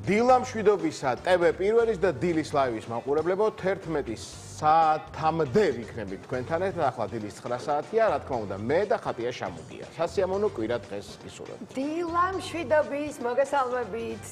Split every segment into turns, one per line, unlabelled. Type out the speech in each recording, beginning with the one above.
დილა მშვიდობისა TV პირველის და დილის ლაივის მაყურებლებო 11 საათამდე ვიქნებით თქვენთან ერთად. ახლა დილის 9 საათია, რა თქმა უნდა, მე და ხატია შამუდია. სასიამოვნო კვირა დღეს გისურვებთ.
დილა მშვიდობის, მოგესალმებით.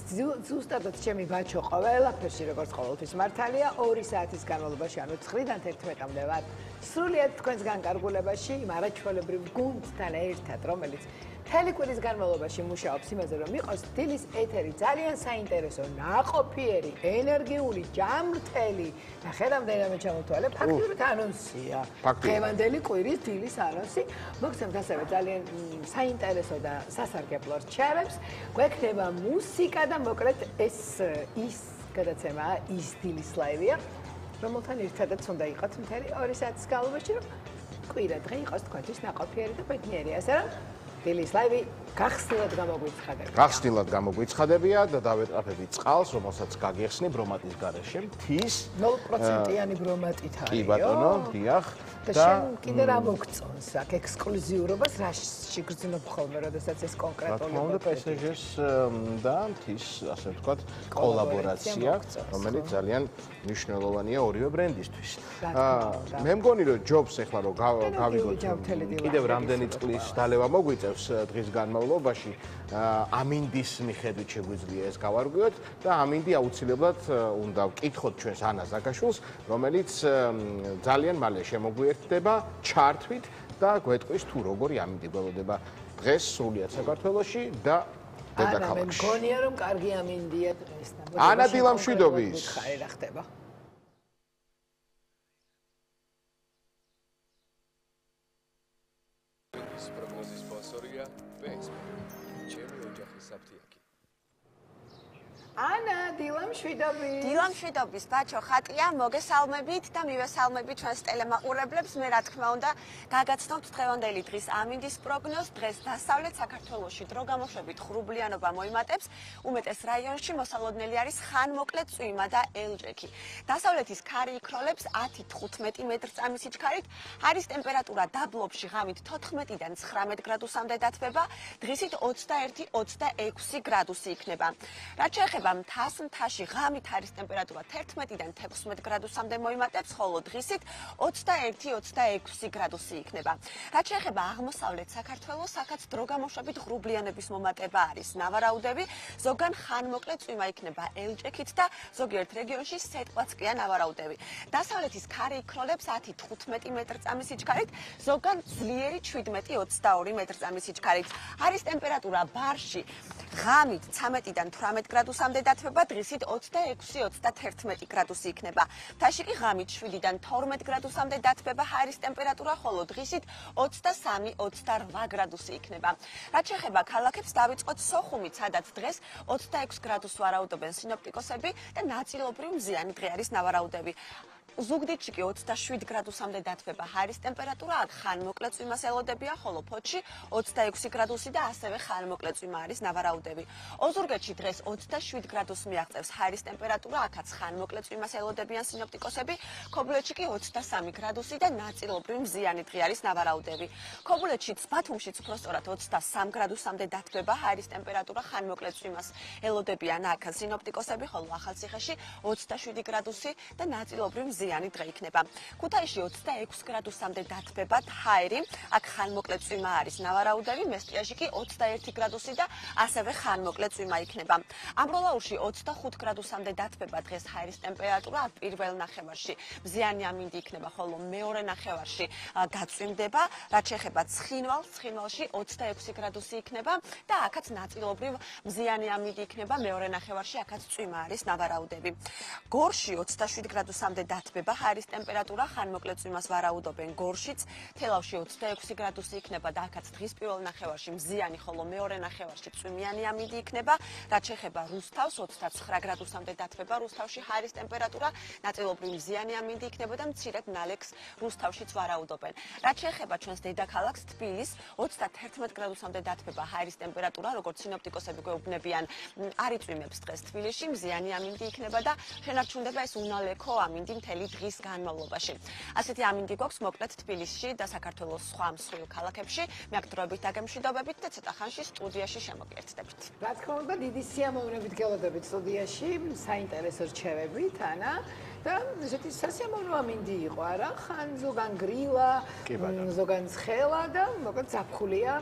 ზუსტადაც ჩემი ბაჩო ყველაფერში როგორც ყოველთვის მართალია 2 საათის განმავლობაში, ანუ 9-დან 11-მდე ვარ. სრულიად თქვენს განკარგულებაში, იმ არაჩვეულებრივ გუნდთან ერთად, რომელიც მთელი კვირის განმავლობაში მუშაობს იმაზე, რომ იყოს დილის ეთერი ძალიან საინტერესო, ნაყოფიერი, ენერგიული, ჯამრთელი და ხედავთ რამე ჩამოთვალე, ფაქტობრივად ანონსია. დღევანდელი კვირის დილის ანონსი. მოგცემთ ასევე ძალიან საინტერესო და სასარგებლო რჩევებს. გვექნება მუსიკა და მოკლედ ის გადაცემაა, ის დილის ლაივია, რომელთან ერთადაც უნდა იყოთ მთელი 2 საათის განმავლობაში, რომ კვირა დღე იყოს თქვენთვის ნაყოფიერი და ბედნიერი, ასე რომ დილის ლაივი გახსნილად გამოგვიცხადებია.
გახსნილად გამოგვიცხადებია და დავეტრაფები წყალს, რომელსაც გაგიხსნი ბრომატის გარეშე, მთის
0%-იანი ბრომატით არის.
კი ბატონო, დიახ.
და შენ კიდე რა მოგწონს აქ ექსკლუზიურობას, რა შეგრძნობ ხოლმე, როდესაც ეს კონკრეტული
რა თქმა უნდა, PSG-ს და მთის, ასე ვთქვათ, კოლაბორაცია, რომელიც ძალიან მნიშვნელოვანია ორივე ბრენდისთვის. მე მგონი, რომ ჯობს ახლა რომ გავიგოთ კიდევ რამდენი წყლის დალევა მოგვიწევს დღის განმავლობაში, ამინდის მიხედვით შეგვიძლია ეს გავარკვიოთ და ამინდი აუცილებლად უნდა ვკითხოთ ჩვენს ანა ზაგაშვილს, რომელიც ძალიან მალე შემოგვიერთდება ჩართვით და გვეტყვის თუ როგორი ამინდი გველოდება დღეს სრულიად საქართველოში და დედაქალაქში.
მე მგონია რომ კარგი ამინდია დღეს.
ანა დილა მშვიდობის.
ხარი რა ხდება?
პროგნოზის სპონსორია PSP. ჩემი ოჯახის საფთიაქი.
ანა დილა მშვიდობის.
დილა მშვიდობის, ბაჩო, ხატია, მოგესალმებით და მივესალმებით ჩვენს ტელემაყურებლებს. მე რა თქმა უნდა, გაგაცნობთ დღევანდელი დღის ამინდის პროგნოზს. დღეს დასავლეთ საქართველოში დრო გამოშვებით ღრუბლიანობა მოიმატებს. უმეტეს რაიონში მოსალოდნელი არის ხანმოკლე წვიმა და ელჭექი. დასავლეთის ქარი იქროლებს 10-15 მეტრწამის სიჩქარით. ჰარის ტემპერატურა დაბლობში ღამით 14-დან 19 გრადუსამდე დათბება. დღისით 21-26 გრადუსი იქნება. რაც შეეხება მთაში ღამით ჰარის ტემპერატურა 11-დან 16 გრადუსამდე მოიმატებს, ხოლო დღისით 21-26 გრადუსი იქნება. რაც შეეხება აღმოსავლეთ საქართველოს, აქაც დრო გამოშვებით ღრუბლიანების მომატება არის. ნავარაუდები, ზოგან ხანმოკლე წვიმა იქნება ელჭექით და ზოგიერთ რეგიონში სეტყვაწყლიან ნავარაუდები. დასავლეთის ქარი იქროლებს 10-15 მეტრწამის სიჩქარით, ზოგან ძლიერი 17-22 მეტრწამის სიჩქარით. ჰარის ტემპერატურა ბარში ღამით 13-დან 18 გრადუსამდე დათბება, დღისით 26-31 გრადუსი იქნება. მთაში კი ღამით 7-დან 12 გრადუსამდე დათბება ჰაერის ტემპერატურა, ხოლო დღისით 23-28 გრადუსი იქნება. რაც შეეხება ქალაქებს, დავიწყოთ სოხუმით, სადაც დღეს 26 გრადუსს ვარაუდობენ სინოპტიკოსები და ნაწილობრივ მზიანი დღე არის ნავარაუდები. ზუგდიდში კი 27 გრადუსამდე დათბება ჰაერის ტემპერატურა, აქ ხანმოკლე წვიმას ელოდებია, ხოლო ფოთში 26 გრადუსი და ასევე ხანმოკლე წვიმა არის ნავარაუდები. ოზურგეთში დღეს 27 გრადუსს მიაღწევს ჰაერის ტემპერატურა, აქაც ხანმოკლე წვიმას ელოდებიან სინოპტიკოსები, ქობულეთში კი 23 გრადუსი და ნაწილობრივ მზიანი დღე არის ნავარაუდები. ქობულეთშიც, ბათუმშიც უბრალოდ 23 გრადუსამდე დათბება ჰაერის ტემპერატურა, ხანმოკლე წვიმას ელოდებიან აქ სინოპტიკოსები, ხოლო ახალციხეში 27 გრადუსი და ნაწილობრივ მზიანი დღე იქნება. ქუთაისში 26 გრადუსამდე დათბება ჰაერი, აქ ხანმოკლე წვიმა არის ნავარაუდები, მესტიაში კი 21 გრადუსი და ასევე ხანმოკლე წვიმა იქნება. ამბროლაურში 25 გრადუსამდე დათბება დღეს ჰაერის ტემპერატურა, პირველ ნახევარში მზიანი ამინდი იქნება, ხოლო მეორე ნახევარში გაწვიმდება. რაც შეეხება ცხინვალში 26 გრადუსი იქნება და აქაც ნაწილობრივ მზიანი ამინდი იქნება, მეორე ნახევარში აქაც წვიმა არის ნავარაუდები. გორში 27 გრადუსამდე დათბება ჰაერის ტემპერატურა, ხანმოკლე წვიმას ვარაუდობენ გორშიც, თელავში 26 გრადუსი იქნება და აქაც დღის პირველ ნახევარში მზიანი, ხოლო მეორე ნახევარში წვიმიანი ამინდი იქნება. რაც შეეხება რუსთავს, 29 გრადუსამდე დათბება რუსთავში ჰაერის ტემპერატურა, ნაწილობრივ მზიანი ამინდი იქნება და მცირედ ნალექს რუსთავშიც ვარაუდობენ. რაც შეეხება ჩვენს დედაქალაქს თბილისს, 31 გრადუსამდე დათბება ჰაერის ტემპერატურა, როგორც სინოპტიკოსები გვეუბნებიან, არ იწვიმებს დღეს თბილისში, მზიანი ამინდი იქნება და შენარჩუნდება ეს უნალექო ამინდი მთელი წელი დღის განმავლობაში. ასეთი ამინდი გვაქვს მოკლედ თბილისში და საქართველოს სხვა მსხვილ ქალაქებში. მე აქ დროებით დაგემშვიდობებით და ცოტა ხანში სტუდიაში შემოგიერთდებით.
რა თქმა უნდა, დიდი სიამოვნებით გელოდებით სტუდიაში, საინტერესო რჩევებით, ანა. და ესეთი სასიამოვნო ამინდი იყო, არა? ხან ზოგან გრილა, ზოგან ცხელა და მოკლედ ზაფხულია.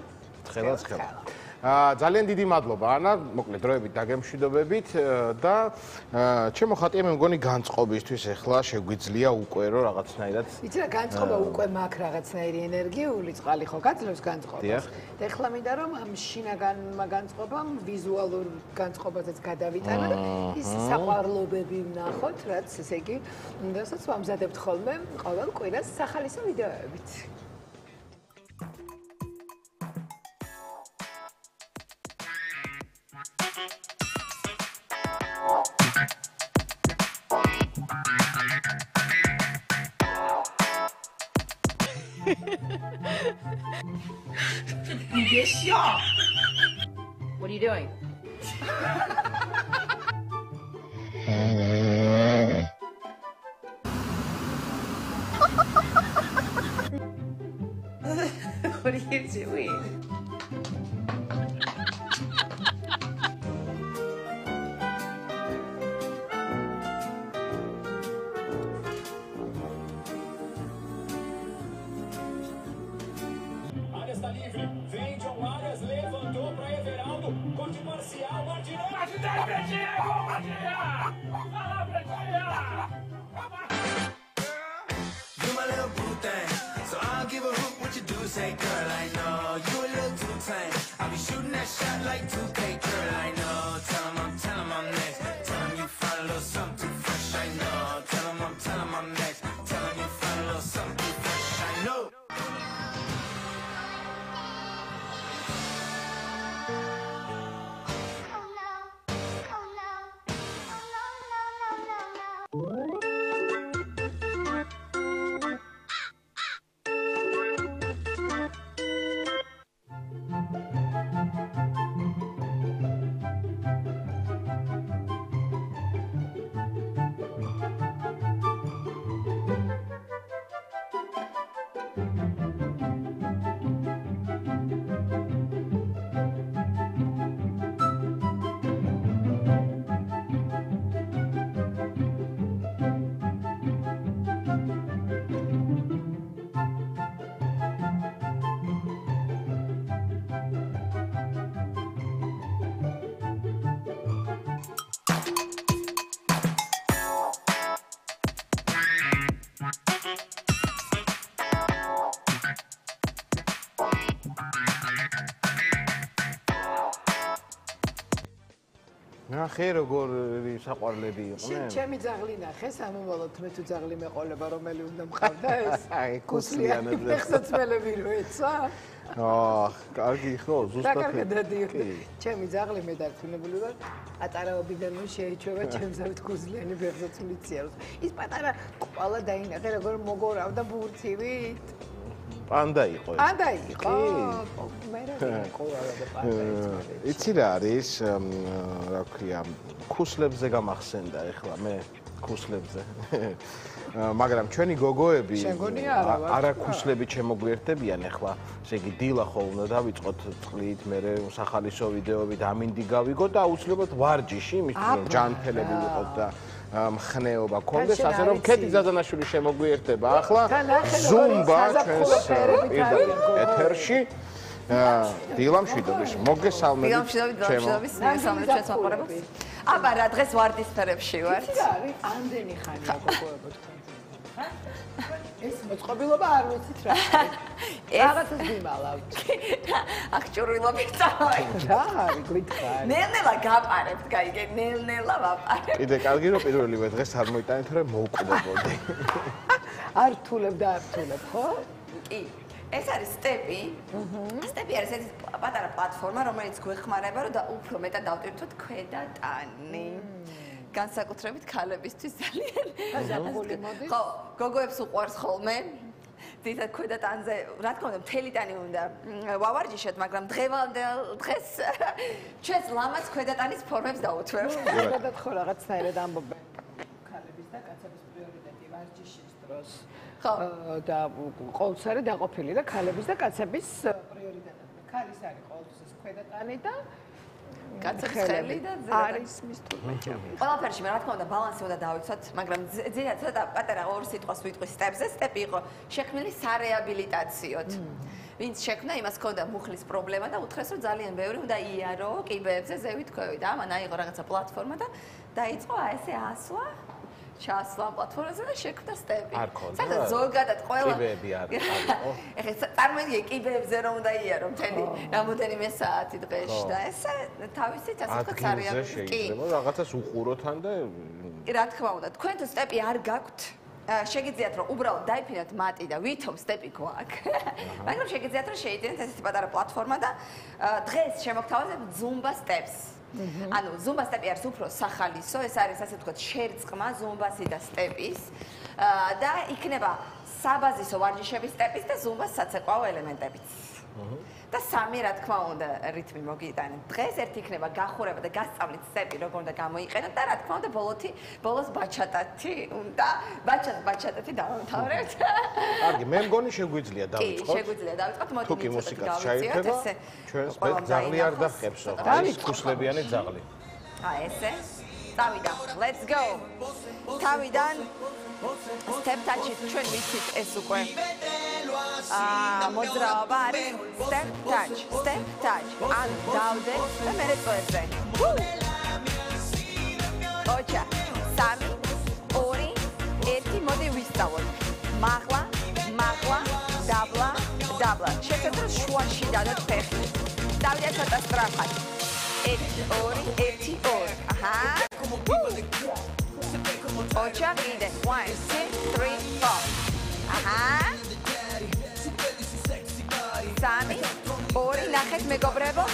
ცხელა. ძალიან დიდი მადლობა ანა, მოკლედ დროებით დაგემშვიდობებით და ჩემო ხატია მე მგონი განწყობისთვის ახლა შეგვიძლია უკვე რომ რაღაცნაირად
იცი რა განწყობა უკვე მაქვს რაღაცნაირი ენერგიული წყალი ხო გაძლევს განწყობას და ახლა მინდა რომ ამ შინაგანმა განწყობამ ვიზუალურ განწყობაზეც გადავიტანა და ის საყვარლობები ვნახოთ რაც ესე იგი რასაც ვამზადებთ ხოლმე ყოველ კვირას სახალისო ვიდეოებით
What are you doing? What are you doing?
Está livre, vem John Arias, levantou para Everaldo, corte parcial, Martinelli, Martinelli, Pretinha, gol Martinelli! Fala Pretinha!
You my little boo thing, so I'll give a hoot what you do, say girl I know, you a little too tame, I'll be shooting that shot like 2K, girl I know, tell him I'm next, tell him you find a little something too fresh, I know, tell him I'm next, tell him you find a little something too fresh, I know.
ნახე როგორი საყვარლები იყვნენ.
ჩემი ძაღლი ნახე, სამომავლოდ მე თუ ძაღლი მეყოლება რომელი უნდა მყავდა ეს?
აი, კუსლიანებზე.
ხსოცმელები რო ეცა?
კარგი ხო, ზუსტად.
რა კარგად დადიოდი. ჩემი ძაღლი მე დარწმუნებული ვარ, პატარაობიდანვე შეიჩვევა ჩემზევით კუსლიანი ფეხსაცმელი ციაროს. ის პატარა ყვალა დაინახე როგორ მოგორავდა ბურთივით.
პანდა იყო.
პანდა იყო. მე რა ყვალა და პანდა იყო.
იცი რა არის, რა ქვია, ქუსლებზე გამახსენდა ეხლა მე ქუსლებზე. მაგრამ ჩვენი გოგოები არა ქუსლებით შემოგვიერთდებიან ეხლა, ესე იგი დილა ხო უნდა დავიწყოთ წყლით, მე სახალისო ვიდეოებით ამინდი გავიგოთ და აუცილებლად ვარჯიში, იმის რომ ჯანმრთელები ვიყოთ და მხნეობა გქონდეს, ასე რომ ქეთი ზაზანაშვილი შემოგვიერთდება ახლა ზუმბა ჩვენს პირდაპირ ეთერში. დილა მშვიდობის, მოგესალმებით.
დილა მშვიდობის, მოგესალმებით ჩვენს მაყურებელს. აბა რა დღეს ვარდისფერებში ვართ.
იცი რა არის? ამდენი ხანია გოგოებო თქვენ. ეს მოწყობილობა არ ვიცით რა. რაღაცას ვიმალავთ.
აქ ჭურვილობით წავაი.
რა არის გვითხრა?
ნელ-ნელა გაპარებთ, გაიგე, ნელ-ნელა ვაპარებთ.
კიდე კარგი რომ პირველივე დღეს არ მოიტანეთ, რომ მოვკვდებოდი.
არ თულებ და არ თულებ, ხო?
კი. ეს არის სტეპი. სტეპი არის ეს პატარა პლატფორმა, რომელიც გვეხმარება, რომ უფრო მეტად დავტვირთოთ ქვედა ტანი. განსაკუთრებით ქალებისთვის ძალიან. ხო, გოგოებს უყვარს ხოლმე. ძირითადად ქვედა ტანზე, რა თქმა უნდა, მთელი ტანი უნდა ვავარჯიშოთ, მაგრამ დღევანდელ დღეს ჩვენს ლამაც ქვედა ტანის ფორმებს დაუთმევთ.
გადათ ხო რაღაცნაირად ამბობენ. ქალების და კაცების პრიორიტეტი ვარ ვარჯიშის დროს.
ხო.
და ყოველთვის დაყოფილი და ქალების და კაცების პრიორიტეტები. ქალის არის ყოველთვის ქვედატანი და
კაცების ხელი და
არის მის თურმეჭამი.
ყველაფერში მე რა თქმა უნდა ბალანსი უნდა დავიცვათ, მაგრამ ძირითადად ცოტა პატარა ორ სიტყვას ვიტყვი სტეპზე. სტეპი იყო შექმნილი სარეაბილიტაციოდ. ვინც შექმნა, იმას ჰქონდა მუხლის პრობლემა და უთხრეს, რომ ძალიან ბევრი უნდა იარო კიბეებზე ზევით ქვევით. ამან აიღო რაღაცა პლატფორმა და დაიწყო ესე ასვლა. ჩასვლა პლატფორმაზე და შექმნა სტეპი.
არ ქონდა.
საერთოდ ზოგადად ყველა
კიბეები არ იყო.
ეხლა წარმოვიდგინე კიბეებზე რომ უნდა იარო მთელი რამოდენიმე საათი დღეში და ესე თავისით ასე ვთქვათ სარეაბილიტაცია. კი.
შეიძლება რაღაცას უყუროთან და
რა თქმა უნდა, თქვენ თუ სტეპი არ გაქვთ, შეგიძლიათ რომ უბრალოდ დაიფინოთ მატი და ვითომ სტეპი გვაქვს. მაგრამ შეგიძლიათ რომ შეიძინეთ ესეთი პატარა პლატფორმა და დღეს შემოგთავაზებთ ზუმბა სტეპს. ანუ ზუმბა სტეპი არის უფრო სახალისო, ეს არის ასე ვთქვათ შერწყმა ზუმბასი და სტეპის და იქნება საბაზისო ვარჯიშების სტეპის და ზუმბას საცეკვაო ელემენტებიც. და სამი რა თქმა უნდა რითმი მოგიტანეთ. დღეს ერთი იქნება გახურება და გასწავლით სტეპი როგორ უნდა გამოიყენოთ და რა თქმა უნდა ბოლოს ბაჩატათი უნდა ბაჩატათი დავამთავრებთ.
კარგი, მე მგონი შეგვიძლია დავიწყოთ.
კი, შეგვიძლია დავიწყოთ. მოდი
თუ კი მუსიკაც ჩაირთება, ჩვენს ბედ ძაღლი არ დახებსო. არის ხუსლებიანი ძაღლი.
ესე. დავიდა. Let's go. თავიდან step touch-ით ჩვენ ვიცით ეს უკვე. მოძრაობა არის step touch. ან დავდე და მერე წოებზე. ოჩა. 3 2 1 მოდი ვისწავლოთ. მაღლა, დაბლა. შეხედოთ შუაში დადოთ ფეხი. დავიდეთ ცოტა სწრაფად. 1 2 აჰა. ოჩა კიდე 1 2 3 4 აჰა. 3 2 ნახეთ მეგობრებო,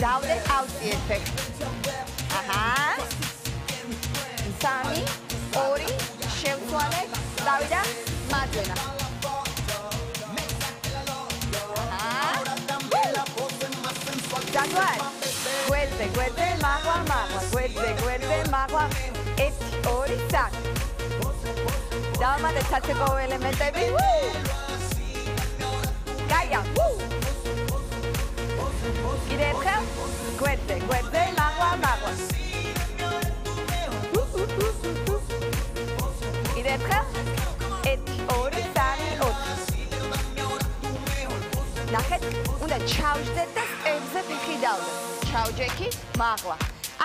დავდეთ ავწიეთ ფეხი. აჰა. 3 2 შევცვალეთ, დავიდა მარჯვენა. დაგვარ გვერდზე მაღლა გვერდზე 1 2 3 დავამატეთ საცეკვაო ელემენტები გაია კიდე ერთხელ გვერდზე მაღლა კიდე ერთხელ 1 2 3 4 ნახეთ უნდა ჩავჯდეთ და სტეპზე ფეხი დავდეთ. ჩავჯექით, მაღლა.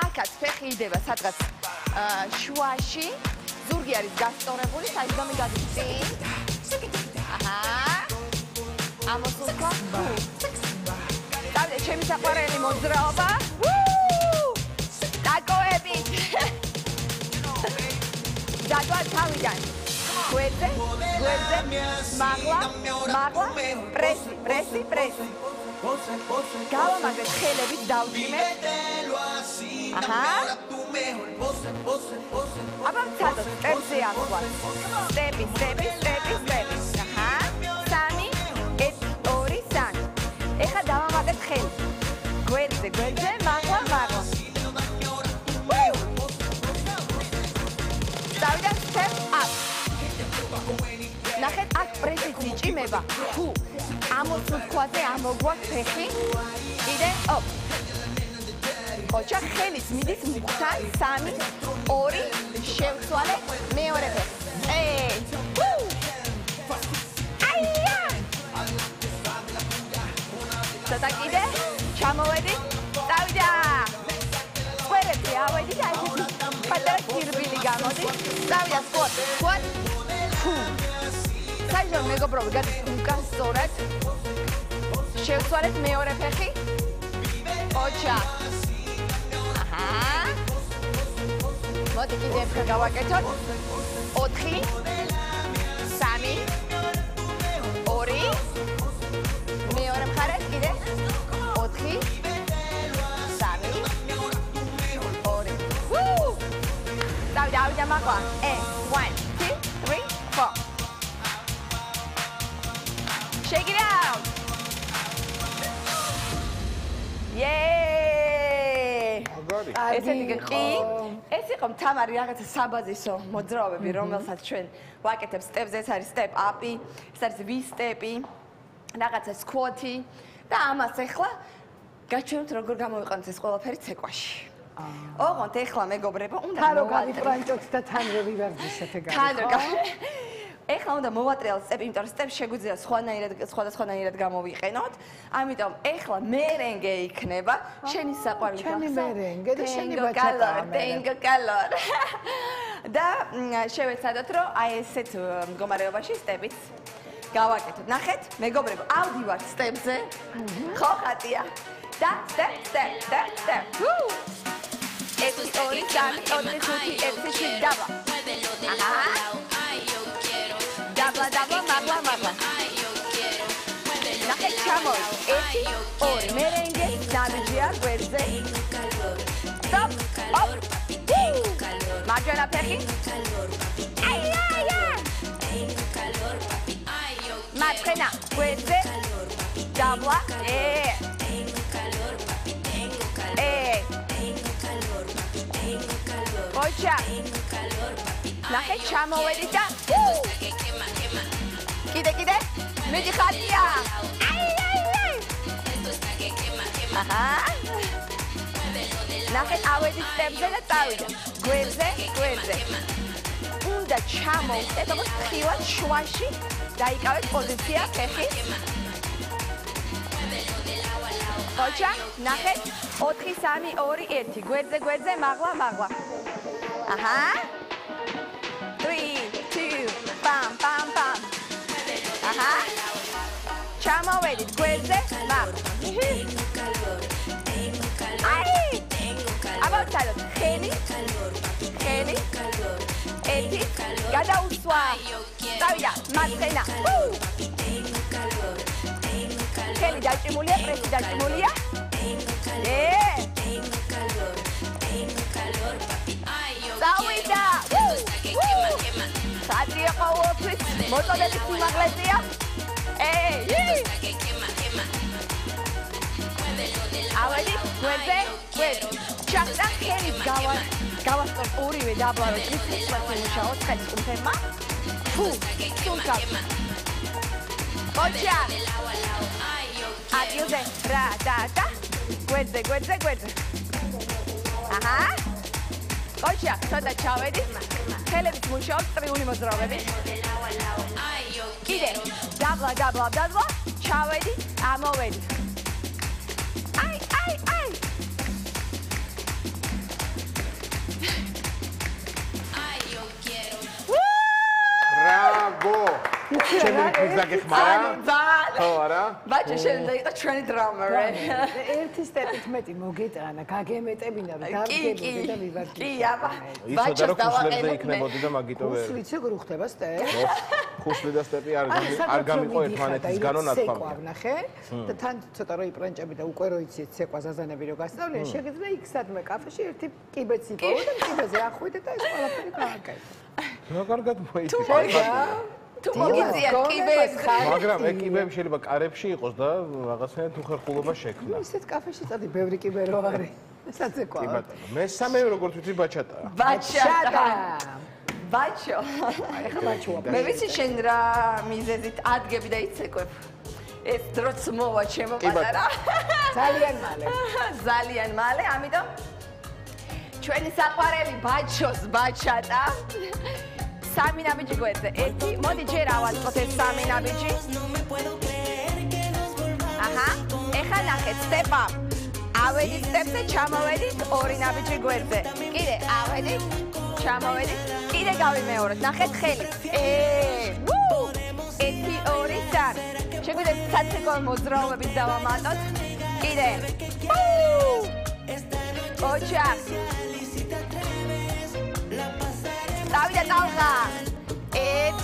აქაც ფეხი იდება სადღაც შუაში. ზურგი არის გასწორებული, საჯდომი გადის წინ. აჰა. ამოსულქვა. დავდე ჩემი საყვარელი მოძრაობა. დაკოებით. დადვა თავიდან. გვერდზე, მაღლა, პრესი. გავამაგრეთ ხელებით დავდიმეთ. აჰა. აბა ცადოთ სტეპზე ახლა. სტეპი. აჰა. 3 1 2 3. ეხლა დავამაგრეთ ხელი. გვერდზე, მაღლა. დავიდა step up. ნახეთ აქ პრესიც იჭიმება. თუ ამოსულ ქვაზე ამოგვაქვს ფეხი. კიდე ოპ. ოჩა ხელის მიდის მუხთან 3 2 შევცვალე მეორე ფეხი. აია! ცოტა კიდე ჩამოვედი. დავიდა. ყველეთი ავედი და ესეთი პატარა კირბილი გამოდის. დავიდა სკვატ. საერთოდ მეგობრობი გადის უკან სწორად. შევცვალეთ მეორე ფეხი. ოჩა. აჰა. მოდი კიდე ერთხელ გავაკეთოთ. 4 3 2 მეორე მხარეს კიდე 4 3 2 დავიდა მაღლა. 1 2 3 4 Shake it out. Yay!
აგარი.
ესეთი კი ეს იყო თამარი რაღაცა საბაზისო მოძრაობები, რომელსაც ჩვენ ვაკეთებ სტეპზე, ეს არის step up-ი, ეს არის V step-ი, რაღაცა squat-ი და ამას ახლა გაჩვენოთ როგორ გამოვიყენოთ ეს ყველაფერი ცეკვაში. ოღონდ ახლა მეგობრებო, უნდა
თან რო გავიპრანჭოთ და თან რო ვივარჯიშოთ ეგ არის.
ეხლა უნდა მოვატრიალოთ სტეპი, იმიტომ რომ სტეპს შეგვიძლია სხვადასხვანაირად გამოვიყენოთ. ამიტომ ეხლა მერენგე იქნება შენი საყვარელი
ჩემი მერენგე და შენი ბაჩატა.
ტენგო კალორ. და შევეცადოთ რომ აი ესეთ მდგომარეობაში სტეპიც გავაკეთოთ. ნახეთ, მეგობრებო, ავდივართ სტეპზე. ხო ხატია. და სტეპ. 1 2 3 4 5 6 7 დაბლა. Dabla, magla. Nахეთ ჩამოვიდ. 1 2 მერენგე დამჯია გვერდზე. Stop. მარჯვენა ფეხი. აი. მარცხენა გვერდზე. დაბლა. ოჩა. ნახეთ ჩამოვედით და კიდე მედი ხატია აი აჰა ნახეთ ავედი სტეპზე და წავიდა გვერდზე უნდა ჩამოვიდეთ როგორც ხილად შუაში დაიკავეთ პოზიცია ფეხი ოჩა ნახეთ 4 3 2 1 გვერდზე მაღლა აჰა 3 2 pam აჰა ჩამოვედით გვერდზე მაღლა აი აბავცალოთ ხელი ერთი გადაუსვა წავიდა მარცხენა ხელი დაჭიმულია პრესი დაჭიმულია წავიდა ხატი ყავოფის მოწოდების სიმაღლეზეა ავედი გვერდზე ჩახტა ხელი გავასწორ ორივე დაბლა რომ ტრიცეპსს მუშაობ ხელი უმფერმა სულკა ოჩა ადგილზე რა და გვერდზე აჰა ოჩა ცოტა ჩავედი ხელებით მუშაობ წრიული მოძრაობებით კიდე დაბლა ჩავედი ამოვედი აი
Bravo! ჩემი გაგეხმარა? ხო არა?
ბაჭი შენ დაიყო ჩვენი დრამერი.
ერთი სტეპით მეტი მოგეტანა, გაგემეტებინა რომ დავგებოდი და მივარჯიშე.
კი, აბა.
ბაჭას დავაყენე იქნებოდი და მაგიტო ვერ.
ხუსლიც როგორ ხდება სტეპი?
ხუსლი და სტეპი არ გამიყო ერთმანეთისგანო ნათქვამია.
ნახე და თან ცოტა რო იპრანჭები და უკვე რო იცით ცეკვა ზაზანები რო გასწავლიან, შეგიძლია იქ სადმე კაფეში ერთი კიბეც იპოვო და კიბეზე ახვიდე და ეს ყველაფერი გააკეთე.
რა კარგად მოიწვია.
თუ მოგიწია კიბეებს ხარ.
მაგრამ ეგ კიბეები შეიძლება კარებში იყოს და რაღაცნაირად უხერხულობა შექმნა.
ისეთ კაფეში წადი ბევრი კიბე რო არის. საცეკვაა.
კი ბატონო. მესამე როგორც ვიცი ბაჩატაა.
ბაჩო.
ეხლა ბაჩოა.
მე ვიცი შენ რა მიზეზით ადგები და იცეკვებ. ეს დროც მოვა ჩემო პატარა. ძალიან მალე, ამიტომ ჩვენი საყვარელი ბაჩოს ბაჩატა. სამი ნაბიჯი გვერდზე. ერთი, მოდი ჯერ ავაწყოთ ეს სამი ნაბიჯი. აჰა, ეხლა ნახეთ, step up. ავედით სტეპზე, ჩამოვედით, ორი ნაბიჯი გვერდზე. კიდე ავედით, ჩამოვედით, კიდე გავიმეოროთ. ნახეთ ხელი. 1 2 3. შეგვიძლია საცეკვაო მოძრაობებით დავამატოთ. კიდე. ოჩა. დავიდა ტალღა 1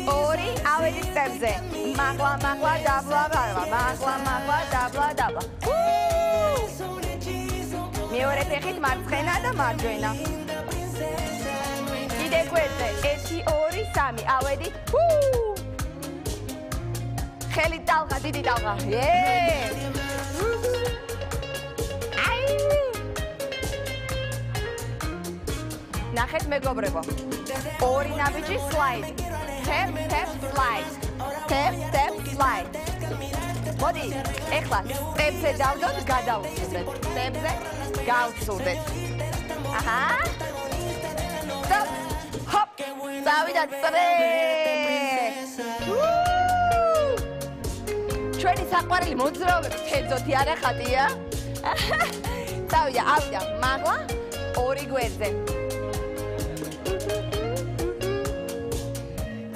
2 ავედი სტეპზე მაღლა დაბლა მეორე ფეხით მარცხენა და მარჯვენა კიდე გვერდზე 1 2 3 ავედი ხელი ტალღა დიდი ტალღა ნახეთ მეგობრებო. ორი ნაბიჯი slide. Step, step, slide. Step, step, slide. მოდი, ეხლა სტეპზე დავდოთ, გადავუსურდეთ. სტეპზე გავსურდეთ. აჰა. Stop. Hop. დავიდეთ წრე. ჩვენი საყვარელი მოძრაობები თეძოთი არა ხატია? დავიდა, მაღლა, ორი გვერდზე.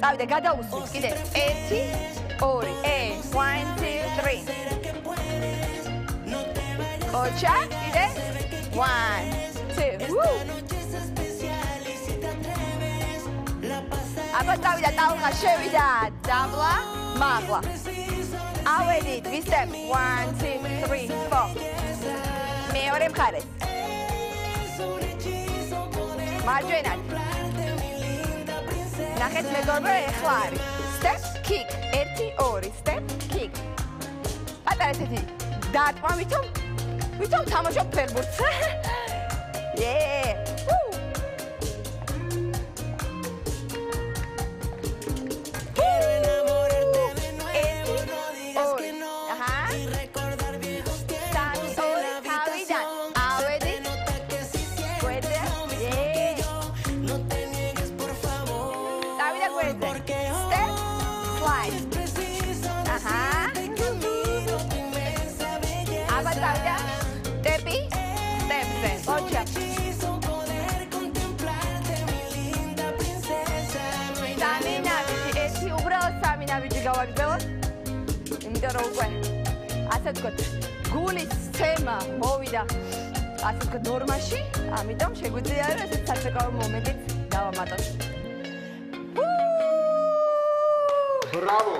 დავიდა, გადავუსვით კიდე. 1, 2, 1, 2, 3. ოჩა, კიდე. 1, 2. აბა დავიდა, ტალღა შევიდა. დამლა, მაღლა. ავედით, ვისტებ. 1, 2, 3, 4. მეორე მხარეს. მარჯვენად. ნახეთ მეგობრებო, ეხლა არის. Step, kick. 1, 2, step, kick. პატარა ესეთი დარტყმა, ვითომ თამაშობ ფეხბურთს. გავაგრძელოთ. იმიტომ რომ უკვე ასე ვთქვათ, გულის სცემა მოვიდა ასე ვთქვათ ნორმაში, ამიტომ შეგვიძლია რომ ესეთ საცეკვაო მომენტიც დავამატოთ.
ბრავო!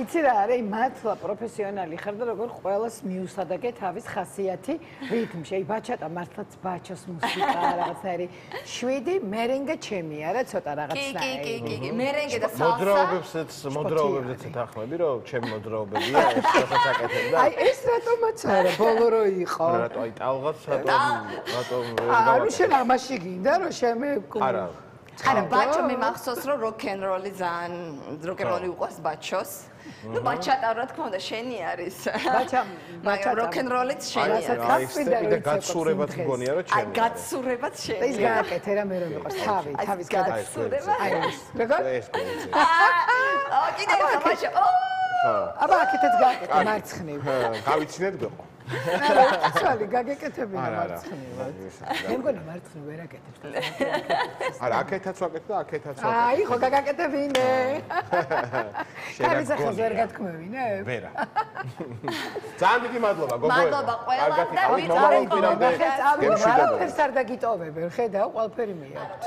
იცი რა არის, მართლა პროფესიონალი ხარ და როგორ ყველას მიუსადაგე თავის ხასიათი რითმში. აი ბაჩატა მართლაც ბაჩოს მუსიკა რაღაცნაირი. 7 მერენგე ჩემი არა, ცოტა რაღაცნაირი.
კი, მერენგე და სალსა.
მოძრაობებზეც ეთახმები, რომ ჩემი მოძრაობებია, ეს რასაც აკეთებ და
აი ეს რატომაც არა, ბოლო რო იყო.
რატო აი ტალღაც რატომ
ანუ შენ ამაში გინდა რომ შემეკუ.
არა, ბაჩო მე მახსოვს რომ როკ-ენ-როლი ძალიან როკ-ენ-როლი უყვარს ბაჩოს. ну ბაჩატა რა თქმა უნდა შენი არის. ბაჩა როკ-ენ-როლიც შენი არის.
აი გაცურებაც მგონია რომ ჩემი.
აი გაცურებაც შენი.
ეს გააკეთე რა მე რომ მიყვარს თავის გადაცურება. აი ეს. როგორ?
ეს გონია.
აა კიდე ბაჩო.
აბა აქეთაც გააკეთე მარცხნივ.
გავიცინეთ გიყო.
ცალი გაგეკეთებინა მარცხნივად. მე მგონა მარცხნივ ვერ აკეთებს.
არა, აქეთაც ვაკეთებ და აქეთაც ვაკეთებ.
აი, ხო გაგაკეთებინე. კარგი ხაზ ვერ გათქმევინე?
ვერა. ძალიან დიდი მადლობა, გოგოებო.
მადლობა ყველამ და
ვიწყარეთ კომენტარებს. არაფერს არ დაგიტოვებენ, ხედავ, ყველაფერი მიაქვთ.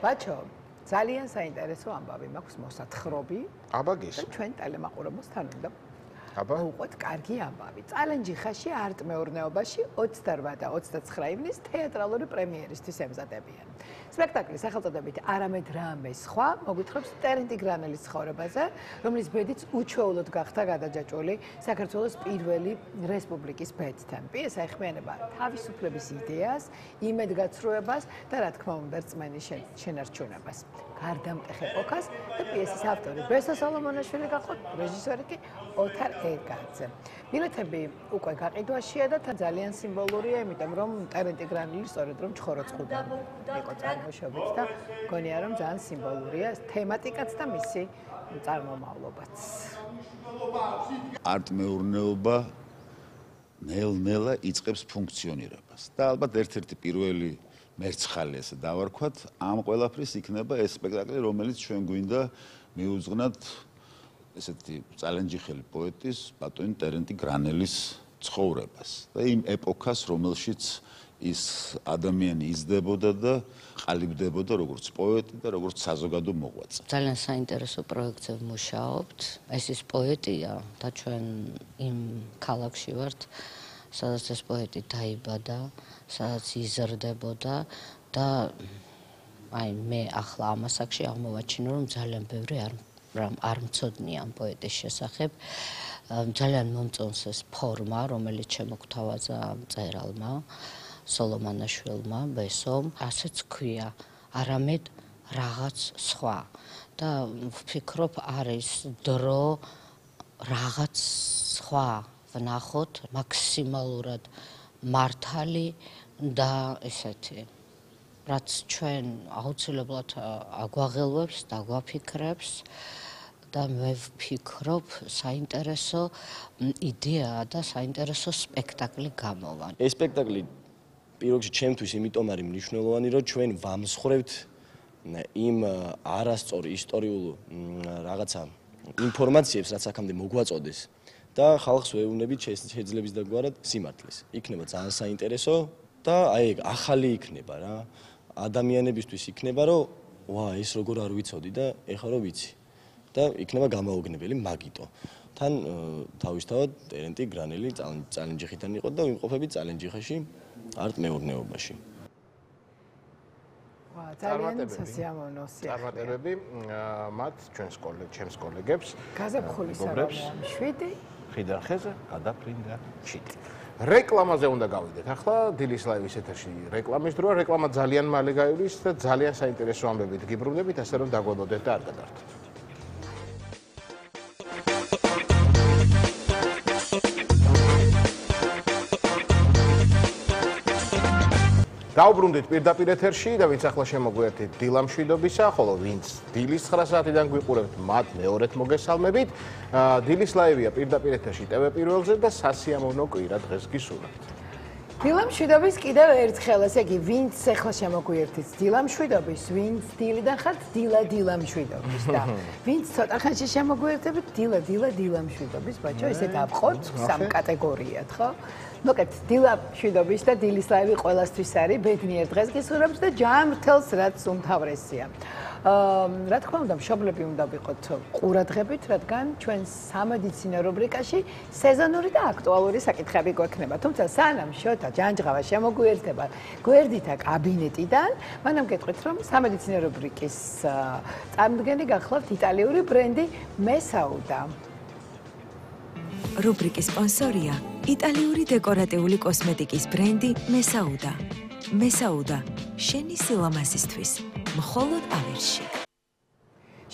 ბაჩო, ძალიან საინტერესო ამბავი მაქვს მოსათხრობი.
აბა გისმენთ.
ჩვენ ტელემაყურებელთან უნდა
აბა
უყოთ კარგი ამბავი. წალენჯი ხაში არტ მეურნეობაში 28 და 29 ივნის თეატრალური პრემიერისთვის ემზადებიან. სპექტაკლი სახელწოდებით არამედ რამე სხვა მოგვითხრობს ტერენტი გრანელის ცხოვრებაზე, რომლის ბედიც უჩვეულოდ გახდა გადაჯაჭვული საქართველოს პირველი რესპუბლიკის ბედთან. პიესა ეხმიანება თავისუფლების იდეას, იმედგაცრუებას და რა თქმა უნდა რწმენის შენარჩუნებას. გარდამტეხ ეპოქას და პიესის ავტორი ბესო სოლომონაშვილი გახლავთ, რეჟისორი კი ოთარ ერგაძე. ბილეთები უკვე გაყიდვაშია და ძალიან სიმბოლურია, იმიტომ რომ ტერენტი გრანელი სწორედ რომ ჩხოროწყუდან იყო წარმოშობით და მგონია რომ ძალიან სიმბოლურია თემატიკაც და მისი წარმომავლობაც.
არტ მეურნეობა ნელ-ნელა იწყებს ფუნქციონირებას და ალბათ ერთ-ერთი პირველი მერცხალი ესე დავარქვათ, ამ ყველაფრის იქნება ეს სპექტაკლი, რომელიც ჩვენ გვინდა მიუძღვნათ ესეთი წალენჯიხელი პოეტის ბატონი ტერენტი გრანელის ცხოვრებას და იმ ეპოქას, რომელშიც ის ადამიანი იზრდებოდა და ყალიბდებოდა როგორც პოეტი და როგორც საზოგადო მოღვაწე.
ძალიან საინტერესო პროექტზე ვმუშაობთ. ეს ის პოეტია და ჩვენ იმ ქალაქში ვართ, სადაც ეს პოეტი დაიბადა, სადაც იზრდებოდა და აი მე ახლა ამ ასაკში აღმოვაჩინე, რომ ძალიან ბევრი არ მცოდნია ამ პოეტის შესახებ. ძალიან მომწონს ეს ფორმა, რომელიც შემოგთავაზა მწერალმა. სოლომანაშვილმა, ბესომ, ასეც ქვია, არამედ რაღაც სხვა. და ვფიქრობ, არის დრო რაღაც სხვა ვნახოთ, მაქსიმალურად მართალი და ესეთი, რაც ჩვენ აუცილებლად აგვაღელვებს და აგვაფიქრებს და მე ვფიქრობ, საინტერესო იდეაა და საინტერესო სპექტაკლი გამოვა.
ეს სპექტაკლი პირველ რიგში ჩემთვის იმიტომ არის მნიშვნელოვანი, რომ ჩვენ ვამსხვრევთ იმ არასწორ ისტორიულ რაღაცა ინფორმაციებს, რაც აქამდე მოგვაწოდეს და ხალხს ვეუბნებით შეძლებს და გვარად სიმართლეს. იქნება ძალიან საინტერესო და აი ეგ ახალი იქნება რა. ადამიანებისთვის იქნება, რომ ვა, ეს როგორ არ ვიცოდი და ეხლა რომ ვიცი. და იქნება გამაოგნებელი მაგიტო. თან თავისთავად ტერენტი გრანელი წალენჯიხიდან იყო და ვიმყოფებით წალენჯიხაში არტ მეურნეობაში.
ძალიან სასიამოვნო სიახლეა.
წარმატებები მათ ჩემს კოლეგებს.
გაზაფხულის არამია 7
ხიდან ხეზე გადაფრინდა ჩიტი. რეკლამაზე უნდა გავიდეთ. ახლა დილის ლაივის ეთერში რეკლამის დროა. რეკლამა ძალიან მალე გაივლის და ძალიან საინტერესო ამბებით გიბრუნდებით, ასე რომ დაგვემოდეთ და არ გადართოთ. დავბრუნდით პირდაპირ ეთერში და ვინც ახლა შემოგვიერთით დილამშვიდობისა, ხოლო ვინც დილის 9 საათიდან გვიყურებთ, მათ მეორედ მოგესალმებით. დილის ლაივია პირდაპირ ეთერში TV პირველზე და სასიამოვნო კვირა დღეს გისურვებთ.
დილამშვიდობის კიდევ ერთხელ, ესე იგი, ვინც ახლა შემოგვიერთით დილამშვიდობის, ვინც დილიდან ხართ დილამშვიდობის და ვინც ცოტა ხანში შემოგვიერთებით დილამშვიდობის, ბაჭო, ესე დავყოთ სამ კატეგორიად, ხო? მოკეთ დილამშვიდობის და დილის ლაივი ყველასთვის არის ბედნიერ დღეს გისურვებთ და ჯანმრთელს რაც უმთავრესია. რა თქმა უნდა, მშობლები უნდა ვიყოთ ყურადღებით, რადგან ჩვენ სამედიცინო რუბრიკაში სეზონური და აქტუალური საკითხები გვექნება. თუმცა სანამ შოთა ჯანჯღავა შემოგვიერთება გვერდითა კაბინეტიდან, მანამ გეტყვით, რომ სამედიცინო რუბრიკის წარმომადგენელი გახლავთ იტალიური ბრენდი მესაუდა.
რუბრიკის სპონსორია იტალიური დეკორატიული კოსმეტიკის ბრენდი მესაუდა. მესაუდა, შენი სილამაზისთვის, მხოლოდ ავერში.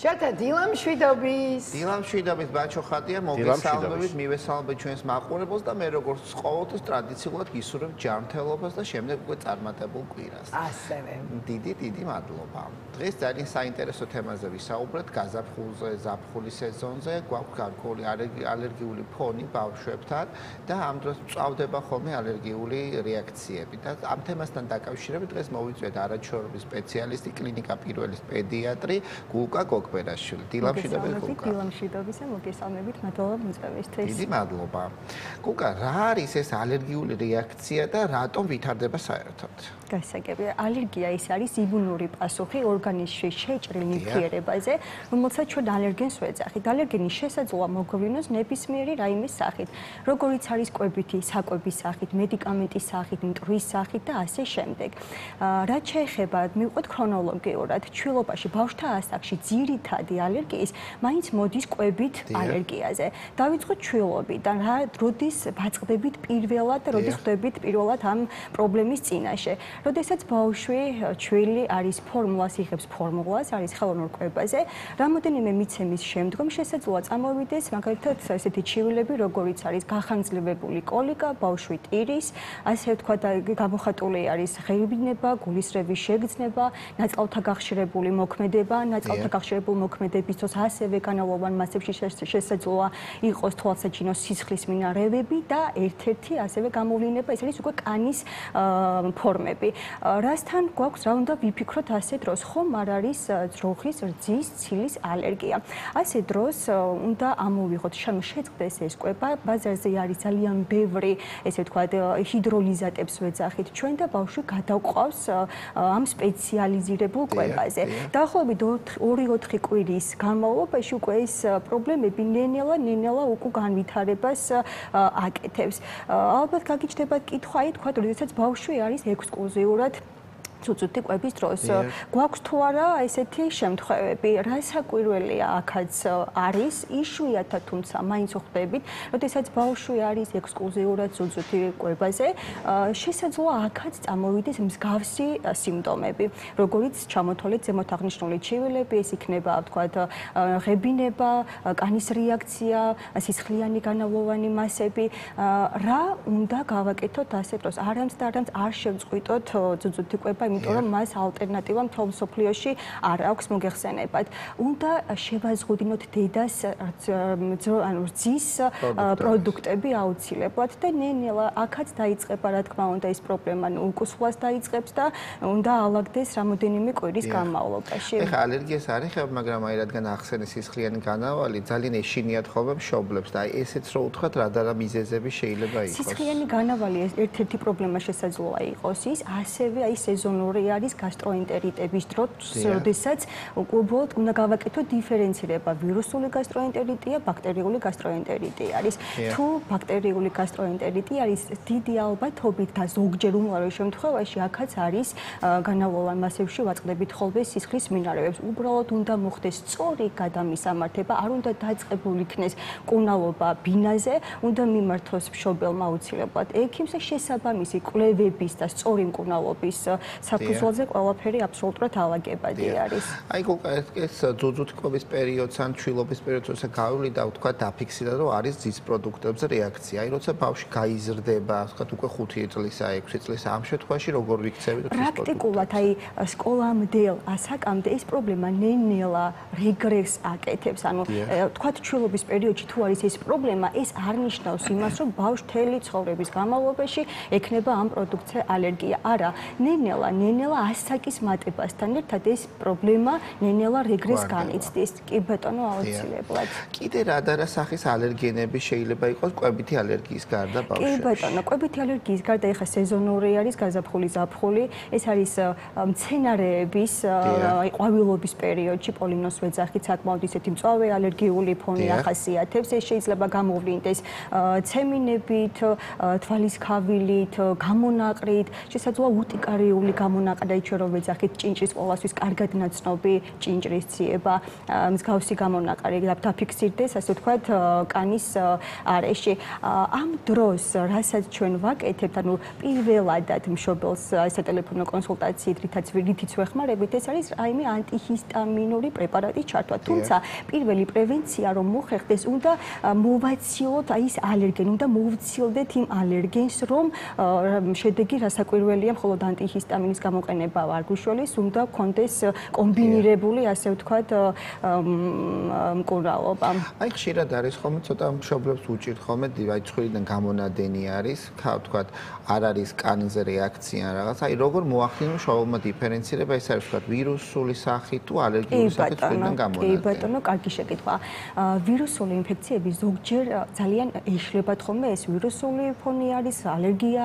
შოთა დილამშვიდობის.
დილამშვიდობის ბაჩო ხატია, მოგესალმებით, მივესალმებით ჩვენს მაყურებელს და მე როგორც ყოველთვის ტრადიციულად გისურვებ ჯანმრთელობას და შემდეგ უკვე წარმატებულ კვირას.
ასევე.
დიდი მადლობა. დღეს ძალიან საინტერესო თემაზე ვისაუბრეთ, გაზაფხულზე, ზაფხულის სეზონზე, გვაქვს გარკვეული ალერგიული ფონი ბავშვებთან და ამ დროს წავდება ხოლმე ალერგიული რეაქციები და ამ თემასთან დაკავშირებით დღეს მოვიწვიეთ არაჩვეულებრივი სპეციალისტი, კლინიკა პირველის პედიატრი გულკა გოგბერაშვილი. დილამშვიდობებით გულკა.
დილამშვიდობისა, მოგესალმებით, მადლობა მოწვევისთვის.
დიდი მადლობა. გულკა, რა არის ეს ალერგიული რეაქცია და რატომ ვითარდება საერთოდ?
გასაგებია, ალერგია ის არის იმუნური პასუხი ორგანიზმში შეჭრილ ნივთიერებაზე, რომელსაც ჩვენ ალერგენს ვეძახით. ალერგენის შესაძლოა მოგვივლინოს ნებისმიერი რაიმის სახით, როგორიც არის კვებითი, საკვების სახით, მედიკამენტის სახით, მტვრის სახით და ასე შემდეგ. რაც შეეხება, მივყვეთ ქრონოლოგიურად, ჩვილობაში ბავშვთა ასაკში ძირითადი ალერგიის მაინც მოდის კვებით ალერგიაზე. დავიწყოთ ჩვილობიდან, როდის ვაწყდებით პირველად და როდის ხვდებით პირველად ამ პრობლემის წინაშე. როდესაც ბავშვი, ჩვილი არის ფორმულას, იღებს ფორმულას, არის ხელოვნურ კვებაზე, რამოდენიმე მიცემის შემდგომ შესაძლოა წამოვიდეს მაგალითად ესეთი ჩივილები, როგორიც არის გახანგრძლივებული კოლიკა, ბავშვი ტირის, ასე ვთქვათ, გამოხატული არის ღერიბინება, გულისრევის შეგრძნება, ნაწყავთა გახშირებული მოქმედება, ნაწყავთა გახშირებული მოქმედების დროს ასევე განალოვან მასებში შესაძლოა იყოს თვალსაჩინო სისხლის მინარევები და ერთ-ერთი ასევე გამოვლინება, ეს არის უკვე კანის ფორმები. რასთან გვაქვს რა უნდა ვიფიქროთ ასე დროს, ხომ არ არის ძროხის, რძის, ცილის ალერგია. ასე დროს უნდა ამოვიღოთ, შეწყდეს ეს კვება, ბაზარზე არის ძალიან ბევრი, ესე ვთქვათ, ჰიდროლიზატებს ვეძახით ჩვენ და ბავშვი გადაყვავს ამ სპეციალიზირებულ კვებაზე. დაახლოებით 2-4 კვირის განმავლობაში უკვე ეს პრობლემები ნენელა უკვე განვითარებას აკეთებს. ალბათ გაგიჩნდებათ კითხვა, თქვათ, როდესაც ბავშვი არის ექსკლუზიურად ცუცუთი კვების დროს. გვაქვს თუ არა ესეთი შემთხვევები, რა საკვირველია აქაც არის, იშვიათად თუმცა მაინც ვხვდებით, როდესაც ბავშვი არის ექსკლუზიურად ცუცუთი კვებაზე, შესაძლოა აქაც წამოვიდეს მსგავსი სიმპტომები, როგორც ჩამოთვალეთ ზემოთ აღნიშნული ჩივილები, ეს იქნება ვთქვათ ღებინება, კანის რეაქცია, სისხლიანი განავლოვანი მასები, რა უნდა გავაკეთოთ ასე დროს, არამც და არამც არ შევწყვიტოთ ცუცუთი კვება, იმიტომ რომ მას ალტერნატივა მთელ მსოფლიოში არ აქვს მოგეხსენებათ. უნდა შევაზღუდინოთ დედას რძის პროდუქტები აუცილებლად და ნელ-ნელა აქაც დაიწყება რა თქმა უნდა ეს პრობლემა უკუსვლას დაიწყებს და უნდა ალაგდეს რამოდენიმე კვირის განმავლობაში.
ეხლა ალერგიას არ ეხება, მაგრამ აი რადგან ახსენე სისხლიანი განავალი, ძალიან ეშინიათ ხოლმე მშობლებს და აი ესეც რო უთხრათ რა და რა მიზეზები შეიძლება იყოს.
სისხლიანი განავალი ერთ-ერთი პრობლემა შესაძლოა იყოს ის, ასევე აი სეზონური არის გასტროენტერიტების დროს, როდესაც უბრალოდ უნდა გავაკეთოთ დიფერენცირება, ვირუსული გასტროენტერიტია, ბაქტერიული გასტროენტერიტი არის. თუ ბაქტერიული გასტროენტერიტი არის დიდი ალბათობით და ზოგჯერ უმალო შემთხვევაში აქაც არის განავლოვან მასებში ვაწყდებით ხოლმე სისხლის მინარევებს. უბრალოდ უნდა მოხდეს სწორი გადამისამართება, არ უნდა დაწყებული იქნეს მკურნალობა ბინაზე, უნდა მიმართოს მშობელმა აუცილებლად ექიმს და შესაბამისი კვლევების და სწორი მკურნალობის საფუძველზე ყველაფერი აბსოლუტურად ალაგებადი არის.
აი ეს ძუძუთი კვების პერიოდს ან ჩვილობის პერიოდს როცა გავივლიდა ვთქვა დაფიქსირდა რომ არის ძის პროდუქტებზე რეაქცია. აი როცა ბავშვი გაიზრდება, ვთქვა უკვე 5 წლისა, 6 წლისა ამ შემთხვევაში როგორ ვიქცევით ეს
პრაქტიკულად აი სკოლამდელ ასაკამდე ეს პრობლემა ნელ-ნელა რეგრესს აკეთებს. ანუ ვთქვა ჩვილობის პერიოდში თუ არის ეს პრობლემა, ეს არ ნიშნავს იმას, რომ ბავშვი მთელი ცხოვრების განმავლობაში ექნება ამ პროდუქტზე ალერგია. არა, ნელ-ნელა ასაკის მატებასთან ერთად ეს პრობლემა ნელ-ნელა რეგრესს განიცდის. კი ბატონო, აუცილებლად.
კიდე რა და რა სახის ალერგენები შეიძლება იყოს კვებითი ალერგიის გარდა ბავშვებში?
კი ბატონო, კვებითი ალერგიის გარდა ეხა სეზონური არის გაზაფხული, ზაფხული, ეს არის მცენარეების აი ყვავილობის პერიოდში პოლინოს ვეძახით საკმაოდ ისეთი მწვავე ალერგიული ფონი ახასიათებს. ეს შეიძლება გამოვლინდეს ცემინებით, თვალის ქავილით, გამონაყრით, შესაძლოა უტიკარიული გამონაყრა, ჩვენ რომ ვეძახით ჭინჭრის ყოველთვის კარგად ნაცნობი ჭინჭრის ციება, მსგავსი გამონაყარი დაფიქსირდეს, ასე ვთქვათ, კანის არეში. ამ დროს, რასაც ჩვენ ვაკეთებთ, ანუ პირველადად მშობელს სატელეფონო კონსულტაციით, რითიც ვეხმარებით, ეს არის რაიმე ანტიჰისტამინური პრეპარატის ჩართვა. თუმცა პირველი პრევენცია რომ მოხერხდეს, უნდა მოვაცილოთ აი ეს ალერგენი, უნდა მოვცილდეთ იმ ალერგენს, რომ შედეგი რასაკვირველია, მხოლოდ ანტიჰისტამინის გამოყენება არ გვიშველის, უნდა გქონდეს კომბინირებული, ასე ვთქვათ, მკურნალობა.
აი ხშირად არის ხოლმე ცოტა მშობლებს უჭირთ ხოლმე, აი ცხვირიდან გამონადენი არის, ვთქვათ, არ არის კანზე რეაქცია რაღაც. აი როგორ მოახდინო მშობელმა დიფერენცირება, ეს არის ვთქვათ ვირუსული სახით თუ ალერგიული სახით ცხვირიდან გამონადენი?
კი ბატონო, კარგი შეკითხვა. ვირუსული ინფექციები ზოგჯერ ძალიან ეშლებათ ხოლმე, ეს ვირუსული ფონი არის, ალერგია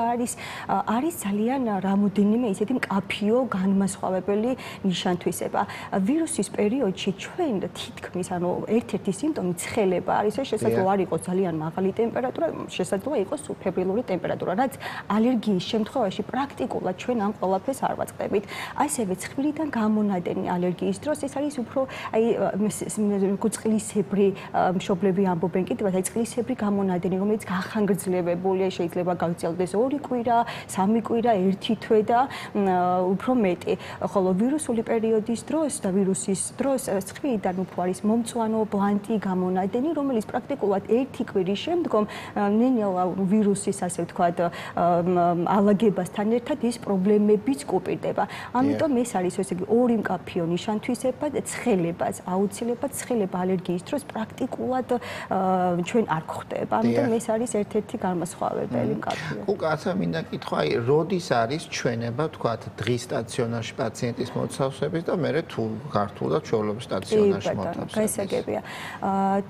არის ძალიან რამოდენიმე ისეთი მკაფიო განმასხვავებელი ნიშანთვისება. ვირუსის პერიოდში ჩვენ თითქმის ანუ ერთ-ერთი სიმპტომი ცხელება არის, შესაძლოა არ იყოს ძალიან მაღალი ტემპერატურა, შესაძლოა იყოს სუბფებრილური ტემპერატურა, რაც ალერგიის შემთხვევაში პრაქტიკულად ჩვენ ამ ყველაფერს არ ვაწყდებით. ასევე ცხვირიდან გამონადენი ალერგიის დროს ეს არის უფრო აი წყლისებრი მშობლები ამბობენ კიდევ აი წყლისებრი გამონადენი, რომელიც გახანგრძლივებულია, შეიძლება გაგრძელდეს 2 კვირა, 3 კვირა, 1 თვე და უფრო მეტი. ხოლო ვირუსული პერიოდის დროს და ვირუსის დროს ცხვირიდან უფრო არის მომწვანო, ბლანტი გამონადენი, რომელიც პრაქტიკულად 1 კვირის შემდგომ ნელ-ნელა ვირუსის ასე ვთქვათ ალაგებასთან ერთად ეს პრობლემებიც კუპირდება. ამიტომ ეს არის ესე იგი ორი მკაფიო ნიშანთვისება ცხელებას, აუცილებლად ცხელება ალერგიის დროს პრაქტიკულად ჩვენ არ გვხდება. ამიტომ ეს არის ერთ-ერთი განმასხვავებელი მკაფიო.
უკაცრავ მინდა კითხვა, აი როდის არის ჩვენება, ვთქვათ, დღის სტაციონარში პაციენტის მოთავსების და მერე თუ გართულდა ჩვეულებრივ სტაციონარში მოთავსების?
გასაგებია.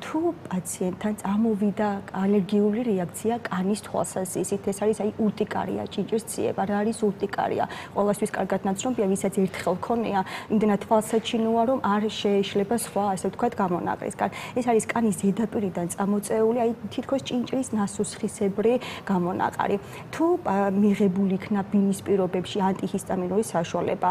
თუ პაციენტთან წამოვიდა ალერგიული რეაქცია კანის თვალსაზრისით, ეს არის აი ურტიკარია, ჭინჭრის ციება, რა არის ურტიკარია? ყველასთვის კარგად ნაცნობია, ვისაც ერთხელ ქონია, იმდენად თვალსაჩინოა, რომ არ შეეშლება სხვა, ასე ვთქვათ, გამონაყრისგან. ეს არის კანის ზედაპირიდან წამოწეული, აი თითქოს ჭინჭრის ნასუსხისებრი გამონაყარი. თუ მიღებული იქნა ბინის პირობებში ანტიჰისტამინური ანტიჰისტამინური საშუალება.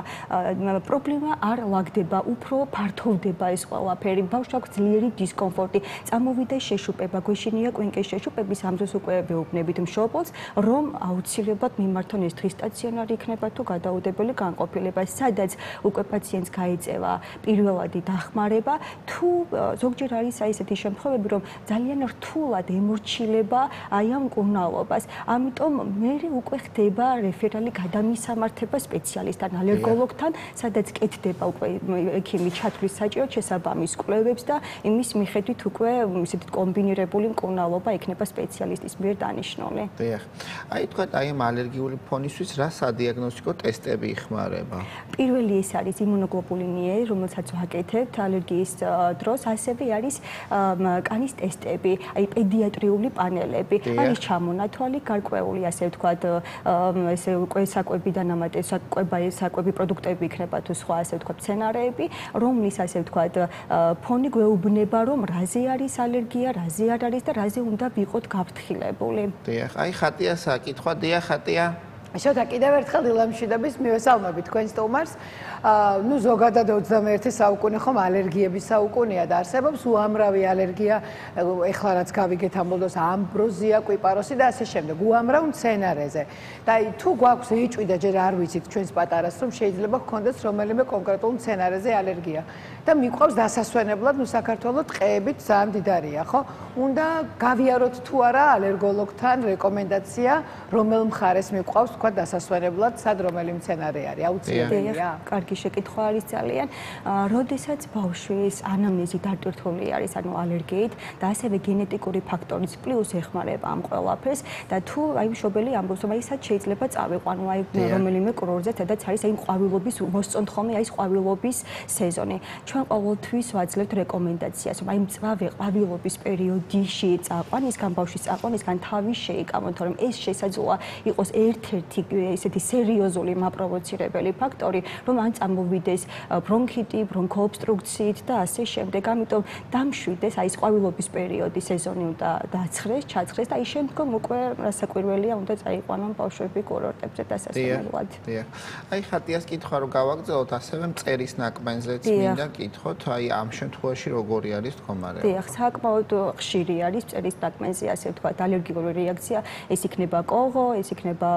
პრობლემა არ ლაგდება, უფრო ფართოვდება ეს ყველაფერი. ბავშვს აქვს ძლიერი დისკომფორტი, წამოვიდა შეშუპება, გვეშინია კვინკის შეშუპების ამ დროს უკვე ვეუბნებით მშობელს, რომ აუცილებლად მიმართონ ეს დღის სტაციონარი იქნება თუ გადაუდებელი განყოფილება, სადაც უკვე პაციენტს გაეწევა პირველადი დახმარება, თუ ზოგჯერ არის ესეთი შემთხვევები, რომ ძალიან რთულად ემორჩილება აი ამ მკურნალობას. ამიტომ მე უკვე ხდება რეფერალი გადამისამართება სპეციალისტთან, ალერგოლოგთან, სადაც კეთდება უკვე ექიმი ჩათვლის საჭიროდ შესაბამის კვლევებს და იმის მიხედვით უკვე ისეთი კომბინირებული მკურნალობა იქნება სპეციალისტის მიერ დანიშნული.
დიახ. აი თქვათ, აი ამ ალერგიული ფონისთვის რა სადიაგნოსტიკო ტესტები იხმარება?
პირველი ეს არის იმუნოგლობულინი E, რომელსაც ვაკეთებთ ალერგიის დროს, ასევე არის კანის ტესტები, აი პედიატრიული პანელები, არის ჩამონათვალი, გარკვეული ასე ვთქვათ, ესე უკვე საკვები დანამატე, საკვები პროდუქტები იქნება თუ სხვა ასე ვთქვათ სცენარეები, რომლის ასე ვთქვათ ფონი გვეუბნება, რომ რაზე არის ალერგია, რაზე არ არის და რაზე უნდა ვიყოთ გაფრთხილებული.
დიახ, აი ხატია საკითხვა, დიახ ხატია.
შოთა კიდევ ერთხელ ილამშვიდობის მივესალმებით თქვენ სტუმარს. ნუ ზოგადად 21 საუკუნე ხომ ალერგიების საუკუნეა და არსებობს უამრავი ალერგია, ეხლა რაც გავიგეთ ამ ბოლოს ამბროზია, კვიპაროსი და ასე შემდეგ, უამრავ მცენარეზე. და თუ გვაქვს ეჭვი და ჯერ არ ვიცით ჩვენს პატარას, რომ შეიძლება გქონდეს რომელიმე კონკრეტულ მცენარეზე ალერგია და მიყვავს დასასვენებლად, ნუ საქართველოს ტყეებით ძალიან დიდარია, ხო? უნდა გავიაროთ თუ არა ალერგოლოგთან რეკომენდაცია, რომელ მხარეს მიყვავს თქვა დასასვენებლად, სად რომელი მცენარე არის, აუცილებელია?
კარგი შეკითხვა არის ძალიან. როდესაც ბავშვის ანამნეზი დატვირთული არის, ანუ ალერგიით და ასევე გენეტიკური ფაქტორის პლუს ეხმარება ამ ყველაფერს და თუ აი მშობელი ამბობს, რომ აი სად შეიძლება წავიყვანო აი რომელიმე კურორტზე, სადაც არის აი ყვავილობის მოსწონთ ხოლმე აი ყვავილობის სეზონი. ჩვენ ყოველთვის ვაძლევთ რეკომენდაციას, რომ აი მწვავე ყვავილობის პერიოდში წაყვან, ისგან ბავშვის წაყვან, ისგან თავის შეიკავოთ, რომ ეს შესაძლოა იყოს ერთ-ერთი ესეთი სერიოზული მაპროვოცირებელი ფაქტორი, რომ ან წამოვიდეს ბრონქიტი, ბრონქოობსტრუქციით და ასე შემდეგ. ამიტომ დამშვიდეს აი ეს ყვავილობის პერიოდი, სეზონი უნდა დაცხრეს, ჩაცხრეს და აი შემდგომ უკვე რასაკვირველია უნდა წაიყვანონ ბავშვები კურორტებზე დასასვენებლად.
დიახ. აი ხატიას კითხვა რომ გავაგრძელოთ, ასევე მწერის ნაკბენზეც მინდა კითხოთ, აი ამ შემთხვევაში როგორი არის მდგომარეობა?
დიახ, საკმაოდ ხშირი არის მწერის ნაკბენზე, ასე ვთქვათ, ალერგიული რეაქცია, ეს იქნება კოღო, ეს იქნება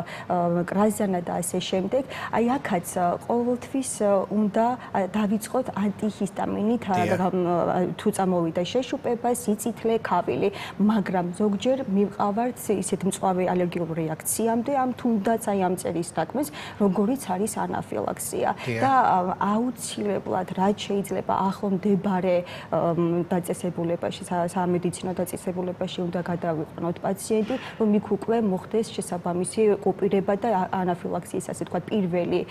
კრაზანა და ასე შემდეგ. აი აქაც ყოველთვის უნდა დავიწყოთ ანტიჰისტამინით, თუ წამოვიდა შეშუპება, სიცითლე, ქავილი, მაგრამ ზოგჯერ მივყავართ ისეთ მწვავე ალერგიულ რეაქციამდე, ამ თუნდაც აი ამ მწერის ნაკბენს, როგორიც არის ანაფილაქსია და აუცილებლად რაც შეიძლება ახლომდებარე დაწესებულებაში, სამედიცინო დაწესებულებაში უნდა გადავიყვანოთ პაციენტი, რომ იქ უკვე მოხდეს შესაბამისი კოპირება და ანაფილაქსიის ასე ვთქვათ პირველი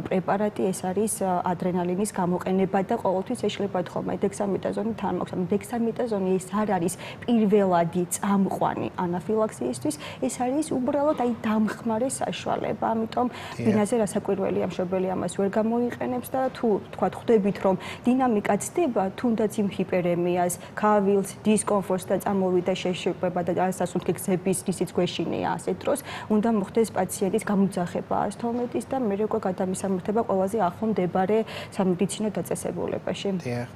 პრეპარატი ეს არის ადრენალინის გამოყენება და ყოველთვის ეშლებათ ხოლმე დექსამეტაზონი თან მაქვს. დექსამეტაზონი ეს არ არის პირველადი წამყვანი ანაფილაქსიისთვის, ეს არის უბრალოდ აი დამხმარე საშუალება. ამიტომ დინაზე რასაკვირველია მშობელი ამას ვერ გამოიყენებს და თუ ვთქვათ ხვდებით რომ დინამიკა ცდება თუნდაც იმ ჰიპერემიას, ქავილს, დისკომფორტს და წამოვიდა შეშუპება და დასასუნთქი გზების რისიც გვეშინია ასეთ დროს, უნდა მოხდეს პაციენტის გამოძახება 112-ის და მე უკვე გადამისამართება ყველაზე ახლო მდებარე სამედიცინო დაწესებულებაში.
დიახ.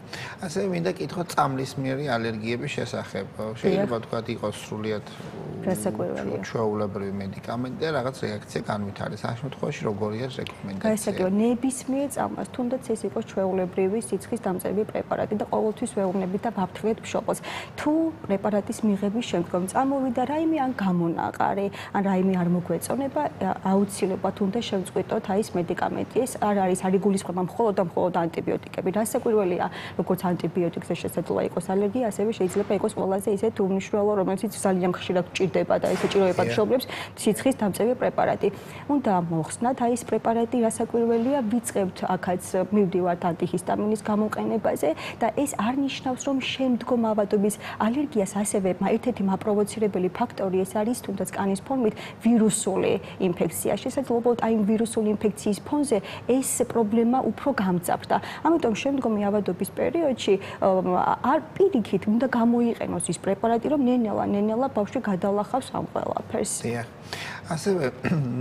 ასევე მინდა კითხოთ წამლისმიერი ალერგიების შესახებ. შეიძლება თქვათ იყოს სრულიად ჩვეულებრივი მედიკამენტი და რაღაც რეაქცია განვითარდეს. ამ შემთხვევაში როგორია რეკომენდაცია?
გასაგებია, ნებისმიერ წამლას, თუნდაც ეს იყოს ჩვეულებრივი სიცხის დამწერები პრეპარატი და ყოველთვის ვეუბნებით და ვაფრთხილებთ მშობელს. თუ პრეპარატის მიღების შემდგომ წამოვიდა რაიმე ან გამონაყარი, ან რაიმე არ მოგვეწონება, აუცილებლად უნდა შევწყვიტოთ აი ეს მედიკამენტი. ეს არ არის არ იგულისხმება მხოლოდ ანტიბიოტიკები. რასაკვირველია, როგორც ანტიბიოტიკზე შესაძლოა იყოს ალერგია, ასევე შეიძლება იყოს ყველაზე ისეთ უმნიშვნელო, რომელიც ძალიან ხშირად გჭირდება და ეს ეჭიროება მშობლებს, სიცხის დამწერები პრეპარატი. უნდა მოხსნათ აი ეს პრეპარატი, რასაკვირველია, ვიწყებთ აქაც მივდივართ ანტიჰისტამინის გამოყენებაზე და ეს არ ნიშნავს, რომ შემდგომ ავადობის ალერგიას ასევე ერთ-ერთი მაპროვოცირებელი ფაქტორი ეს არის თუნდაც კანის ფორმით ვირუსული ინფექცია. შესაძლოა აი ვირუსული ინფექციის ფონზე ეს პრობლემა უფრო გამძაფრდა. ამიტომ შემდგომი ავადობის პერიოდში არ პირიქით უნდა გამოიყენოს ის პრეპარატი, რომ ნენელა ბავშვი გადალახავს ამ ყველაფერს.
ასევე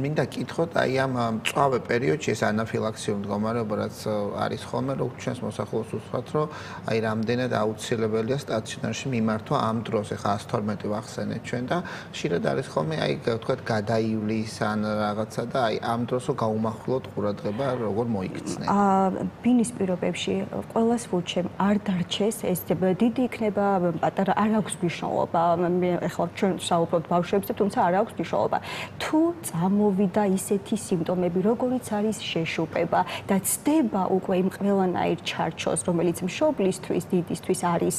მინდა კითხოთ აი ამ მწვავე პერიოდში ეს ანაფილაქსიური მდგომარეობა რაც არის ხოლმე როგორც ჩვენს მოსახლეობას უსვათ რომ აი რამდენად აუცილებელია სტაციონარში მიმართვა ამ დროს ახლა 112 ვახსენეთ ჩვენ და ხშირად არის ხოლმე აი თქვათ გადაივლის ან რაღაცა და აი ამ დროს რომ გაუმახვილოთ ყურადღება როგორ მოიქცნენ
ბინის პირობებში ყველას ვურჩევ არ დარჩეს ეს დიდი იქნება პატარა არ აქვს მნიშვნელობა ახლა ჩვენ საუბრობთ ბავშვებზე თუმცა არ აქვს მნიშვნელობა თუ წამოვიდა ისეთი სიმპტომები, როგორიც არის შეშუპება და ცდება უკვე იმ ყველანაირ ჩარჩოს, რომელიც მშობლისთვის, დიდისთვის არის,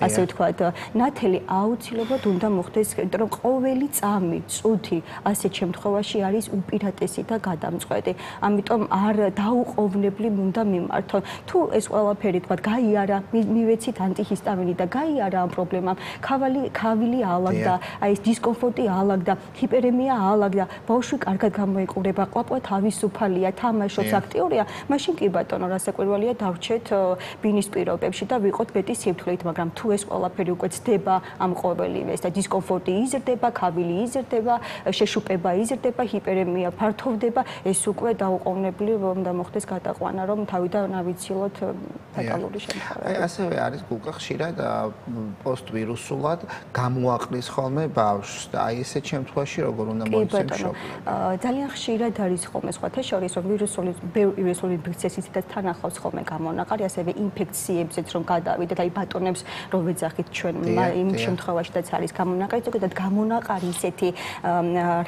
ასე ვთქვათ, ნათელი აუცილებლად უნდა მოხდეს, რომ ყოველი წამი, წუთი ასეთ შემთხვევაში არის უპირატესი და გადამწყვეტი. ამიტომ არ დაუყოვნებლივ უნდა მიმართონ. თუ ეს ყველაფერი, თქვათ, გაიარა, მივეცით ანტიჰისტამინი და გაიარა ამ პრობლემამ, ქავილი ალაგდა, აი ეს დისკომფორტი ალაგდა, ჰიპერემია ალაგდა, ბავშვი კარგად გამოიყურება, ყვაპვა თავისუფალია, თამაშობს, აქტიურია, მაშინ კი ბატონო, რასაკვირველია დავრჩეთ ბინის პირობებში და ვიყოთ მეტი სიფთულით, მაგრამ თუ ეს ყველაფერი უკვე ცდება ამ ყოველივეს და დისკომფორტი იზრდება, ქავილი იზრდება, შეშუპება იზრდება, ჰიპერემია ფართოვდება, ეს უკვე დაუყოვნებლივ უნდა მოხდეს გადაყვანა, რომ თავიდან ავიცილოთ ფეტალური შემთხვევა.
აი ასევე არის გულკა ხშირად პოსტვირუსულად გამოაყრის ხოლმე ბავშვს და აი ესეთ შემთხვევაში როგორ უნდა
ძალიან ხშირად არის ხოლმე სხვათა შორის რომ ვირუსული ინფექციის ისედაც თან ახლავს ხოლმე გამონაყარი, ასევე ინფექციებზეც რომ გადავიდეთ, აი ბატონებს რომ ვეძახით ჩვენ იმ შემთხვევაშიც არის გამონაყარი, ზოგადად გამონაყარი ისეთი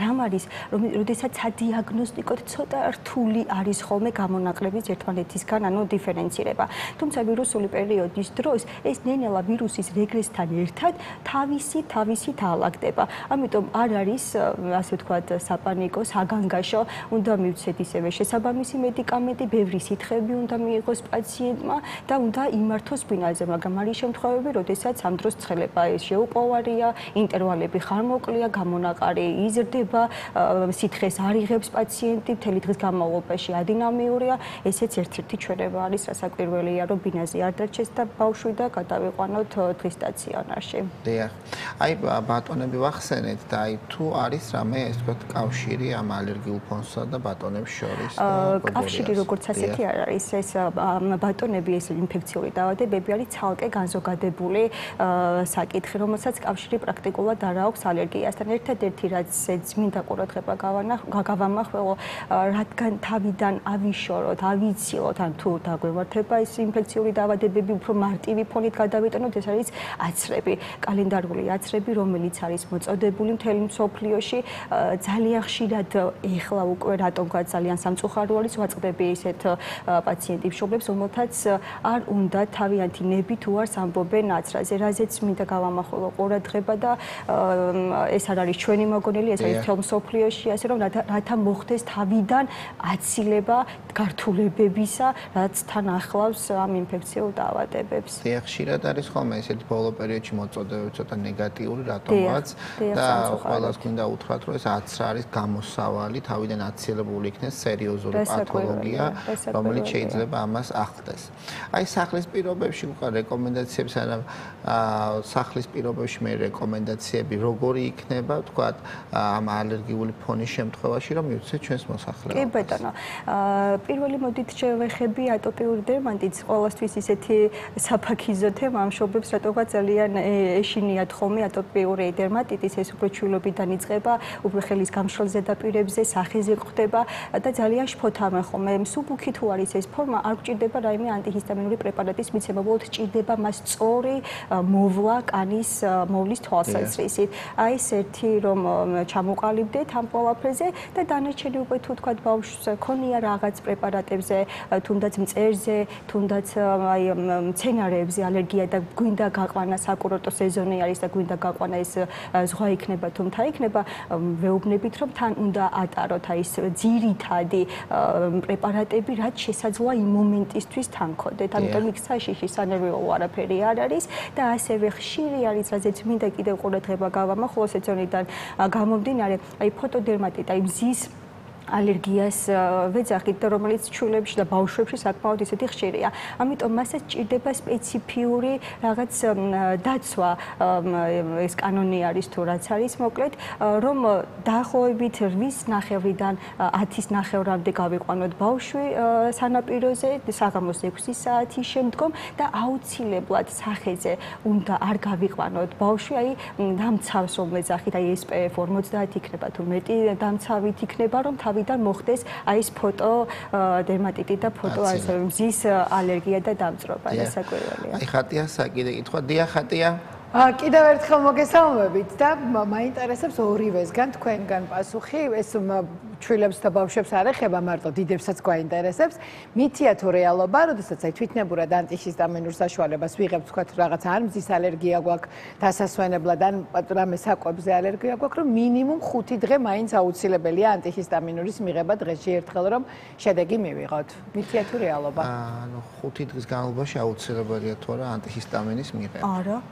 რამ არის, რომ როდესაც ადიაგნოსტიკოთ ცოტა რთული არის ხოლმე გამონაყრების ერთმანეთისგან, ანუ დიფერენცირება. თუმცა ვირუსული პერიოდის დროს ეს ნენელა ვირუსის რეგრესთან ერთად თავისით ალაგდება. ამიტომ არ არის ასე ვთქვათ, საპანიკო, საგანგაშო, უნდა მივცეთ ისევე შესაბამისი მედიკამენტი, ბევრი სითხები უნდა მიიღოს პაციენტმა და უნდა იმართოს ბინაზე, მაგრამ არის შემთხვევები, როდესაც ამ დროს ცხელება შეუპოვარია, ინტერვალები ხანმოკლეა, გამონაყარი იზრდება, სითხეს არ იღებს პაციენტი, მთელი დღის განმავლობაში ადინამიურია, ესეც ერთ-ერთი ჩვენება არის, რასაკვირველია, რომ ბინაზე არ დარჩეს და ბავშვი და გადავიყვანოთ დღის სტაციონარში.
დიახ. აი ბატონები ვახსენეთ და აი თუ არის რამე ეს თქვათ კავშირი ამ ალერგიულ ფონსა და ბატონებს შორის
კავშირი როგორც ასეთი არ არის ეს ბატონები ეს ინფექციური დაავადებები არის ცალკე განზოგადებული საკითხი რომელსაც კავშირი პრაქტიკულად არ აქვს ალერგიასთან ერთადერთი რაც მინდა ყურადღება გავამახველო რადგან თავიდან ავიშოროთ ავიცილოთ ან თუ დაგვემართება ეს ინფექციური დაავადებები უფრო მარტივი ფონით გადავიტანოთ ეს არის აცრები კალენდარული აცრები რომელიც არის მოწოდებული მთელი მსოფლიოში ძალიან ხშირად ეხლა უკვე რატომღაც ძალიან სამწუხარო არის ვაწყდები ისეთ პაციენტ მშობლებს რომელთაც არ უნდა თავიანთი ნები თუ არს ამბობენ აცრაზე რაზეც მინდა გავამახვილო ყურადღება და ეს არ არის ჩვენი მოგონილი ეს არის მთელ მსოფლიოში ასე რომ რათა მოხდეს თავიდან აცილება გართულებებისა რაც თან ახლავს ამ ინფექციურ დაავადებებს.
დიახ, ხშირად არის ხოლმე ესეთი ბოლო პერიოდში მოწოდებები ცოტა ნეგატიური რატომღაც და ყველას გვინდა უთხრათ რომ ეს აცრა არის გამოსავალი თავიდან აცილებული იქნეს სერიოზული პათოლოგია რომელიც შეიძლება ამას ახდენს. აი სახლის პირობებში უკვე რეკომენდაციებს არა სახლის პირობებში მე რეკომენდაციები როგორი იქნება თქვათ ამ ალერგიული ფონის შემთხვევაში რომ მივცეთ ჩვენს მოსახლეობას.
კი ბატონო. პირველი მოდით შევეხები ატოპიური დერმატიტს ყოველთვის ისეთი საფაქიზო თემა ამ მშობლებს რატოღაც ძალიან ეშინიათ ხოლმე ატოპიური დერმატიტის ეს უფრო ჩვილობიდან იწყება უფრო ხელის გამშრალ ზედაპირებზე სახეზე გვხდება და ძალიან შფოთამე ხოლმე მსუბუქი თუ არის ეს ფორმა არ გვჭირდება რაიმე ანტიჰისტამინური პრეპარატის მიცემა უბრალოდ ჭირდება მას სწორი მოვლა კანის მოვლის თვალსაზრისით აი ეს ერთი რომ ჩამოყალიბდეთ ამ ყველაფერზე და დანარჩენი უკვე თუ თქვა ბავშვს ქონია რაღაც პრეპარატებზე თუნდაც მწერზე თუნდაც აი მცენარეებზე ალერგია და გვინდა გაყვანა საკურორტო სეზონი არის და გვინდა გაყვანა ეს ზღვა იქნება თუ მთა იქნება ვეუბნებით რომ თან უნდა ატაროთ აი ეს ძირითადი პრეპარატები რაც შესაძლოა იმ მომენტისთვის თანქოდეთ ამიტომ იქ საშიში სანერვიულო არაფერი არ არის და ასევე ხშირი არის რაზეც მინდა კიდევ ყურადღება გავამახვილო სეზონიდან გამომდინარე აი ფოტოდერმატიტი აი მზის ალერგიას ვეძახით და რომელიც ჩულებში და ბავშვებში საკმაოდ ისეთი ხშირია. ამიტომ მასაც ჭირდება სპეციფიური რაღაც დაცვა, ეს კანონი არის თუ რაც არის, მოკლედ, რომ დაახლოებით 8:30-დან 10:30-მდე გავიყვანოთ ბავშვი სანაპიროზე, საღამოს 6 საათის შემდგომ და აუცილებლად სახეზე უნდა არ გავიყვანოთ ბავშვი, აი დამცავს რომ ვეძახით, აი SPF 50 იქნება თუ მეტი დამცავით იქნება, რომ თავიდან მოხდეს აი ეს ფოტო დერმატიტი და ფოტო ასე მზის ალერგია და დამწრობა და საკვირველია.
აი ხატია საკიდე კითხვა, დია ხატია.
კიდევ ერთხელ მოგესალმებით და მაინტერესებს ორივესგან თქვენგან პასუხი, ეს ჩვილებს და ბავშვებს არ ეხება, მარტო დიდებსაც გვაინტერესებს. მითია თუ რეალობა, როდესაც აი თვითნებურად ანტიჰისტამინურ საშუალებას ვიღებთ, თქვათ რაღაც ან მზის ალერგია გვაქვს, დასასვენებლად ან რამე საკვებზე ალერგია გვაქვს, რომ მინიმუმ 5 დღე მაინც აუცილებელია ანტიჰისტამინურის მიღება დღეში ერთხელ, რომ შედეგი მივიღოთ. მითია თუ რეალობა?
ანუ 5 დღის განმავლობაში აუცილებელია თუ არა ანტიჰისტამინის მიღება?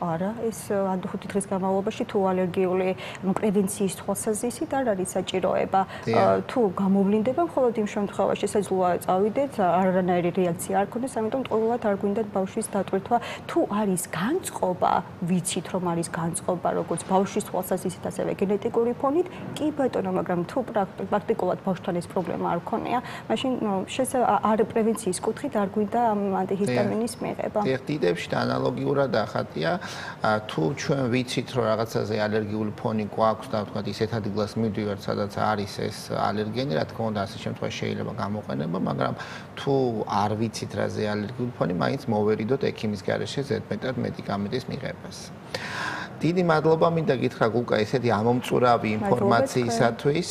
არა, ეს 5 დღის განმავლობაში თუ ალერგიული პრევენციის თვალსაზრისით არ არის საჭიროება. თუ გამოვლინდება, მხოლოდ იმ შემთხვევაში შესაძლოა წავიდეთ, არანაირი რეაქცია არ ქონდეს, ამიტომ ყოველად არ გვინდათ ბავშვის დატვირთვა. თუ არის განწყობა, ვიცით რომ არის განწყობა, როგორც ბავშვის თვალსაზრისით, ასევე გენეტიკური ფონით, კი ბატონო, მაგრამ თუ პრაქტიკულად ბავშვთან ეს პრობლემა არ ქონია, მაშინ არ პრევენციის კუთხით არ გვინდა ანტიჰისტამინის მიღება.
დიდებში და ანალოგიურად ახატია, თუ ჩვენ ვიცით რომ რაღაცაზე ალერგიული ფონი გვაქვს და ვთქვათ ისეთ ადგილას მივდივართ, სადაც არის ეს ალერგენი, რა თქმა უნდა, ასე შემთხვევაში შეიძლება გამოყენება, მაგრამ თუ არ ვიცით რაზე ალერგიული ფონი, მაინც მოვერიდოთ ექიმის გარეშე ზედმეტად მედიკამენტის მიღებას. დიდი მადლობა მინდა გითხრა გულკა ესეთი ამომწურავი ინფორმაციისათვის.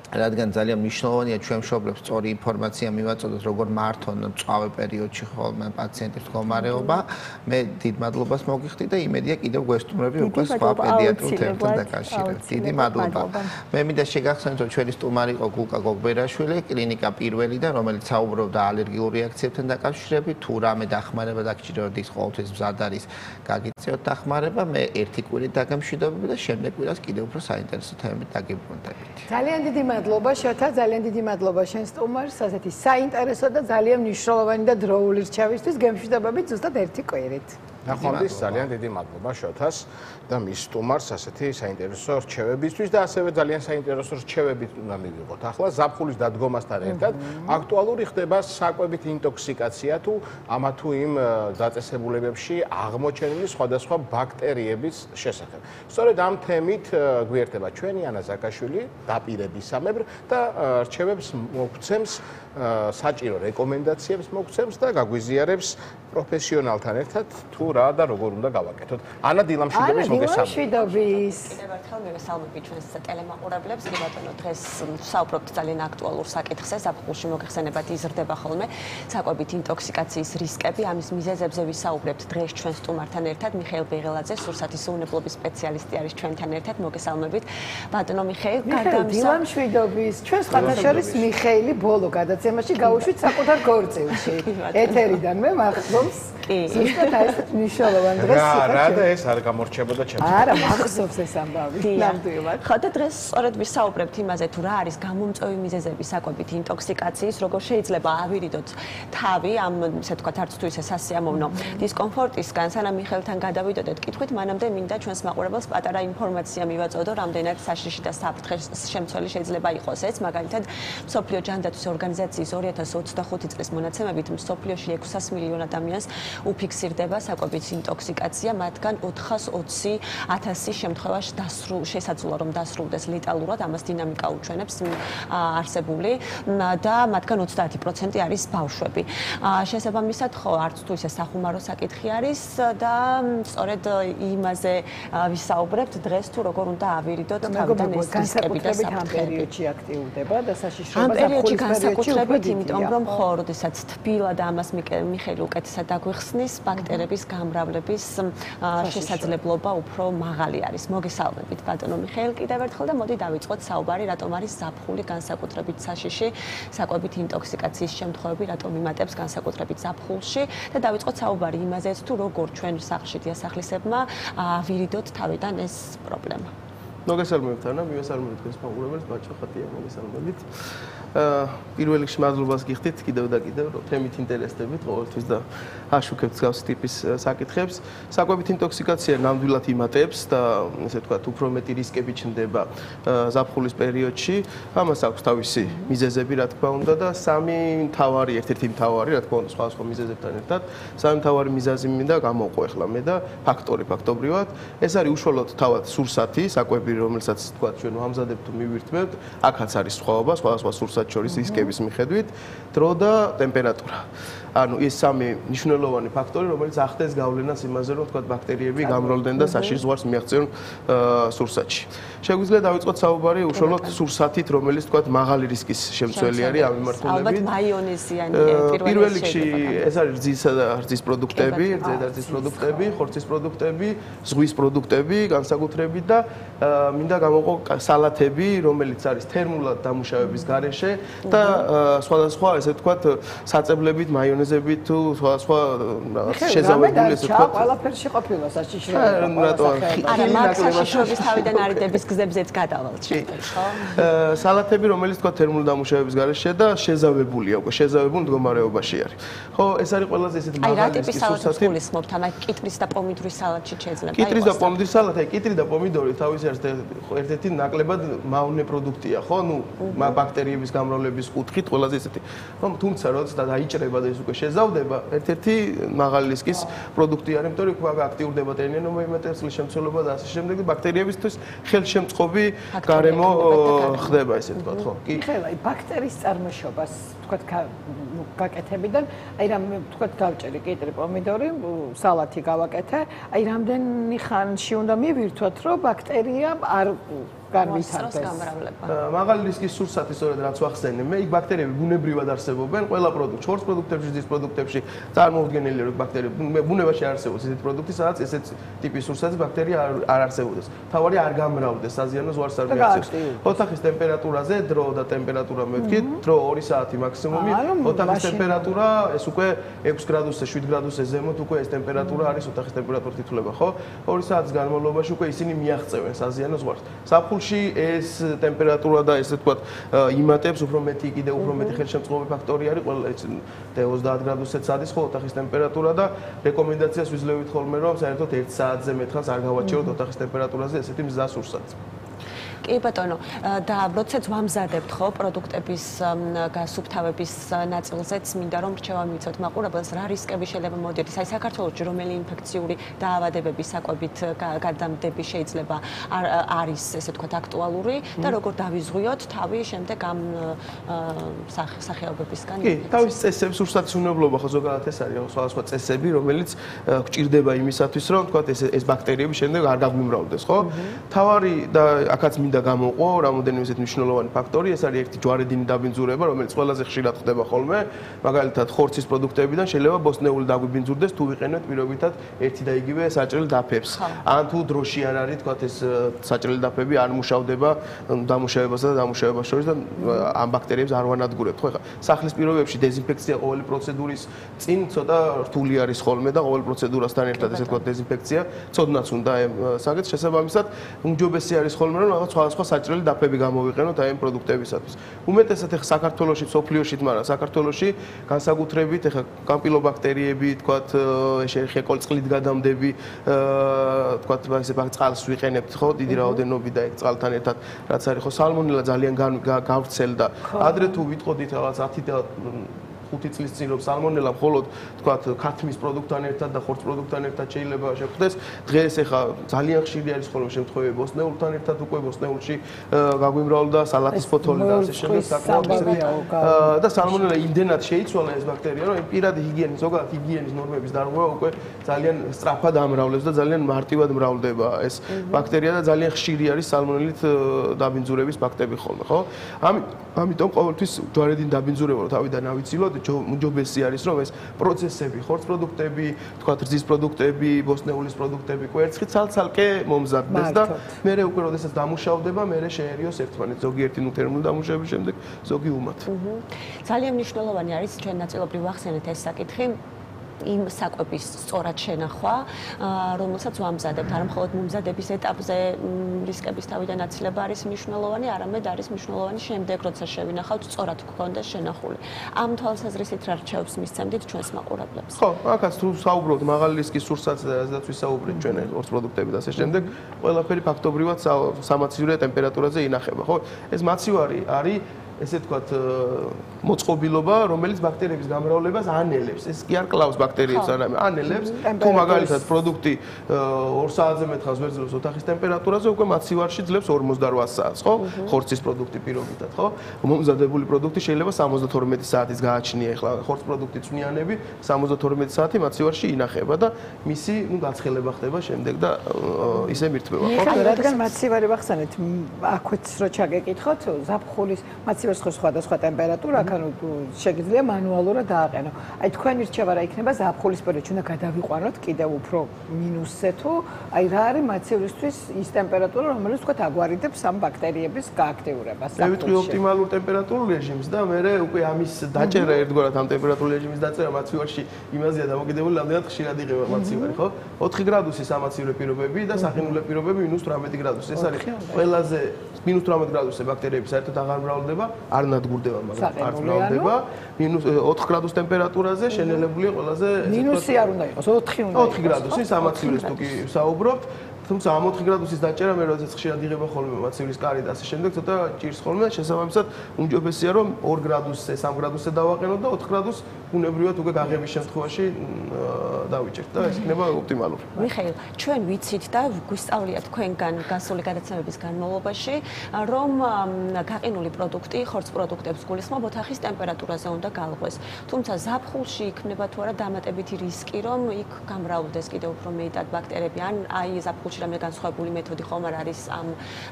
რადგან ძალიან მნიშვნელოვანია ჩვენ მშობლებს სწორი ინფორმაცია მივაწოდოთ, როგორ მართონ მწვავე პერიოდში ხოლმე პაციენტის მდგომარეობა. მე დიდ მადლობას მოგიხდი და იმედია კიდევ გვესტუმრები უკვე სხვა პედიატრულ თემებთან დაკავშირებით. დიდი მადლობა. მე მინდა შეგახსენოთ, რომ ჩვენი სტუმარი იყო გულკა გოგბერაშვილი, კლინიკა პირველიდან, რომელიც საუბრობდა ალერგიულ რეაქციებთან დაკავშირებით. თუ რამე დახმარება დაგჭირებათ, ის ყოველთვის მზად არის გაგიწევთ დახმარება. მე ერთი კვირით დაგემშვიდობები და შემდეგ კვირას კიდევ უფრო საინტერესო თემებით დაგიბრუნდებით.
ძალიან დიდი მადლობა შოთა, ძალიან დიდი მადლობა შენ სტუმარს, ასეთი საინტერესო და ძალიან მნიშვნელოვანი და დროული რჩევისთვის გემშვიდობებით ზუსტად ერთი კვირით.
ნახვამდის ძალიან დიდი მადლობა შოთას და მის სტუმარს ასეთი საინტერესო რჩევებისთვის და ასევე ძალიან საინტერესო რჩევებით უნდა მივიღოთ. ახლა ზაფხულის დადგომასთან ერთად აქტუალური ხდება საკვებით ინტოქსიკაცია თუ ამა თუ იმ დაწესებულებებში აღმოჩენილი სხვადასხვა ბაქტერიების შესახებ. სწორედ ამ თემით გვიერთება ჩვენი ანა ზაკაშვილი დაპირებისამებრ და რჩევებს მოგცემს, საჭირო რეკომენდაციებს მოგცემს და გაგვიზიარებს პროფესიონალთან ერთად თუ რა და როგორ უნდა გავაკეთოთ. ანა დილამშვიდობის
მოგესალმებით.
კიდევ ერთხელ მივესალმებით ჩვენს ტელემაყურებლებს. კი ბატონო, დღეს ვსაუბრობთ ძალიან აქტუალურ საკითხზე. ზაფხულში მოგეხსენებათ იზრდება ხოლმე საკვებით ინტოქსიკაციის რისკები. ამის მიზეზებზე ვისაუბრებთ დღეს ჩვენ სტუმართან ერთად. მიხეილ ბეღელაძე, სურსათის უვნებლობის სპეციალისტი არის ჩვენთან ერთად. მოგესალმებით. ბატონო მიხეილ,
დილამშვიდობის. ჩვენ სხვათა შორის მიხეილი ბოლო გადაცემაში გავუშვით საკუთარ ქორწილში. ეთერიდან მე მახსოვს. ზუსტად ეს მნიშვნელოვან დღეს
რა და ეს არ გამორჩებოდა ჩემს.
არა, მახსოვს ეს ამბავი. ნამდვილად.
ხო და დღეს სწორედ ვისაუბრებთ იმაზე, თუ რა არის გამომწვევი მიზეზები საკვებით ინტოქსიკაციის, როგორ შეიძლება ავირიდოთ თავი ამ, ესე ვთქვათ, არც თუ ისე სასიამოვნო დისკომფორტისგან, სანამ მიხეილთან გადავიდოდეთ კითხვით, მანამდე მინდა ჩვენს მაყურებელს პატარა ინფორმაცია მივაწოდო, რამდენად საშიში და საფრთხეს შემცველი შეიძლება იყოს ეს, მაგალითად, მსოფლიო ჯანდაცვის ორგანიზაციის 2025 წლის მონაცემებით მსოფლიოში 600 მილიონ ადამიანს უფიქსირდება საკვებით ინტოქსიკაცია, მათგან 420,000 შემთხვევაში შესაძლოა რომ დასრულდეს ლეტალურად, ამას დინამიკა უჩვენებს არსებული და მათგან 30% არის ბავშვები. შესაბამისად, ხო, არც თუ ისე სახუმარო საკითხი არის და სწორედ იმაზე ვისაუბრებთ დღეს თუ როგორ უნდა ავირიდოთ თავიდან ეს რისკები და საფრთხეები.
ამ პერიოდში აქტიურდება და საშიშროება
ამ პერიოდში განსაკუთრებით, იმიტომ რომ ხო, როდესაც თბილა და ამას მიხეილი უკეთესად დაგვიხსნის, ბაქტერების გამრავლების შესაძლებლობა უფრო მაღალი არის. მოგესალმებით ბატონო მიხეილ კიდევ ერთხელ და მოდი დავიწყოთ საუბარი, რატომ არის ზაფხული განსაკუთრებით საშიში, საკვებით ინტოქსიკაციის შემთხვევები რატომ იმატებს განსაკუთრებით ზაფხულში და დავიწყოთ საუბარი იმაზეც თუ როგორ ჩვენ სახლში დიასახლისებმა ავირიდოთ თავიდან ეს პრობლემა.
მოგესალმებით ანა, მივესალმებით თქვენს მაყურებელს, ბაჭო ხატია მოგესალმებით. პირველ რიგში მადლობას გიხდით კიდევ და კიდევ, რომ თემით ინტერესდებით ყოველთვის და აშუქებთ მსგავსი ტიპის საკითხებს. საკვებით ინტოქსიკაცია ნამდვილად იმატებს და ესე ვთქვათ, უფრო მეტი რისკები ჩნდება ზაფხულის პერიოდში. ამას აქვს თავისი მიზეზები, რა თქმა უნდა და ერთ-ერთი მთავარი, რა თქმა უნდა, სხვა მიზეზებთან ერთად, სამი მთავარი მიზეზი მინდა გამოვყო ახლა მე და ფაქტობრივად. ეს არის უშუალოდ თავად სურსათი, საკვები, რომელსაც თქვა ჩვენ ვამზადებთ თუ მივირთმევთ, აქაც არის სხვაობა, სხვადასხვა სურსათს შორის რისკების მიხედვით, დრო და ტემპერატურა. ანუ ეს სამი მნიშვნელოვანი ფაქტორი, რომელიც ახდენს გავლენას იმაზე, რომ თქვა ბაქტერიები გამრავლდნენ და საშიშ ზღვარს მიაღწევენ სურსათში. შეგვიძლია დავიწყოთ საუბარი უშუალოდ სურსათით, რომელიც თქვა მაღალი რისკის შემცველი არის ამ მიმართულებით.
ალბათ მაიონეზიანი
პირველ რიგში ეს არის რძისა და რძის პროდუქტები, რძის პროდუქტები, ხორცის პროდუქტები, ზღვის პროდუქტები, განსაკუთრებით და მინდა გამოვყო სალათები, რომელიც არის თერმულად დამუშავების გარეშე და სხვადასხვა ესე ვთქვათ საწებლებით, მაიონეზებით თუ სხვადასხვა შეზავებული ესე ვთქვათ.
ყველაფერში ყოფილა საშიშროება.
არა, მაგ საშიშროების თავიდან არიდების გზებზეც გადავალთ შემდეგ, ხო?
სალათები, რომელიც თქვა თერმული დამუშავების გარეშე და შეზავებულია, უკვე შეზავებულ მდგომარეობაში არის. ხო, ეს არის ყველაზე ესეთი
მაღალი რისკის სურსათი. აი, რა ტიპის სალათს გულისხმობთ? ამას კიტრის და პომიდორის სალათში შეიძლება იყოს.
კიტრის და პომიდორის სალათი, კიტრი და პომიდორი თავის ერთ-ერთი ნაკლებად მავნე პროდუქტია, ხო? ნუ ბაქტერიების გამრავლების კუთხით ყველაზე ესეთი. თუმცა როდესაც დაიჭრება და ეს უკვე შეზავდება, ერთ-ერთი მაღალი რისკის პროდუქტი არის, იმიტომ რომ უკვე აქტიურდება ტენიანო მოიმეტების შემცველობა და ასე შემდეგ და ბაქტერიებისთვის ხელშემწყობი გარემო ხდება, ესე ვთქვათ, ხო?
კი. ხელა, ბაქტერიის წარმოშობას ვთქვათ გაკეთებიდან, აი რამ ვთქვათ გავჭერი კიტრი, პომიდორი, სალათი გავაკეთე, აი რამდენი ხანში უნდა მივირთვათ, რომ ბაქტერია არ განვითარდეს.
მაღალი რისკის სურსათი სწორედ რაც ვახსენე, მე იქ ბაქტერიები ბუნებრივად არსებობენ, ყველა პროდუქტ, შორს პროდუქტებში, რძის პროდუქტებში წარმოუდგენელია, რომ ბაქტერიები ბუნებაში არსებობს ესეთი პროდუქტი, სადაც ესეთ ტიპის სურსათის ბაქტერია არ არსებობდეს. თავარი არ გამრავლდეს, საზიანო ზღვარს არ მიაღწევს. ოთახის ტემპერატურაზე დრო და ტემპერატურა მეთქი, დრო 2 საათი მაქსიმუმი, ოთახის ტემპერატურა ეს უკვე 6 გრადუსზე, 7 გრადუსზე ზემოთ უკვე ეს ტემპერატურა არის ოთახის ტემპერატურით ითვლება, ხო? 2 საათის განმავლობაში უკვე ისინი მიაღწევენ საზიანო ზღვარს. ეს ტემპერატურა და ესე ვთქვათ იმატებს უფრო მეტი კიდე უფრო მეტი ხელშემწყობი ფაქტორი არის ყველა ეს 30 გრადუსზეც ადის ხო ოთახის ტემპერატურა და რეკომენდაციას ვიძლევით ხოლმე რომ საერთოდ 1 საათზე მეტხანს არ გავაჩეროთ ოთახის ტემპერატურაზე ესეთი მზა სურსათს.
კი ბატონო, და როდესაც ვამზადებთ ხო პროდუქტების გასუფთავების ნაწილზეც მინდა რომ რჩევა მივიცოთ მაყურებელს რა რისკები შეიძლება მოდიოდეს. აი საქართველოში რომელი ინფექციური დაავადებების საკვებით გადამდები შეიძლება არის ესე ვთქვათ აქტუალური და როგორ დავიზღვიოთ თავი შემდეგ ამ სახეობებისგან.
კი, თავის წესებს სურსათის უნებლობა ხო ზოგადად ეს არის სხვადასხვა წესები, რომელიც გვჭირდება იმისათვის რომ ვთქვათ ეს ბაქტერიები შემდეგ არ გაგვიმრავლდეს, ხო? თავარი და აქაც მინდა გამოვყო რამოდენიმე ესეთი მნიშვნელოვანი ფაქტორი, ეს არის ერთი ჯვარედინი დაბინძურება, რომელიც ყველაზე ხშირად ხდება ხოლმე, მაგალითად ხორცის პროდუქტებიდან შეიძლება ბოსტნეული დაგვიბინძურდეს თუ ვიყენებთ პირობითად ერთი და იგივე საჭრელი დაფებს. ან თუ დროში არ არის, თქვათ ეს საჭრელი დაფები არ მუშავდება დამუშავებასა და დამუშავებას შორის და ამ ბაქტერიებს არ ვანადგურებთ. ხო, ეხლა სახლის პირობებში დეზინფექცია ყოველი პროცედურის წინ ცოტა რთული არის ხოლმე და ყოველ პროცედურასთან ერთად ესე ვთქვათ დეზინფექცია ცოდნაც უნდა საკეთოს შესაბამისად უმჯობესი არის ხოლმე რომ რაღაც სხვა საჭრელი დაფები გამოვიყენოთ აი ამ პროდუქტებისათვის. უმეტესად ეხლა საქართველოში, სოფლიოშიც, მაგრამ საქართველოში განსაკუთრებით ეხლა კამპილობაქტერიები, თქვათ, ხეკოლწყლით გადამდები, თქვათ, ესე წყალს ვიყენებთ, ხო, დიდი რაოდენობით და ეგ წყალთან ერთად, რაც არის ხო, სალმონელა ძალიან გავრცელდა. ადრე თუ ვიტყოდით რაღაც 10 და 5 წლის წინ რომ სალმონელა მხოლოდ თქვათ ქათმის პროდუქტთან ერთად და ხორცის პროდუქტთან ერთად შეიძლება შეხვდეს, დღეს ეხა ძალიან ხშირი არის ხოლმე შემთხვევები ბოსტნეულთან ერთად უკვე ბოსტნეულში გაგვიმრავლდა სალათის ფოთოლი და ასე შემდეგ საკმაოდ და სალმონელა იმდენად შეიცვალა ეს ბაქტერია, რომ პირადი ჰიგიენის ზოგადად ჰიგიენის ნორმების დარღვევა უკვე ძალიან სწრაფად ამრავლებს და ძალიან მარტივად მრავლდება ეს ბაქტერია და ძალიან ხშირი არის სალმონელით დაბინძურების ფაქტები ხოლმე, ხო? ამიტომ ყოველთვის ჯვარედინი დაბინძურება რომ თავიდან ავიცილოთ უმჯობესი არის რომ ეს პროცესები, ხორცის პროდუქტები, თქვათ რძის პროდუქტები, ბოსტნეულის პროდუქტები კვერცხით ცალ-ცალკე მომზადდეს და მერე უკვე როდესაც დამუშავდება, მერე შეერიოს ერთმანეთს, ზოგიერთი ნუ თერმული დამუშავების შემდეგ, ზოგი უმად.
ძალიან მნიშვნელოვანი არის ჩვენ ნაწილობრივ ვახსენეთ ეს საკითხი.
იმ საკვების სწორად შენახვა, რომელსაც ვამზადებთ, არა მხოლოდ მომზადების ეტაპზე რისკების თავიდან აცილება არის მნიშვნელოვანი, არამედ არის მნიშვნელოვანი შემდეგ, როცა შევინახავთ, სწორად გქონდეს შენახული. ამ თვალსაზრისით რა რჩევებს მისცემდით ჩვენს მაყურებლებს?
ხო, აქაც თუ საუბრობთ მაღალი რისკის სურსათზე, რაზეც ვისაუბრეთ ჩვენ ხორცს პროდუქტები და ასე შემდეგ, ყველაფერი ფაქტობრივად სამაცივრო ტემპერატურაზე ინახება, ხო? ეს მაცივარი არის ესე თქვათ მოწყობილობა, რომელიც ბაქტერიების გამრავლებას ანელებს. ეს კი არ კლავს ბაქტერიებს, არამედ ანელებს. თუ მაგალითად პროდუქტი 2 საათზე მეტხანს ვერ ძლებს ოთახის ტემპერატურაზე, უკვე მაცივარში ძლებს 48 საათს, ხო? ხორცის პროდუქტი პირობითად, ხო? მომზადებული პროდუქტი შეიძლება 72 საათის გააჩნია. ეხლა ხორცის პროდუქტი წვნიანები 72 საათი მაცივარში ინახება და მისი, გაცხელება ხდება შემდეგ და ისე მირთმევა, ხო?
რადგან მაცივარი ვახსენეთ, აქვეც რო ჩაგეკითხოთ, ზაფხულის მაცივარს ხო სხვადასხვა ტემპერატურა აქვს, ანუ შეგიძლია მანუალურად დააყენო. აი თქვენი რჩევა რა იქნება ზაფხულის პერიოდში, უნდა გადავიყვანოთ კიდევ უფრო მინუსზე თუ აი რა არის მაცივარისთვის ის ტემპერატურა, რომელიც თქვათ აგვარიდებს ამ ბაქტერიების გააქტიურებას.
მე ვიტყვი ოპტიმალურ ტემპერატურულ რეჟიმს და მე უკვე ამის დაჭერა ერთგვარად ამ ტემპერატურულ რეჟიმის დაწერა მაცივარში იმაზეა დამოკიდებული, რამდენად ხშირად იღება მაცივარი, ხო? 4 გრადუსი სამაცივრო პირობები და საყინულე პირობები -18 გრადუსი. ეს არის ყველაზე -18 გრადუსზე ბაქტერიები საერთოდ აღარ მრავლდება, არ ნადგურდება, მაგრამ არ მრავლდება. -4 გრადუს ტემპერატურაზე შენელებულია ყველაზე
მინუსი არ უნდა იყოს, 4 უნდა იყოს.
4 გრადუსი სამაცივრის თუ კი ვსაუბრობთ. თუმცა ამ 4 გრადუსის დაჭერა მე როდესაც ხშირად იღება ხოლმე მაცივრის კარი და ასე შემდეგ, ცოტა ჭირს ხოლმე, შესაბამისად უმჯობესია რომ 2 გრადუსზე, 3 გრადუსზე დავაყენოთ და 4 გრადუსს ბუნებრივად უკვე გაღების შემთხვევაში დავიჭერთ და ეს იქნება ოპტიმალური.
მიხეილ, ჩვენ ვიცით და გვისწავლია თქვენგან გასული გადაცემების განმავლობაში, რომ გაყინული პროდუქტი, ხორცის პროდუქტებს გულისხმობ ოთახის ტემპერატურაზე უნდა galvos. თუმცა ზაფხულში იქნება თუ არა დამატებითი რისკი, რომ იქ გამრავლდეს კიდევ უფრო მეტად ბაქტერიები, ან აი ზაფხულში რამე განსხვავებული მეთოდი ხომ არ არის ამ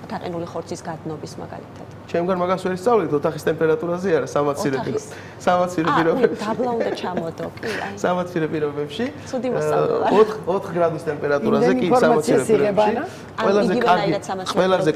გაყინული ხორცის გადნობის მაგალითად.
ჩემგან მაგას ვერ ისწავლეთ, ოთახის ტემპერატურაზე არა, სამაცივრო პირობებში.
დაბლა უნდა ჩამოდო, კი, აი.
სამაცივრო პირობებში.
ცუდი მოსწავლეა.
4 გრადუს ტემპერატურაზე კი სამაცივრო პირობებში. ყველაზე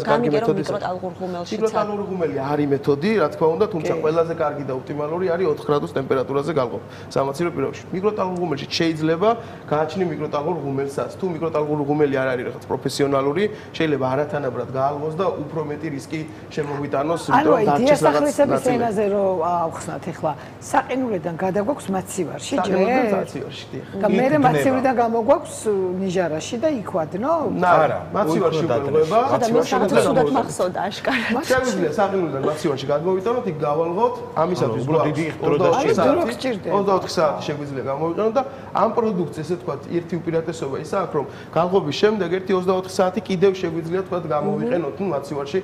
კარგი მეთოდი.
მიკროტალღურ ღუმელში.
მიკროტალღურ ღუმელი არის მეთოდი, რა თქმა უნდა, თუმცა ყველაზე კარგი და ოპტიმალური არის 4 გრადუს ტემპერატურაზე galvos. სამაცივრო პირობებში. მიკროტალღურ ღუმელში შეიძლება გააჩნი მიკროტალღურ ღუმელსაც. თუ მიკროტალღურ ღუმელი არ არის რაღაც პროფესიონალური, შეიძლება არათანაბრად galvos და უფრო მეტი რისკი შემოგვიტანოს,
იმიტომ რომ დარჩეს რაღაც დიასახლისების ენაზე რო ავხსნათ ახლა, საყინულიდან გადაგვაქვს მაცივარში, ჯერ?
მაცივარში, დიახ.
და მე მაცივრიდან გამოგვაქვს ნიჟარაში და იქ ვადნო?
არა, მაცივარში უყურება.
მაცივარში სულად მახსოვდა აშკარად.
შეგვიძლია საყინულიდან მაცივარში გადმოვიტანოთ, იქ გავალღოთ, ამისათვის
დიდი დრო
24 საათი შეგვიძლია გამოვიყენოთ და ამ პროდუქტს ესე თქვა ერთი უპირატესობა ისა აქვს, რომ galvos-ის შემდეგ ერთი 24 საათი კიდევ შეგვიძლია თქვა გამოვიყენოთ, ну მაცივარში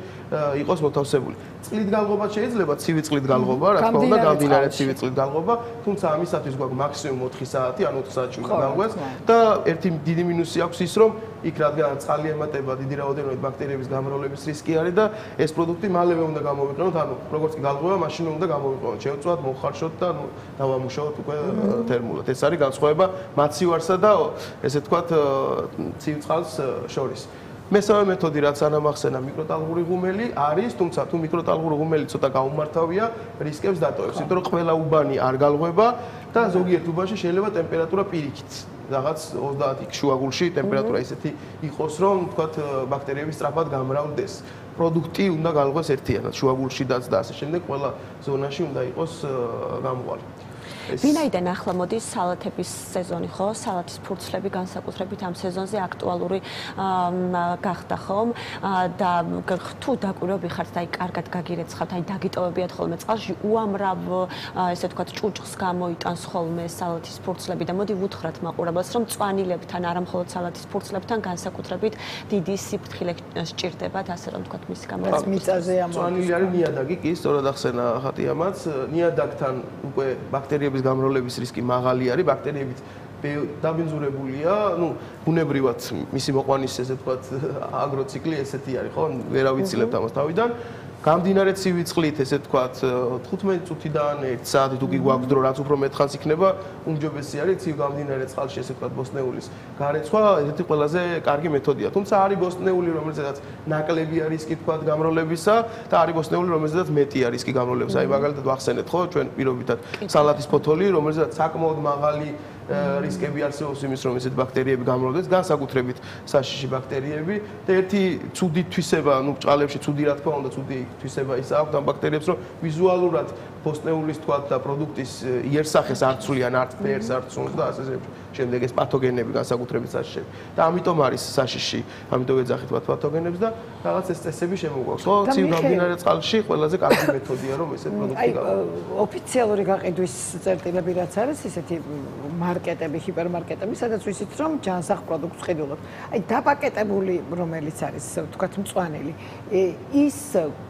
იყოს მოთავსებული. წყლით galvos-ად შეიძლება ცივი წყლით galvos-ა, რა თქმა უნდა, გამდინარე ცივი წყლით galvos-ა, თუმცა ამისათვის გვაქვს მაქსიმუმ 4 საათი, ან 4 საათში უნდა galvos და ერთი დიდი მინუსი აქვს ის, რომ იქ რადგან წყალი ემატება დიდი რაოდენობით ბაქტერიების გამრავლების რისკი არის და ეს პროდუქტი მალევე უნდა გამოვიყენოთ, ანუ როგორც კი galvos-ა, მაშინ უნდა გამოვიყენოთ, შევწვათ, მოხარშოთ და დავამუშავოთ უკვე თერმულად. ეს არის განსხვავება მაცივარსა და ესე თქვათ ცივ წყალს შორის. მესამე მეთოდი, რაც ანამახსენა მიკროტალღური ღუმელი არის, თუმცა თუ მიკროტალღური ღუმელი ცოტა გაუმართავია, რისკებს დატოვებს, იმიტომ რომ ყველა უბანი არ galvos-ება და ზოგიერთ უბანში შეიძლება ტემპერატურა პირიქით რაღაც 30 შუაგულში ტემპერატურა ისეთი იყოს, რომ თქვათ ბაქტერიები სწრაფად გამრავლდეს. პროდუქტი უნდა galvos ერთიანად, შუაგულშიდაც და ასე შემდეგ ყველა ზონაში უნდა იყოს გამოყვალი.
ვინაიდან ახლა მოდის სალათების სეზონი, ხო? სალათის ფურცლები განსაკუთრებით ამ სეზონზე აქტუალური გახდა ხომ? და თუ დაკვირვები ხართ და აი კარგად გაგირეცხავთ, აი დაგიტოვებიათ ხოლმე წყალში, უამრავ ესე ვთქვათ ჭუჭხს გამოიტანს ხოლმე სალათის ფურცლები და მოდი ვუთხრათ მაყურებელს, რომ მწვანილებთან, არა მხოლოდ სალათის ფურცლებთან განსაკუთრებით დიდი სიფრთხილე სჭირდებათ, ასე რომ ვთქვათ, მისი გამარჯვება.
მიწაზე ამ
მწვანილი არის ნიადაგი, კი, სწორად ახსენა ხატი ამაც. ნიადაგთან უკვე ბაქტერიების გამრავლების რისკი მაღალი არის, ბაქტერიებით დაბინძურებულია, ну, ბუნებრივად მისი მოყვანის ესე ვთქვათ აგროციკლი ესეთი არის, ხო? ვერ ავიცილებთ ამას თავიდან. გამდინარე ცივი წყლით, ესე ვთქვათ, 15 წუთიდან 1 საათი თუ კი გვაქვს დრო, რაც უფრო მეტ ხანს იქნება, უმჯობესი არის ცივ გამდინარე წყალში, ესე ვთქვათ, ბოსტნეულის გარეცხვა, ერთ-ერთი ყველაზე კარგი მეთოდია. თუმცა არის ბოსტნეული, რომელზედაც ნაკლებია რისკი ვთქვათ გამროლებისა და არის ბოსტნეული, რომელზედაც მეტია რისკი გამროლებისა. აი მაგალითად ვახსენეთ, ხო, ჩვენ პირობითად სალატის ფოთოლი, რომელზედაც საკმაოდ მაღალი რისკები არსებობს იმის, რომ ესეთ ბაქტერიები გამრავლდეს, განსაკუთრებით საშიში ბაქტერიები და ერთი ცუდი თვისება, ну, ბჭყალებში ცუდი რა თქმა უნდა, ცუდი თვისება ის აქვს ამ ბაქტერიებს, რომ ვიზუალურად ბოსტნეულის თქვათ და პროდუქტის იერსახეს არ ცვლიან, არც ფერს, არც სუნს და ასე შემდეგ ეს პათოგენები განსაკუთრებით საშიშები. და ამიტომ არის საშიში, ამიტომ ეძახით პათოგენებს და რაღაც ეს წესები შემოგვაქვს. ხო, ცივ გამდინარე წყალში ყველაზე კარგი მეთოდია, რომ ესეთ პროდუქტი გამოვიდეს.
ოფიციალური გაყიდვის წერტილები რაც არის, ისეთი მარკეტები, ჰიპერმარკეტები, სადაც ვიცით, რომ ჯანსაღ პროდუქტს ყიდულობთ. აი დაპაკეტებული, რომელიც არის, ვთქვათ, მწვანილი, ის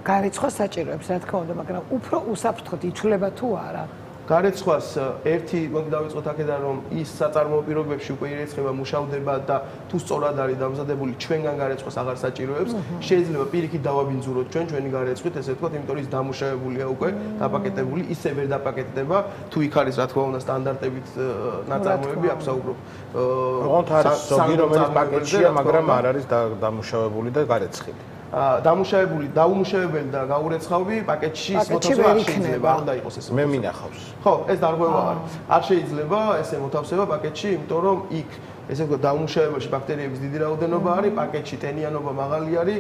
გარეცხვა საჭიროებს, რა თქმა უნდა, მაგრამ უფრო უსაფრთხოდ იცვლება თუ არა?
გარეცხვას ერთი მოდი დავიწყოთ აქედან რომ ის საწარმოო პირობებში უკვე ირიცხება მუშავდება და თუ სწორად არის დამზადებული ჩვენგან გარეცხვას აღარ საჭიროებს შეიძლება პირიქით დავაბინძუროთ ჩვენი გარეცხვით ესე ვთქვათ იმიტომ რომ ის დამუშავებულია უკვე დაპაკეტებული ისე ვერ დაპაკეტდება თუ იქ არის რა თქმა უნდა სტანდარტებით ნაწარმოები აქვს საუბრობ
ოღონდ არის ზოგი რომელიც პაკეტშია მაგრამ არ არის დამუშავებული და გარეცხილი
დამუშავებული, დაუმუშავებელი და გაურეცხავი პაკეტში ის მოთავსება არ შეიძლება, არ უნდა იყოს ეს.
მე მინახავს.
ხო, ეს დარღვევა არის. არ შეიძლება ესე მოთავსება პაკეტში, იმიტომ რომ იქ ესე ვთქვათ, დაუმუშავებაში ბაქტერიების დიდი რაოდენობა არის, პაკეტში ტენიანობა მაღალი არის,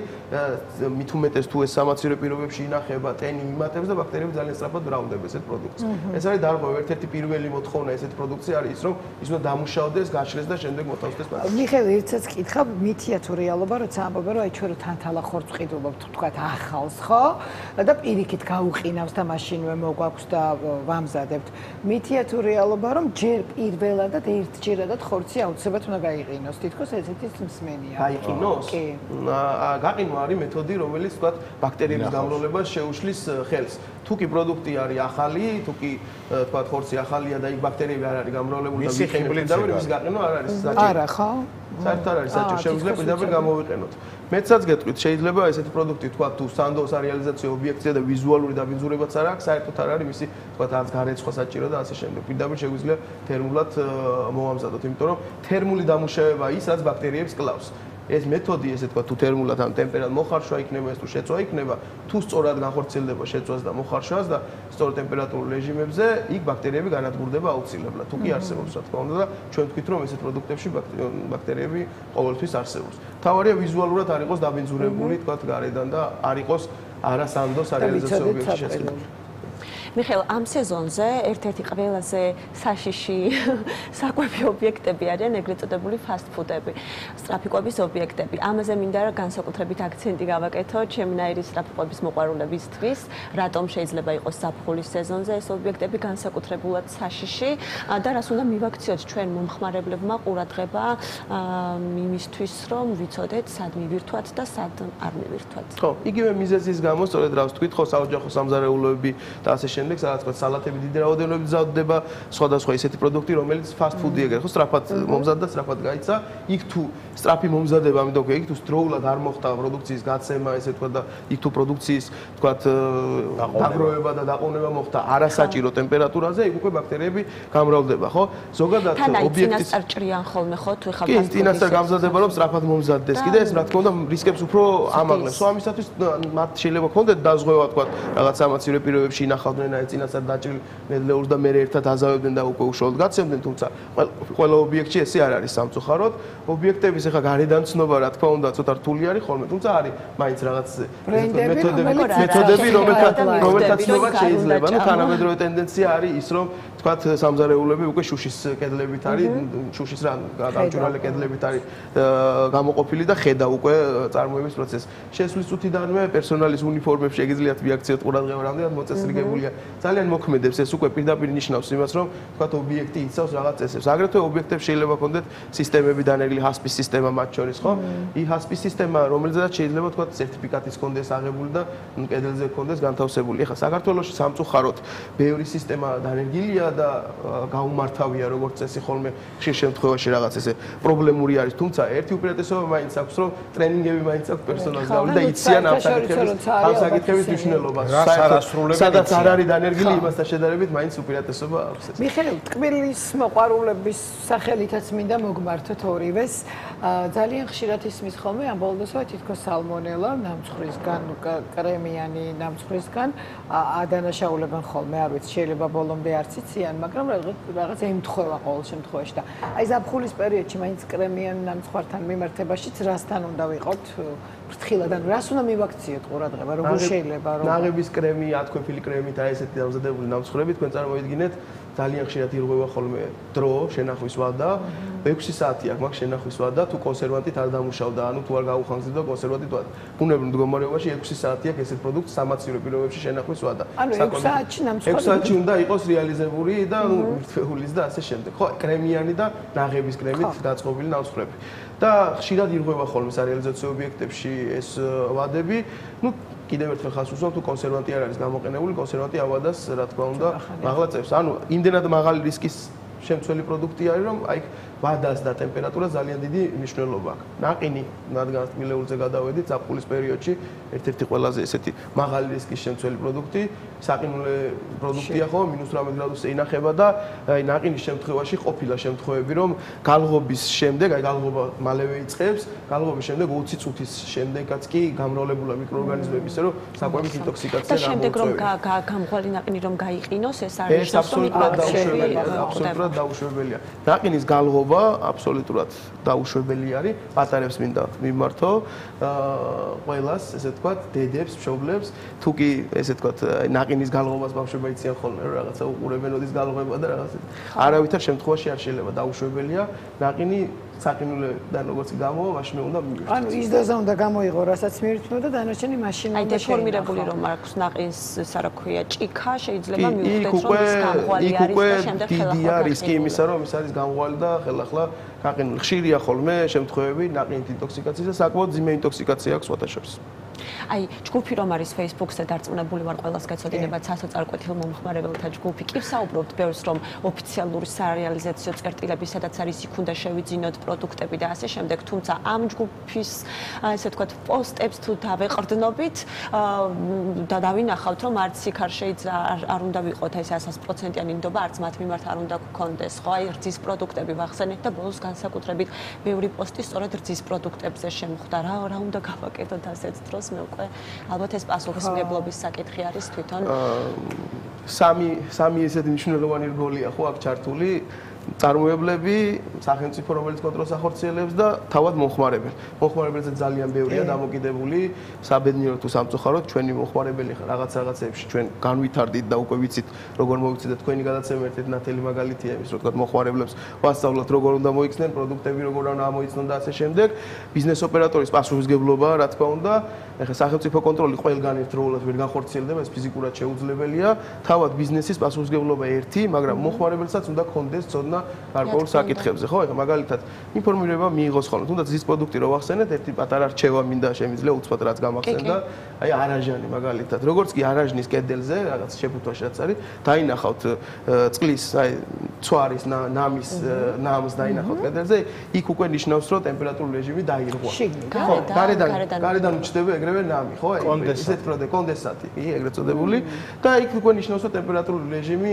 მით უმეტეს თუ ეს სამაცივრო პირობებში ინახება, ტენი იმატებს და ბაქტერიები ძალიან სწრაფად მრავლდება ესეთ პროდუქტს. ეს არის დარღვევა, ერთ-ერთი პირველი მოთხოვნა ესეთ პროდუქტზე არის ის, რომ ის უნდა დამუშავდეს, გაშლეს და შემდეგ მოთავსდეს პაკეტში.
მიხეილ, ერთსაც კითხავ, მითია თუ რეალობა, როცა ამბობენ, რომ აი ჩვენ რო თანთალა ხორცს ყიდულობთ, ვთქვათ, ახალს, ხო? და პირიქით გაუყინავს და მაშინვე მოგვაქვს და ვამზადებთ. მითია თუ რეალობა, რომ ჯერ პირველადად ერთჯერადად ხორცი აუცილებლად უნდა გაიყინოს, თითქოს ესეთი მსმენია.
გაიყინოს? კი. გაყინვა არის მეთოდი, რომელიც ვთქვათ, ბაქტერიების გამრავლებას შეუშლის ხელს. თუ კი პროდუქტი არის ახალი, თუ კი ვთქვათ, ხორცი ახალია და იქ ბაქტერიები არ არის გამრავლებული და ვიყენებთ და ის გაყინვა არ არის საჭირო.
არა, ხო?
საერთოდ არ არის საჭირო, შეგვიძლია პირდაპირ გამოვიყენოთ. მეცაც გეტყვით, შეიძლება ესეთი პროდუქტი ვთქვათ, თუ სანდოს რეალიზაციო ობიექტია და ვიზუალური დაბინძურებაც არ აქვს, საერთოდ არ არის მისი ვთქვათ, არც გარეცხვა საჭირო და ასე შემდეგ. პირდაპირ შეგვიძლია თერმულად მოვამზადოთ, იმიტომ რომ თერმული დამუშავება ის, რაც ბაქტერიებს კლავს. ეს მეთოდი, ესე თქვა, თუ თერმულად ან ტემპერატურა მოხარშვა იქნება, ეს თუ შეწვა იქნება, თუ სწორად განხორციელდება შეწვას და მოხარშვას და სწორ ტემპერატურულ რეჟიმებზე, იქ ბაქტერიები განადგურდება აუცილებლად. თუ კი არსებობს, რა თქმა უნდა და ჩვენ ვთქვით, რომ ესეთ პროდუქტებში ბაქტერიები ყოველთვის არსებობს. თავარია ვიზუალურად არ იყოს დაბინძურებული, თქვა, გარედან და არ იყოს არასანდოს რეალიზაციო ობიექტში შესყიდული.
მიხეილ, ამ სეზონზე ერთ-ერთი ყველაზე საშიში საკვები ობიექტები არიან ეგრეთ წოდებული ფასტ-ფუდები, სწრაფი კვების ობიექტები. ამაზე მინდა რა განსაკუთრებით აქცენტი გავაკეთო ჩემნაირი სწრაფი კვების მოყვარულებისთვის, რატომ შეიძლება იყოს ზაფხულის სეზონზე ეს ობიექტები განსაკუთრებულად საშიში და რას უნდა მივაქციოთ ჩვენ მომხმარებლებმა ყურადღება იმისთვის, რომ ვიცოდეთ, სად მივირთვათ და სად არ მივირთვათ.
ხო, იგივე მიზეზის გამო, სწორედ რა ვთქვით, ხო, საოჯახო სამზარეულოები და ასე შემდეგ, სადაც თქვა სალატები დიდი რაოდენობით მზადდება, სხვადასხვა ისეთი პროდუქტი, რომელიც ფასტ ფუდი ეგრე ხო, სწრაფად მომზადდა, სწრაფად გაიცა. იქ თუ სწრაფი მომზადება, ამიტომ იქ თუ დროულად არ მოხდა პროდუქციის გაცემა, ესე თქვა და იქ თუ პროდუქციის თქვა დაგროვება და დაყოვნება მოხდა არასაჭირო ტემპერატურაზე, იქ უკვე ბაქტერიები გამრავლდება, ხო? ზოგადად ობიექტის
წინასწარ ჭრიან ხოლმე ხო, თუ ეხლა
ფასტ ფუდის წინასწარ გამზადება, რომ სწრაფად მომზადდეს. კიდე ეს რა თქმა უნდა რისკებს უფრო ამაღლებს. ხო, ამისათვის მათ შეიძლება ქონდეთ დაზღვევა თქვა რაღაც სამაცივრო პირობებში ინახავდნენ აი წინასწარ დაჭრილ ნედლეულს და მე ერთად აზავებდნენ და უკვე უშუალოდ გაცემდნენ, თუმცა ყველა ობიექტში ესე არ არის სამწუხაროდ. ობიექტების ეხა გარედან ცნობა რა თქმა უნდა ცოტა რთული არის ხოლმე, თუმცა არის მაინც რაღაც მეთოდები, რომელთაც ცნობა შეიძლება. ნუ თანამედროვე ტენდენცია არის ის, რომ თქვათ სამზარეულოები უკვე შუშის კედლებით არის, შუშის რა გამჭვირვალე კედლებით არის გამოყოფილი და ხედა უკვე წარმოების პროცესს. შესვლის წუთიდანვე პერსონალის უნიფორმებში შეგიძლიათ მიაქციოთ ყურადღება, რამდენად მოწესრიგებულია. ძალიან მოქმედებს ეს უკვე პირდაპირ ნიშნავს იმას, რომ თქვათ ობიექტი იცავს რაღაც წესებს. აგრეთვე ობიექტებს შეიძლება ქონდეთ სისტემები დანერგილი ჰასპის სისტემა მათ შორის, ხო? ჰასპის სისტემა, რომელზედაც შეიძლება თქვათ სერტიფიკატიც ქონდეს აღებული და კედელზე ქონდეს განთავსებული. ეხლა საქართველოში სამწუხაროდ ბევრი სისტემა დანერგილია და გაუმართავია როგორც წესი ხოლმე ხშირ შემთხვევაში რაღაც ესე პრობლემური არის, თუმცა ერთი უპირატესობა მაინც აქვს, რომ ტრენინგები მაინც აქვს პერსონალიზებული და იციან ამ საკითხების მნიშვნელობას. სადაც არ არის დანერგილი იმასთან შედარებით მაინც უპირატესობა აქვს.
მიხეილ, ტკბილის მოყვარულების სახელითაც მინდა მოგმართოთ ორივეს. ძალიან ხშირად ისმის ხოლმე ამ ბოლოდოსა თითქოს სალმონელა ნამცხრისგან, კრემიანი ნამცხრისგან ადანაშაულებენ ხოლმე, არ ვიცი, შეიძლება ბოლომდე არც იციან, მაგრამ რაღაც ემთხვევა ყოველ შემთხვევაში და აი ზაფხულის პერიოდში მაინც კრემიან ნამცხვართან მიმართებაშიც რასთან უნდა ვიყოთ ფრთხილად, ანუ რას უნდა მივაქციოთ ყურადღება, როგორ შეიძლება რომ
ნაღების კრემი, ათქვეფილი კრემი და ესეთი დამზადებული ნამცხრები თქვენ წარმოიდგინეთ ძალიან ხშირად ირღვევა ხოლმე დრო, შენახვის ვადა, 6 საათი აქვს მაგ შენახვის ვადა, თუ კონსერვანტით არ დამუშავდა, ანუ თუ არ გაუხანგრძლივდა კონსერვანტით ვადა. ბუნებრივ მდგომარეობაში 6 საათი აქვს ესეთ პროდუქტს სამაცივრო პირობებში შენახვის ვადა.
ანუ 6 საათში ნამცხვარი
6 საათში უნდა იყოს რეალიზებული და მრთვეულის და ასე შემდეგ. ხო, კრემიანი და ნაღების კრემით დაწყობილი ნამცხრები. და ხშირად ირღვევა ხოლმე სარეალიზაციო ობიექტებში ეს ვადები, ну კიდევ ერთხელ ხას უსვამ თუ კონსერვანტი არ არის გამოყენებული, კონსერვანტი ავადას რა თქმა უნდა მაღლა წევს. ანუ იმდენად მაღალი რისკის შემცველი პროდუქტი არის, რომ აი ვადას და ტემპერატურას ძალიან დიდი მნიშვნელობა აქვს. ნაყინი, რადგან მილეულზე გადავედით ზაფხულის პერიოდში, ერთ-ერთი ყველაზე ესეთი მაღალი რისკის შემცველი პროდუქტი, საყინულე პროდუქტია ხო, -8 გრადუსზე ინახება და აი ნაყინის შემთხვევაში ყოფილა შემთხვევები, რომ გალღობის შემდეგ, აი გალღობა მალევე იწყებს, გალღობის შემდეგ 20 წუთის შემდეგაც კი გამრავლებულა მიკროორგანიზმები, ისე რომ საკვების ინტოქსიკაცია
და შემდეგ რომ გამღვალი ნაყინი რომ გაიყინოს, ეს არის
ეს აბსოლუტურად დაუშვებელია. ნაყინის გალღობა აბსოლუტურად დაუშვებელი არის, პატარებს მინდა მიმართო, ყველას, ესე ვთქვათ, დედებს, მშობლებს, თუ კი ესე ვთქვათ, ნაყინის გალღობას ბავშვებმა იციან ხოლმე, რომ რაღაცა უყურებენ ოდის გალღება და რაღაცა. არავითარ შემთხვევაში არ შეიძლება დაუშვებელია, ნაყინი საყინულიდან როგორც გამოვა, მაშინ უნდა მივიღოს.
ანუ ის დოზა უნდა გამოიღო, რასაც მიირთმევ და დანარჩენი მაშინ უნდა
შეინახო. აი დეფორმირებული რომ აქვს ნაყინს, ისა რა ქვია, ჭიქა, შეიძლება მივხვდეთ რომ ის გამღვალი არის და შემდეგ ხელახლა
დიდია რისკი იმისა, რომ ის არის გამღვალი და ხელახლა გაყინული. ხშირია ხოლმე შემთხვევები ნაყინით ინტოქსიკაციის და საკმაოდ ძიმე ინტოქსიკაცია აქვს სხვათაშორის.
აი ჯგუფი რომ არის Facebook-ზე დარწმუნებული ვარ ყველას გეცოდინებათ სასოწარკვეთილ მომხმარებელთა ჯგუფი. კი ვსაუბრობთ ბევრს რომ ოფიციალური სარეალიზაციო წერტილები სადაც არის იქ უნდა შევიძინოთ პროდუქტები და ასე შემდეგ, თუმცა ამ ჯგუფის ესე ვთქვათ პოსტებს თუ დავეყრდნობით და დავინახავთ რომ არც იქ არ შეიძლება არ უნდა ვიყოთ ეს 100%-იანი ნდობა, არც მათ მიმართ არ უნდა გქონდეს, ხო? აი რძის პროდუქტები ვახსენეთ და ბოლოს განსაკუთრებით ბევრი პოსტი სწორედ რძის პროდუქტებზე შემხვდა. რა უნდა გავაკეთოთ ასეთ დროს მე უკვე ალბათ ეს პასუხისმგებლობის საკითხი არის თვითონ
სამი ესეთი მნიშვნელოვანი რგოლია ხო აქ ჩართული წარმოებლები, სახელმწიფო რომელიც კონტროლს ახორციელებს და თავად მომხმარებელი. მომხმარებელზე ძალიან ბევრია დამოკიდებული საბედნიეროდ თუ სამწუხაროდ ჩვენი მომხმარებელი რაღაცეებში ჩვენ განვითარდით და უკვე ვიცით როგორ მოვიცით და თქვენი გადაცემა ერთ-ერთი ნათელი მაგალითია იმის რომ თქვა მომხმარებლებს ვასწავლოთ როგორ უნდა მოიქცნენ პროდუქტები, როგორ უნდა მოიცნონ და ასე შემდეგ. ბიზნეს ოპერატორის პასუხისმგებლობა რა თქმა უნდა, ეხლა სახელმწიფო კონტროლი ყველგან ერთდროულად ვერ განხორციელდება, ეს ფიზიკურად შეუძლებელია. თავად ბიზნესის პასუხისმგებლობა ერთი, მაგრამ მომხმარებელსაც უნდა ქონდეს ცოდნა გარკვეულ საკითხებზე, ხო? ეხლა მაგალითად ინფორმირება მიიღოს ხოლმე, თუნდაც ის პროდუქტი რო ვახსენეთ, ერთი პატარა რჩევა მინდა შემიძლია უცბად რაც გამახსენდა, აი არაჟანი მაგალითად. როგორც კი არაჟნის კედელზე, რაღაც შეფუთვაში რაც არის, დაინახავთ წყლის, აი ცვარის ნამის ნამს დაინახავთ კედელზე, იქ უკვე ნიშნავს, რომ ტემპერატურული რეჟიმი დაირღვა. ხო, გარედან უჩნდება ეგრევე ნამი, ხო? ისეთ პროდუქტი, კონდენსატი, ეგრეთ წოდებული და იქ უკვე ნიშნავს, რომ ტემპერატურული რეჟიმი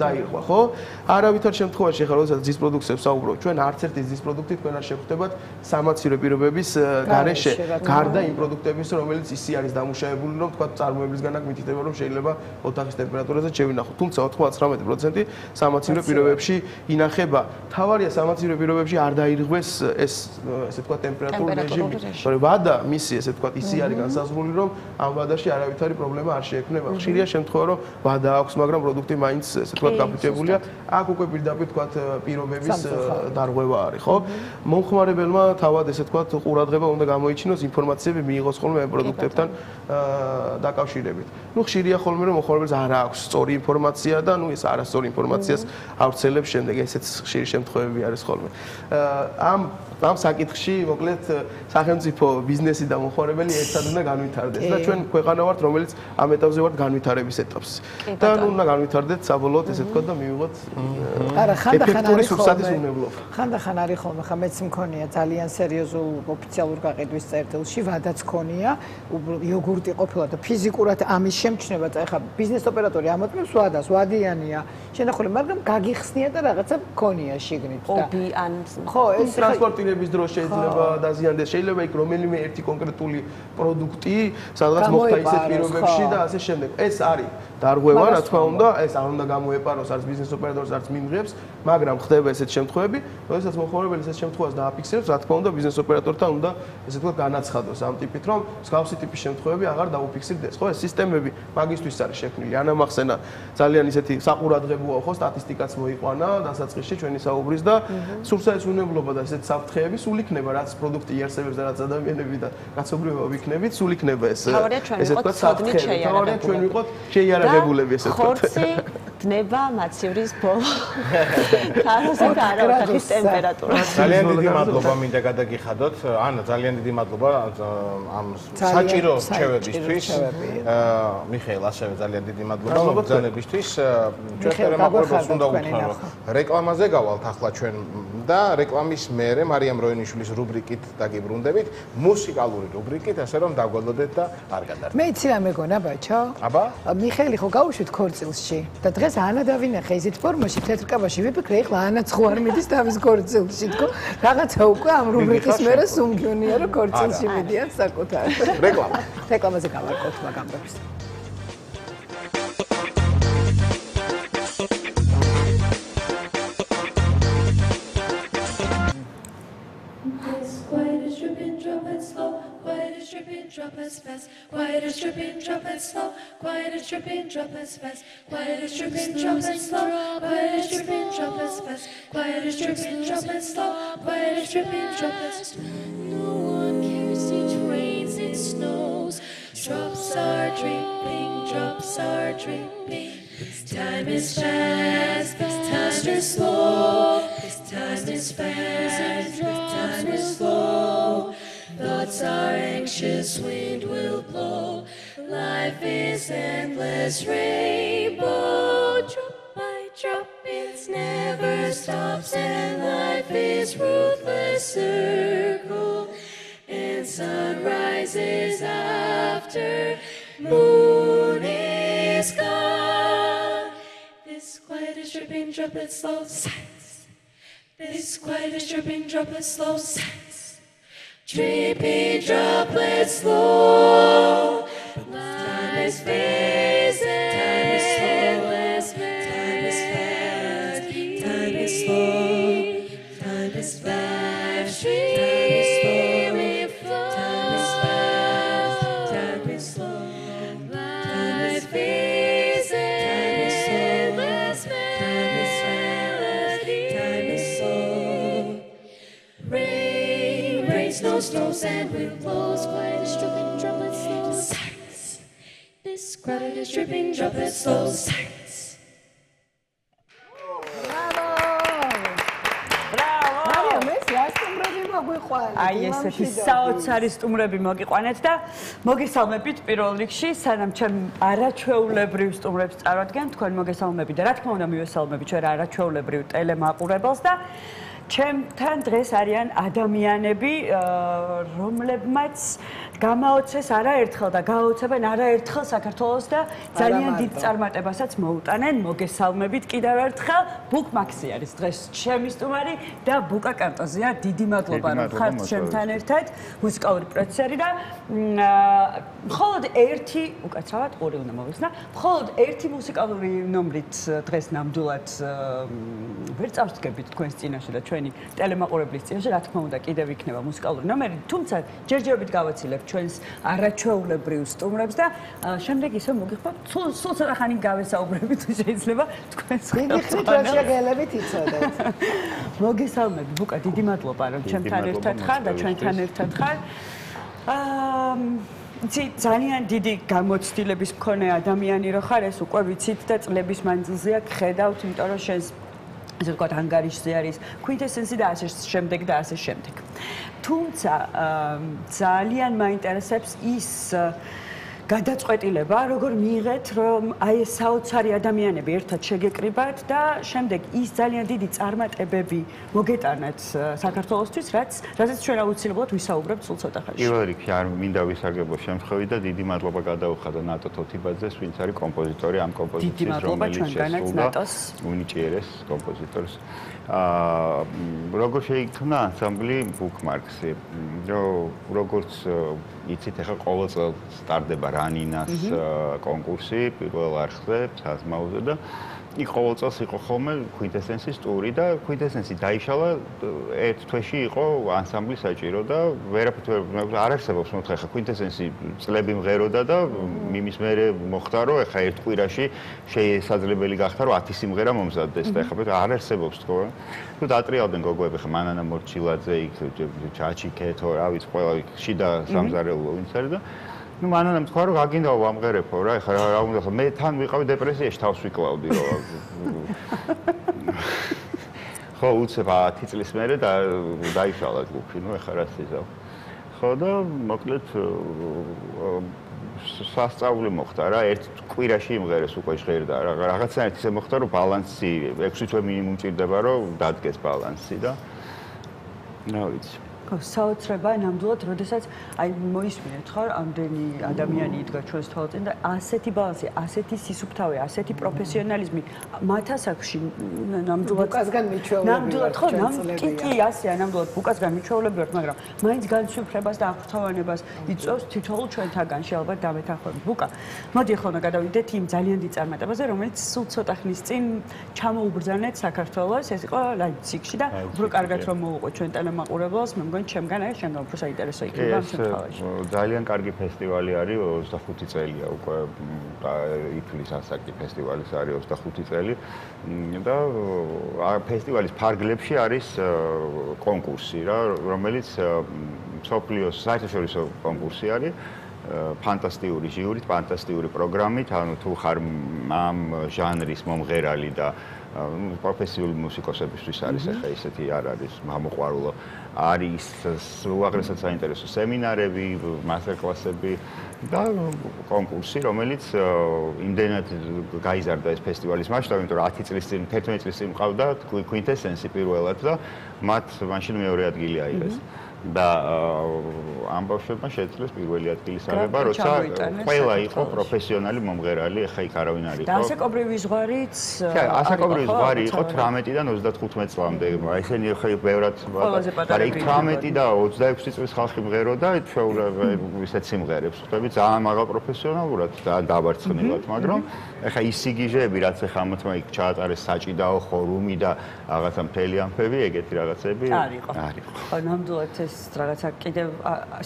დაირღვა, ხო? არავითარ შემთხვევაში ახლა როდესაც ძის პროდუქტებს საუბრობთ, ჩვენ არც ერთი ძის პროდუქტი თქვენ არ შეგხვდებათ სამაცივრო პირობების გარეშე, გარდა იმ პროდუქტების, რომელიც ისე არის დამუშავებული, რომ თქვა წარმოებლისგან აქ მითითება, რომ შეიძლება ოთახის ტემპერატურაზე შევინახოთ. თუმცა 99% სამაცივრო პირობებში ინახება. თავარია სამაცივრო პირობებში არ დაირღვეს ეს ესე თქვა ტემპერატურული რეჟიმი. თორე ვადა მისი ესე თქვა ისე არის განსაზღვრული, რომ ამ ვადაში არავითარი პრობლემა არ შეექმნება. ხშირია შემთხვევა, რომ ვადა აქვს, მაგრამ პროდუქტი მაინც ესე თქვა გაფუჭებულია. აქ უკვე პირდაპირ თქვა პირობების დარღვევა არის, ხო? მომხმარებელმა თავად ესე თქვა ყურადღება უნდა გამოიჩინოს, ინფორმაციები მიიღოს ხოლმე ამ პროდუქტებთან დაკავშირებით. ნუ ხშირია ხოლმე რომ მომხმარებელს არ აქვს სწორი ინფორმაცია და ნუ ეს არასწორი ინფორმაციას ავრცელებს შემდეგ, ესეც ხშირი შემთხვევები არის ხოლმე. ამ ამ საკითხში მოკლედ სახელმწიფო ბიზნესი და მომხმარებელი ერთად უნდა განვითარდეს და ჩვენ ქვეყანა ვართ, რომელიც ამ ეტაპზე ვართ განვითარების ეტაპს. და ნუ უნდა განვითარდეთ საბოლოოდ ესე თქვა და მივიღოთ ეფექტური სუბსტატის უნებლობა.
ხანდახან არის ხოლმე, ხა მეც მქონია ძალიან სერიოზულ ოფიციალურ გაყიდვის წერტილში, ვადაც ქონია, იოგურტი ყოფილა და ფიზიკურად ამის შემჩნევა, ეხა ბიზნეს ოპერატორი ამოწმებს ვადას, ვადიანია. შენახული, მაგრამ გაგიხსნია და რაღაცა ქონია შიგნით და
ან
ხო, ეს
ტრანსპორტირების დროს შეიძლება დაზიანდეს, შეიძლება იქ რომელიმე ერთი კონკრეტული პროდუქტი სადღაც მოხდა ისეთ პირობებში და ასე შემდეგ. ეს არის დარღვევა, რა თქმა უნდა, ეს არ უნდა გამოეპაროს არც ბიზნეს ოპერატორს, არც მიმღებს, მაგრამ ხდება ესეთ შემთხვევები, როდესაც მომხმარებელი ესეთ შემთხვევას დააფიქსირებს, რა თქმა უნდა, ბიზნეს ოპერატორთან უნდა ესე თქვა განაცხადოს ამ ტიპით, რომ მსგავსი ტიპის შემთხვევები აღარ დაუფიქსირდეს. ხო, ეს სისტემები მაგისთვის არის შექმნილი. ანა მახსენა ძალიან ისეთი საყურადღებოა, ხო, სტატისტიკაც მოიყვანა დასაწყისში ჩვენი საუბრის და სურსაის უნებლობა და ესეთ საფრთხეები სულ იქნება, რაც პროდუქტი იარსებებს და რაც ადამიანები და კაცობრიობა ვიქნებით, სულ იქნება ეს. ესე თქვა საფრთხეები. თავარია ჩვენ ვიყოთ შეიარაღებულები ესე თქვა.
ხორცი დნება მაცივრის ბოლო. თაროზე და არაოთახის ტემპერატურა.
ძალიან დიდი მადლობა მინდა გადაგიხადოთ. ანა, ძალიან დიდი მადლობა ამ საჭირო რჩევებისთვის. მიხეილ, ასევე ძალიან დიდი მადლობა მოგზაურობისთვის. ჩვენ მაყურებელს უნდა უთხრა, რომ რეკლამაზე გავალთ ახლა ჩვენ და რეკლამის მერე მარიამ როინიშვილის რუბრიკით დაგიბრუნდებით, მუსიკალური რუბრიკით, ასე რომ დაგველოდეთ და არ გადარდეთ.
მე იცი რა მეგონა, ბაჩო?
აბა?
მიხეილი ხო გავუშვით ქორწილში და დღეს ანა დავინახე ისეთ ფორმაში, თეთრ კაბაში ვიფიქრე, ეხლა ანაც ხო არ მიდის თავის ქორწილში, თქო, რაღაცა უკვე ამ რუბრიკის მერე სუმგიონია, რომ ქორწილში მიდიან საკუთარ.
რეკლამა.
რეკლამაზე გავარკვევთ მაგ ამბებს.
Drop as fast, quiet as dripping, drop as slow, quiet as dripping, drop as fast, quiet as dripping, drop as slow, quiet as dripping, drop as fast, quiet as dripping, drop as slow, quiet as dripping, drop as no one cares, it rains, it snows, drops are dripping, drops are dripping. This time is fast, this time is slow, this time is fast, this time is slow. Thoughts are anxious, wind will blow. Life is endless rainbow. Drop by drop, it never stops. And life is ruthless circle. And sun rises after moon is gone. This quiet is dripping, droplet slow silence. This quiet is dripping, droplet slow silence. Dripping droplets slow, time is phasing, time is slow, time is fast, time is slow, time is fast, time is slow, time is fast, time is slow, time is phasing, time is slow, time is fast, time is slow. Snow, snows and wind blows, quiet as dripping droplets slow. Silence. This crowded is dripping droplets slow. Silence.
აი ესეთი საოცარი სტუმრები მოგიყვანეთ და მოგესალმებით პირველ რიგში, სანამ ჩვენ არაჩვეულებრივ სტუმრებს წარვადგენ, თქვენ მოგესალმებით და რა თქმა უნდა მივესალმებით ჩვენ არაჩვეულებრივ ტელემაყურებელს და ჩემთან დღეს არიან ადამიანები, რომლებმაც გამაოცეს არაერთხელ და გააოცებენ არაერთხელ საქართველოს და ძალიან დიდ წარმატებასაც მოუტანენ. მოგესალმებით კიდევ ერთხელ. ბუკ მაქსი არის დღეს ჩემი სტუმარი და ბუკა კარტოზია. დიდი მადლობა რომ ხართ ჩემთან ერთად, მუსიკალური პროდიუსერი და მხოლოდ ერთი, უკაცრავად ორი უნდა მოვიხსნა, მხოლოდ ერთი მუსიკალური ნომრით დღეს ნამდვილად ვერ წავსდგებით თქვენს წინაშე და ჩვენი ტელემაყურებლის წინაშე, რა თქმა უნდა, კიდევ იქნება მუსიკალური ნომერი, თუმცა ჯერჯერობით გავაცილებ ჩვენს არაჩვეულებრივ სტუმრებს და შემდეგ ისე მოგიხსნათ, სულ ცოტა ხანი გავესაუბრებით თუ შეიძლება თქვენს
ხელშეგელებით იცოდეთ.
მოგესალმებით, ბუკა, დიდი მადლობა რომ ჩემთან ერთად ხარ და ჩვენთან ერთად ხარ. იცი, ძალიან დიდი გამოცდილების მქონე ადამიანი რო ხარ, ეს უკვე ვიცით და წლების მანძილზეა გხედავთ, იმიტომ რომ შენს ასე ვთქვათ, ანგარიშზე არის quintessence და ასე შემდეგ და ასე შემდეგ. თუმცა ძალიან მაინტერესებს ის გადაწყვეტილება, როგორ მიიღეთ, რომ აი ეს საოცარი ადამიანები ერთად შეგეკრიბათ და შემდეგ ის ძალიან დიდი წარმატებები მოგეტანათ საქართველოსთვის, რაზეც ჩვენ აუცილებლად ვისაუბრებთ სულ ცოტა ხანში.
პირველ რიგში არ მინდა ვისაგებო შემთხვევით და დიდი მადლობა გადაუხადა ნატო თოთიბაძეს, ვინც არის კომპოზიტორი ამ კომპოზიციის, რომელიც შესრულდა უნიჭიერეს კომპოზიტორს. როგორ შეიქმნა ანსამბლი Bookmarks-ი? როგორც იცით, ახლა ყოველ წელს სტარდება რანინას კონკურსი პირველ არხზე, საზმაოზე და იქ ყოველ წელს იყო ხოლმე Quintessence-ის ტური და Quintessence-ი დაიშალა ერთ თვეში იყო ანსამბლი საჭირო და ვერაფერ არ არსებობს მოთხე ახლა Quintessence-ი წლები მღეროდა და იმის მერე მოხდა რომ ახლა ერთ კვირაში შესაძლებელი გახდა რომ 10 სიმღერა მომზადდეს და ახლა არ არსებობს თქო თუ დატრიალდნენ გოგოები ხა მანანა მორჩილაძე იქ ჩაჩიკე თუ რა ვიცი ყველა შიდა სამზარეულო ვინც არის და ну მანანამ თქვა რომ გაგინდაო ვამღერებო რა ეხლა რა უნდა ხო მე თან ვიყავი დეპრესიაში თავს ვიკლავდი რომ ხო უცებ 10 წლის მერე და დაიშალა ჯგუფი ну ეხლა რა სიზავ ხო და მოკლედ სასწაული მოხდა რა ერთ კვირაში იმღერეს უკვე ჟღერდა რაღაცნაირად ისე მოხდა რომ ბალანსი 6 თვე მინიმუმ ჭირდება რომ დადგეს ბალანსი და რა ვიცი
საოცრება ნამდვილად, როდესაც აი მოისმინეთ ხარ, ამდენი ადამიანი იდგა ჩვენს თვალწინ და ასეთი ბალანსი, ასეთი სისუფთავე, ასეთი პროფესიონალიზმი მათ ასაკში ნამდვილად
ბუკასგან მიჩვეულებრივად.
ნამდვილად ხო, კი, ასეა, ნამდვილად ბუკასგან მიჩვეულებრივად, მაგრამ მაინც განსვიფრებას და აღფრთოვანებას იწვევს თითოეულ ჩვენთაგანში ალბათ დამეთანხმებით. ბუკა, მოდი ახლა უნდა გადავიდეთ იმ ძალიან დიდ წარმატებაზე, რომელიც სულ ცოტა ხნის წინ ჩამოუბრძანეთ საქართველოს, ეს იყო ლაიფციგში და უფრო კარგად რომ მოუყო ჩვენ ტელემაყურებელს, მე ჩემგან არის შემდგომ უფრო საინტერესო იქნება ამ შემთხვევაში.
ძალიან კარგი ფესტივალი არის 25 წელია უკვე ითვლის ასაკი ფესტივალის არის 25 წელი და ფესტივალის ფარგლებში არის კონკურსი რა რომელიც სოფლიოს საერთაშორისო კონკურსი არის ფანტასტიკური ჟიურით, ფანტასტიკური პროგრამით, ანუ თუ ხარ ამ ჟანრის მომღერალი და პროფესიული მუსიკოსებისთვის არის ახლა ისეთი არ არის გამოყვარულო არის უაღრესად საინტერესო სემინარები, მასტერკლასები და კონკურსი, რომელიც იმდენად გაიზარდა ეს ფესტივალის მასშტაბი, იმიტომ რომ 10 წლის წინ, 11 წლის წინ მყავდა Quintessence პირველად და მათ მაშინ მეორე ადგილი აიღეს. და ამ ბავშვებმა შეძლეს პირველი ადგილის აღება, როცა ყველა იყო პროფესიონალი მომღერალი, ახლა იქ არავინ არ იყო.
და ასაკობრივი ზღვარიც
ასაკობრივი ზღვარი იყო 18-დან 35 წლამდე. ესენი ახლა ბევრად მაგრამ იქ 18 და 26 წლის ხალხი მღეროდა, ისეთ სიმღერებს. ხვდები ძალიან მაღალ პროფესიონალურად და დაბარცხნილად, მაგრამ ახლა ის სიგიჟეები, რაც ახლა ამათმა იქ ჩაატარეს საჭიდაო ხორუმი და რაღაცა მთელი ამბები, ეგეთი რაღაცები
არ იყო. ხო, ნამდვილად ეს რაღაცა კიდევ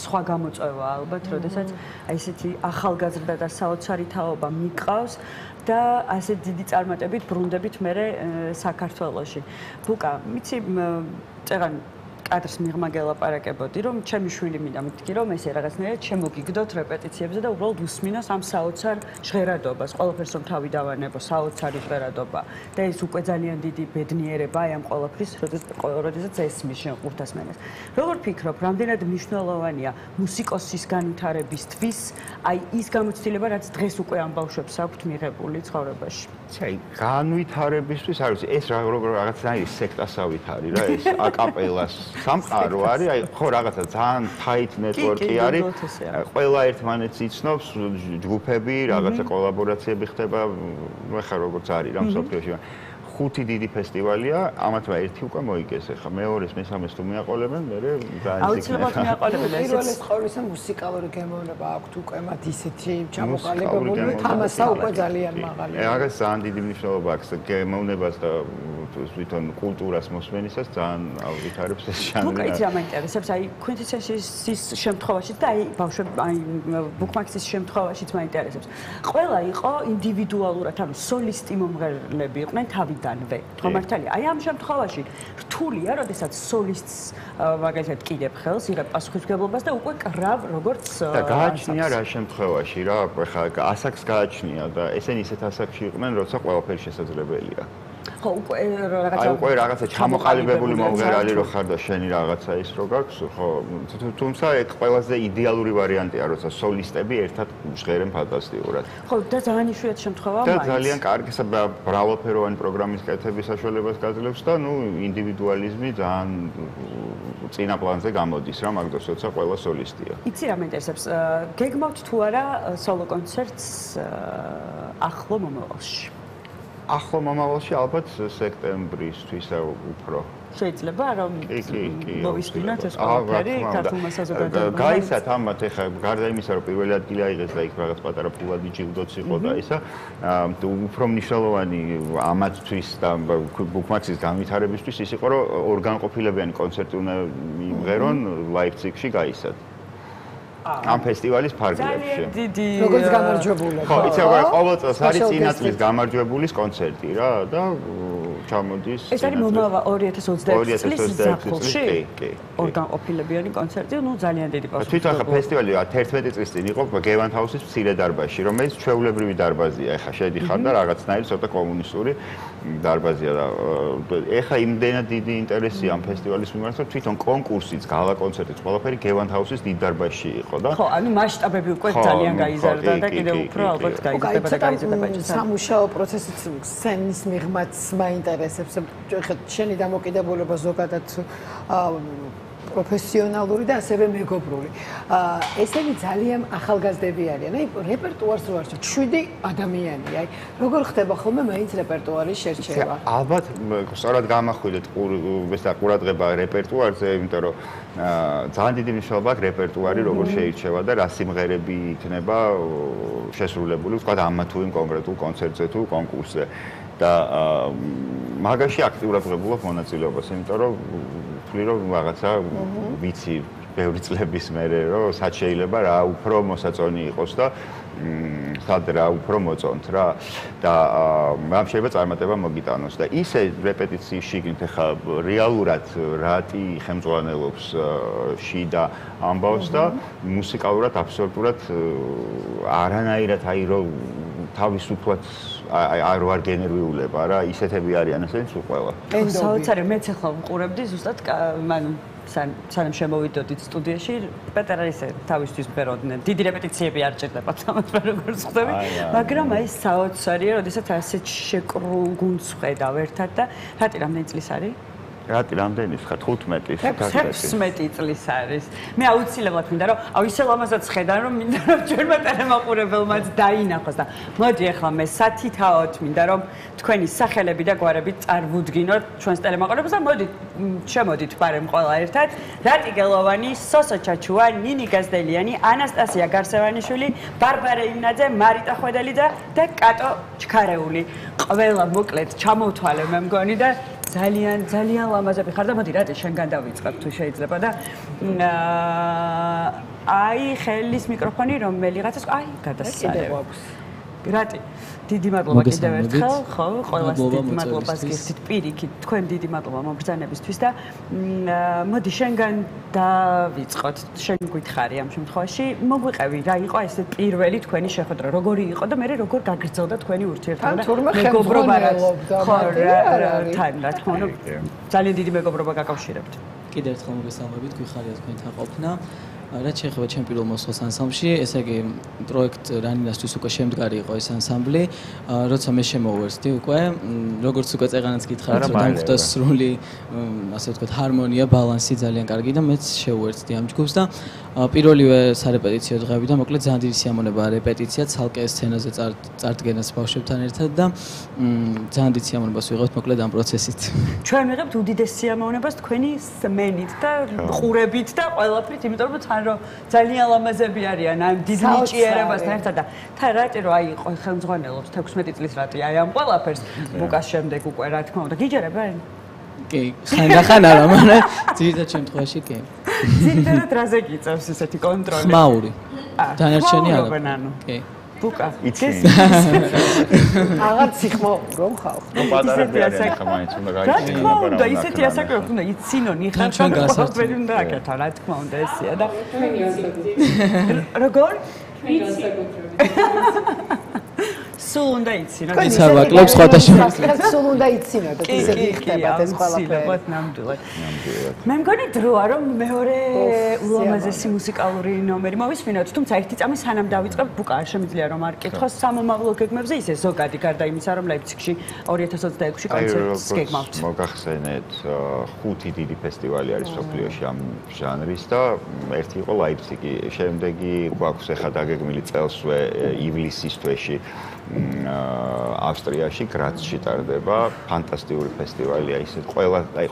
სხვა გამოწვევა ალბათ, როდესაც აი ესეთი ახალგაზრდა და საოცარი თაობა მიყავს და ასეთ დიდი წარმატებით ბრუნდებით მერე საქართველოში. ბუკა, მიცი წეგან კადრს მიღმა გელაპარაკებოდი, რომ ჩემი შვილი მინდა მითქი, რომ ესე რაღაცნაირად შემოგიგდოთ რეპეტიციებზე და უბრალოდ უსმინოს ამ საოცარ ჟღერადობას, ყველაფერს რომ თავი დავანებო, საოცარი ჟღერადობა და ეს უკვე ძალიან დიდი ბედნიერება აი ამ ყველაფრის, როდესაც ესმის შენ ყურთასმენას. როგორ ფიქრობ, რამდენად მნიშვნელოვანია მუსიკოსის განვითარებისთვის აი ის გამოცდილება, რაც დღეს უკვე ამ ბავშვებს აქვთ მიღებული ცხოვრებაში?
აი, განვითარებისთვის, არ ვიცი, ეს რაღაცნაირი სექტასავით არის რა, ეს აკაპელას სამყარო არის, აი ხო რაღაცა ძალიან tight network-ი არის. ყველა ერთმანეთს იცნობს, ჯგუფები, რაღაცა კოლაბორაციები ხდება, ნუ ახლა როგორც არის რა მსოფლიოში. 5 დიდი ფესტივალია, ამათმა ერთი უკვე მოიგეს ახლა. მეორეს, მესამეს თუ მიაყოლებენ, მერე
აუცილებლად მიაყოლებენ.
პირველის ყოვლისა მუსიკალური გემოვნება აქვთ უკვე მათ ისეთი ჩამოყალიბებული, თამასა უკვე ძალიან მაღალია.
რაღაც ძალიან დიდი მნიშვნელობა აქვს გემოვნებას და თვითონ კულტურას მოსმენისას ძალიან აუვითარებს ეს ჟანრი.
მოკლედ რა მაინტერესებს, აი Quintessence-ის შემთხვევაშიც და აი ბავშვები, აი Bookmarks-ის შემთხვევაშიც მაინტერესებს. ყველა იყო ინდივიდუალურად, ანუ სოლისტი მომღერლები იყვნენ თავიდან. თქო მართალია. აი ამ შემთხვევაში რთულია, როდესაც სოლისტს მაგალითად კიდებ ხელს იღებ პასუხისმგებლობას და უკვე კრავ როგორც
და გააჩნია რა შემთხვევაში რა, ახლა ასაკს გააჩნია და ესენი ისეთ ასაკში იყვნენ, როცა ყველაფერი შესაძლებელია.
ხო, უკვე რაღაცა
აი უკვე რაღაცა ჩამოყალიბებული მომღერალი რო ხარ და შენი რაღაცა ის რო გაქვს, ხო, თუმცა ეგ ყველაზე идеალური ვარიანტია, როცა სოლისტები ერთად ჟღერენ ფანტასტიკურად.
ხო, და ძალიან იშვიათი შემთხვევაა
და
მაინც.
ძალიან კარგი ბრავალფეროვანი პროგრამის კეთების საშუალებას გაძლევს და ნუ ინდივიდუალიზმი ძალიან წინა პლანზე გამოდის რა, მაგდროს როცა ყველა სოლისტია.
იცი რა მეინტერესებს, გეგმავთ თუ არა სოლო კონცერტს ახლო მომავალში?
ახლო მომავალში ალბათ სექტემბრისთვის უფრო.
შეიძლება რომ
კი.
მოვისმინოთ ეს ყველაფერი ქართულმა საზოგადოებამ.
გაიცათ ამათ ეხა გარდა იმისა, რომ პირველი ადგილი აიღეს და იქ რაღაც პატარა ფულადი ჯილდოც იყო და ისა, უფრო მნიშვნელოვანი ამათთვის და ბუკმაქსის განვითარებისთვის ის იყო, რომ ორგანყოფილებიანი კონცერტი უნდა მიიღერონ ლაიფციგში გაიცათ. ამ ფესტივალის ფარგლებში.
ძალიან დიდი
როგორც გამარჯვებული.
ხო, იცი როგორ ყოველ წელს არის წინა წლის გამარჯვებულის კონცერტი რა და ჩამოდის.
ეს არის მომავალ 2026 წლის ზაფხულში.
კი.
ორგანყოფილებიანი კონცერტი, ნუ ძალიან დიდი პასუხი.
თვითონ ხა ფესტივალი 11 წლის წინ იყო გევანთაუსის მცირე დარბაზში, რომელიც ჩვეულებრივი დარბაზია. ეხა შედიხარ და რაღაცნაირი ცოტა კომუნისტური დარბაზია და ეხა იმდენად დიდი ინტერესია ამ ფესტივალის მიმართ, რომ თვითონ კონკურსიც, გალა კონცერტიც, ყველაფერი გევანთაუსის დიდ დარბაზში იყო და
ხო, ანუ მასშტაბები უკვე ძალიან გაიზარდა და კიდევ უფრო ალბათ გაიზარდება და გაიზარდება ეს.
სამუშაო პროცესიც სცენის მიღმაც მაინტერესებს. ხა შენი დამოკიდებულება ზოგადად პროფესიონალური და ასევე მეგობრული. ესენი ძალიან ახალგაზრდები არიან. აი რეპერტუარს რო არჩევ 7 ადამიანია. აი როგორ ხდება ხოლმე მაინც რეპერტუარის შერჩევა?
ალბათ სწორად გამახვილეთ ყურადღება რეპერტუარზე, იმიტომ რომ ძალიან დიდი მნიშვნელობა აქვს რეპერტუარი როგორ შეირჩევა და რა სიმღერები იქნება შესრულებული, ვთქვათ, ამ თუ იმ კონკრეტულ კონცერტზე თუ კონკურსზე. და მაგაში აქტიურად ვღებულობ მონაწილეობას, იმიტომ რომ ვთვლი რომ რაღაცა ვიცი ბევრი წლების მერე რომ სად შეიძლება რა უფრო მოსაწონი იყოს და სად რა უფრო მოწონთ რა და ამ შეიძლება წარმატება მოგიტანოს და ისე რეპეტიციის შიგნით ახლა რეალურად რატი ხელმძღვანელობს შიდა ამბავს და მუსიკალურად აბსოლუტურად არანაირად აი რომ თავისუფლად არ ვარ გენერვიულება რა ისეთები არიან ესეც უყველა.
საოცარი მეც ახლა ვყურებდი ზუსტად მან სანამ შემოვიდოდით სტუდიაში პეტერ ისე თავისთვის მღეროდნენ. დიდი რეპეტიციები არ ჭირდებათ ამათ როგორც ხვდები, მაგრამ აი საოცარია, როდესაც ასეთ შეკრულ გუნდს ხედავ ერთად და რატი რამდენი წლის არის?
რატი რამდენის ხარ 15
16 წლის არის. მე აუცილებლად მინდა რომ ისე ლამაზად ხედან რომ მინდა რომ ჩვენმა ტელემაყურებელმაც დაინახოს და მოდი ახლა მე სათითაოდ მინდა რომ თქვენი სახელები და გვარები წარმოვდგინოთ ჩვენს ტელემაყურებელს და მოდით შემოდით პარემ ყველა ერთად. რატი გელოვანი, სოსო ჩაჩუა, ნინი გაზდელიანი, ანასტასია გარსევანიშვილი, ბარბარე იმნაძე, მარიტა ხვედელიძე და კატო ჩქარეული. ყველა მოკლედ ჩამოვთვალე მე მგონი და ძალიან ლამაზები ხარ და მოდი რატი შენგან დავიწყებ თუ შეიძლება და აი ხელის მიკროფონი რომელიღაცას აი გადასცემ. რატი დიდი მადლობა კიდევ ერთხელ, ხო, ყველას დიდი მადლობას გიხდით პირიქით, თქვენ დიდი მადლობა მომბრძანებისთვის და მოდი შენგან დავიწყოთ, შენ გითხარი ამ შემთხვევაში, მოგვიყევი რა იყო ეს პირველი თქვენი შეხვედრა, როგორი იყო და მე როგორ გაგრძელდა თქვენი ურთიერთობა და მეგობრობა რაც ხო თან რა თქმა უნდა ძალიან დიდი მეგობრობა გაკავშირებთ.
კიდევ ერთხელ მოგესალმებით, გვიხარია თქვენთან ყოფნა. რაც შეეხება ჩემ პირველ მოსვლას ანსამბლში, ესე იგი პროექტ რანინასთვის უკვე შემდგარი იყო ეს ანსამბლი, როცა მე შემოვერთდი უკვე, როგორც უკვე წეღანაც გითხარით, რომ დამხვდა სრული, ასე ვთქვათ, ჰარმონია, ბალანსი ძალიან კარგი და მეც შევერთდი ამ ჯგუფს და პირველივე სარეპეტიციო დღეები და მოკლედ ძალიან დიდი სიამონება რეპეტიცია, ცალკე სცენაზე წარდგენას ბავშვებთან ერთად და ძალიან დიდი სიამონებას ვიღებთ მოკლედ ამ პროცესით.
ჩვენ ვიღებთ უდიდეს სიამოვნებას თქვენი სმენით და ყურებით და ყველაფრით, იმიტომ რომ რომ ძალიან ლამაზები არიან ამ დიდ ნიჭიერებასთან ერთად და თან რატი რომ აი ხელმძღვანელობს 16 წლის რატი აი ამ ყველაფერს ბუკას შემდეგ უკვე რა თქმა უნდა გიჯერებენ?
კი, ხან არა, მაგრამ ძირითად შემთხვევაში კი.
ძირითადად რაზე გიწევს ესეთი კონტროლი?
ხმაური. დანარჩენი არა. კი.
ბუკა.
იცი.
აღარ ციხმაურო ხალხ.
პატარები არიან ხმაინც უნდა გაიცინონ,
მაგრამ და ისეთი ასაკები უნდა იცინონ, იხან
ჩვენ გასართობ
უნდა აკეთა, რა თქმა უნდა ესია და როგორ? სულ უნდა იცინოთ.
ისა ვაკლებს სხვათა შორის.
სულ უნდა იცინოთ, ისე გიხდებათ ეს ყველაფერი.
ნამდვილად. მე მგონი დროა რომ მეორე ულამაზესი მუსიკალური ნომერი მოვისმინოთ, თუმცა ერთი წამი სანამ დავიწყებ ბუკა არ შემიძლია რომ არ კითხოს სამომავლო გეგმებზე ისე ზოგადი გარდა იმისა რომ ლაიფციგში 2026-ში კონცერტს გეგმავთ.
მოგახსენეთ 5 დიდი ფესტივალი არის სოფლიოში ამ ჟანრის და ერთი იყო ლაიფციგი. შემდეგი გვაქვს ახლა დაგეგმილი წელსვე ივლისის თვეში ავსტრიაში გრაცში ტარდება ფანტასტიკური ფესტივალია ისეთ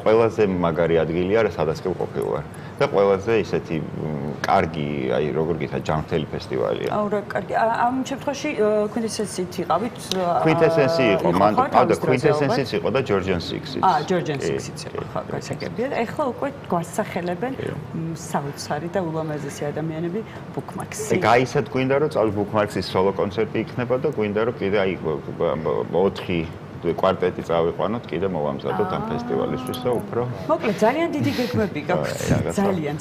ყველაზე მაგარი ადგილია სადაც კი ვყოფილ ვარ და ყველაზე ისეთი კარგი აი როგორ გითხრა ჯანმრთელი ფესტივალია.
აუ რა კარგი. ამ შემთხვევაში quintessence-ით იყავით?
quintessence იყო, მან და quintessence იყო და Georgian Six-ით.
Georgian Six-ით იყო, ხო, გასაგებია. ეხლა უკვე გვასახელებენ საოცარი და ულამაზესი ადამიანები Bookmarks-ი.
გაიცად გვინდა რომ წავი Bookmarks-ის სოლო კონცერტი იქნება და გვინდა რომ კიდე აი 4 კვარტეტი წავიყვანოთ, კიდე მოვამზადოთ ამ ფესტივალისთვის და უფრო.
მოკლედ ძალიან დიდი გეგმები გაქვს.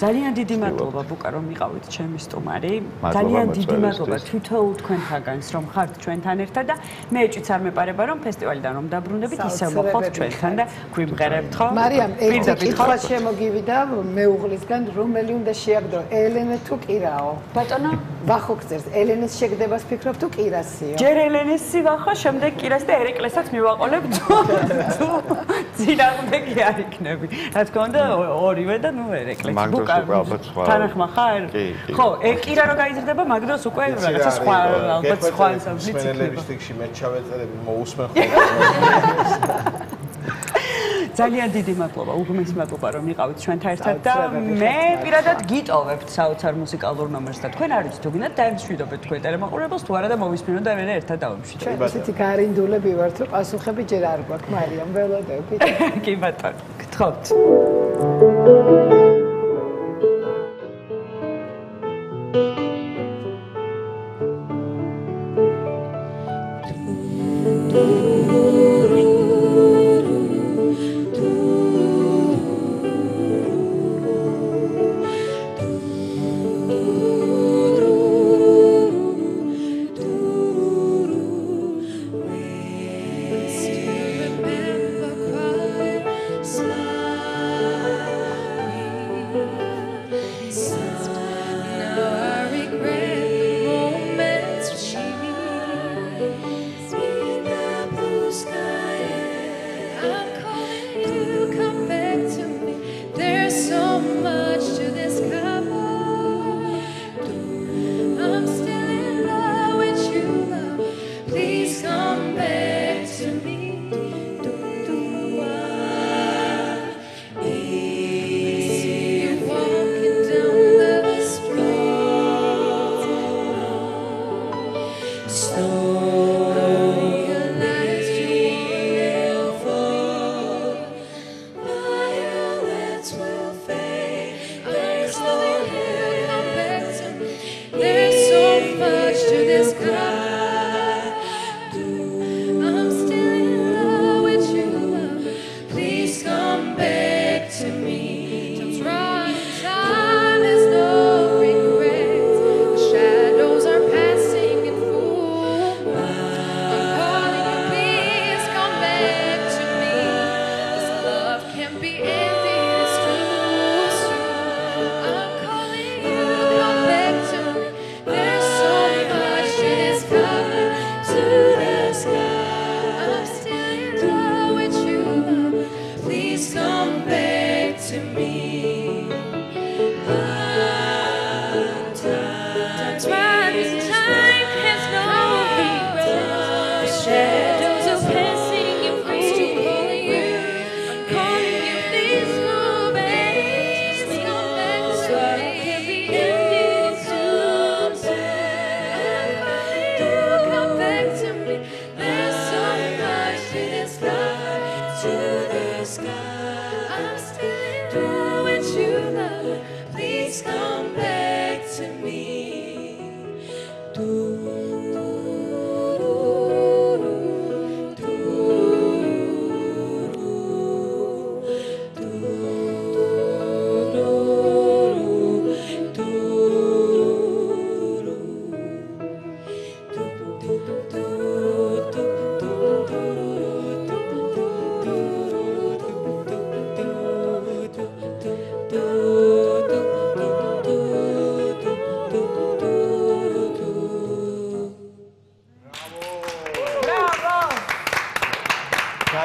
ძალიან დიდი მადლობა ბუკა რომ იყავით ჩემი სტუმარი. ძალიან დიდი მადლობა თვითოულ თქვენთაგანს რომ ხართ ჩვენთან ერთად და მე ეჭვიც არ მეპარება რომ ფესტივალიდან რომ დაბრუნდებით ისევ მოხოთ ჩვენთან და გვიმღერებთ ხო?
მარიამ, ერთი კითხვა შემოგივიდა მეუღლისგან, რომელი უნდა შეაგდო, ელენე თუ კირაო?
ბატონო,
ვახო გწერს, ელენეს შეგდებას ფიქრობ თუ კირასიო?
ჯერ ელენესი ვახო, შემდეგ კირას და ერეკლესაც მივაყოლებ თუ ძინავდეგი არ იქნები. რა თქმა უნდა, ორივე და ნუ ერეკლეცი.
მაგდროს უკვე ალბათ სხვა.
თანახმა ხარ? ხო, კირა რო გაიზრდება, მაგდროს უკვე რაღაცა სხვა ალბათ სხვა სამბლიც იქნება.
სპენელების ტიქში მე ჩავეწერები, მოусმენ ხოლმე.
ძალიან დიდი მადლობა, უღმეს მადლობა რომ იყავით ჩვენთან ერთად და მე პირადად გიტოვებთ საოცარ მუსიკალურ ნომერს და თქვენ არ ვიცით თუ გინდათ დაემშვიდობეთ თქვენ ტელემაყურებელს თუ არა და მოვისმინოთ და მე ერთად დავემშვიდობთ.
ჩვენ ისეთი გარინდულები ვართ რომ პასუხები ჯერ არ გვაქვს, მარიამ, ველოდებით.
კი ბატონო, გთხოვთ.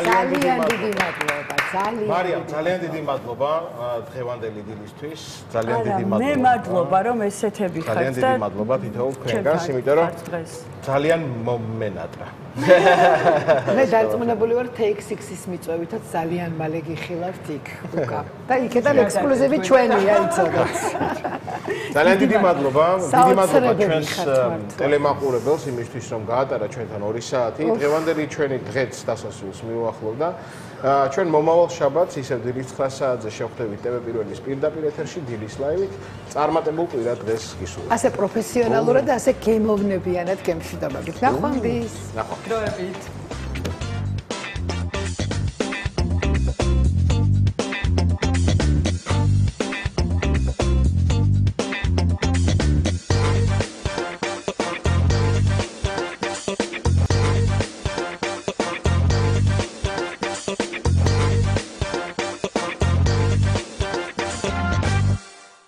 ძალიან დიდი
მადლობა.
მარიამ, ძალიან დიდი მადლობა დღევანდელი დილისთვის. ძალიან დიდი მადლობა.
მე მადლობა რომ ესეთები ხართ და
ძალიან დიდი მადლობა თითოეულ თქვენგანს, იმიტომ რომ ძალიან მომენატრა.
მე დარწმუნებული ვარ Take 6-ის მიწვევითაც ძალიან მალე გიხილავთ იქ უკა. და იქიდან ექსკლუზივი ჩვენია იცოდეთ.
ძალიან დიდი მადლობა. დიდი მადლობა ჩვენს ტელემაყურებელს იმისთვის რომ გაატარა ჩვენთან 2 საათი. დღევანდელი ჩვენი დღეც დასასრულს მიუახლოვდა. ჩვენ მომავალ შაბათს ისევ დილის 9 საათზე შევხვდებით TV პირველის პირდაპირ ეთერში დილის ლაივით. წარმატებულ კვირა დღეს გისურვებთ.
ასე პროფესიონალურად და ასე გემოვნებიანად გემშვიდობებით. ნახვამდის.
ნახვამდის.
დროებით.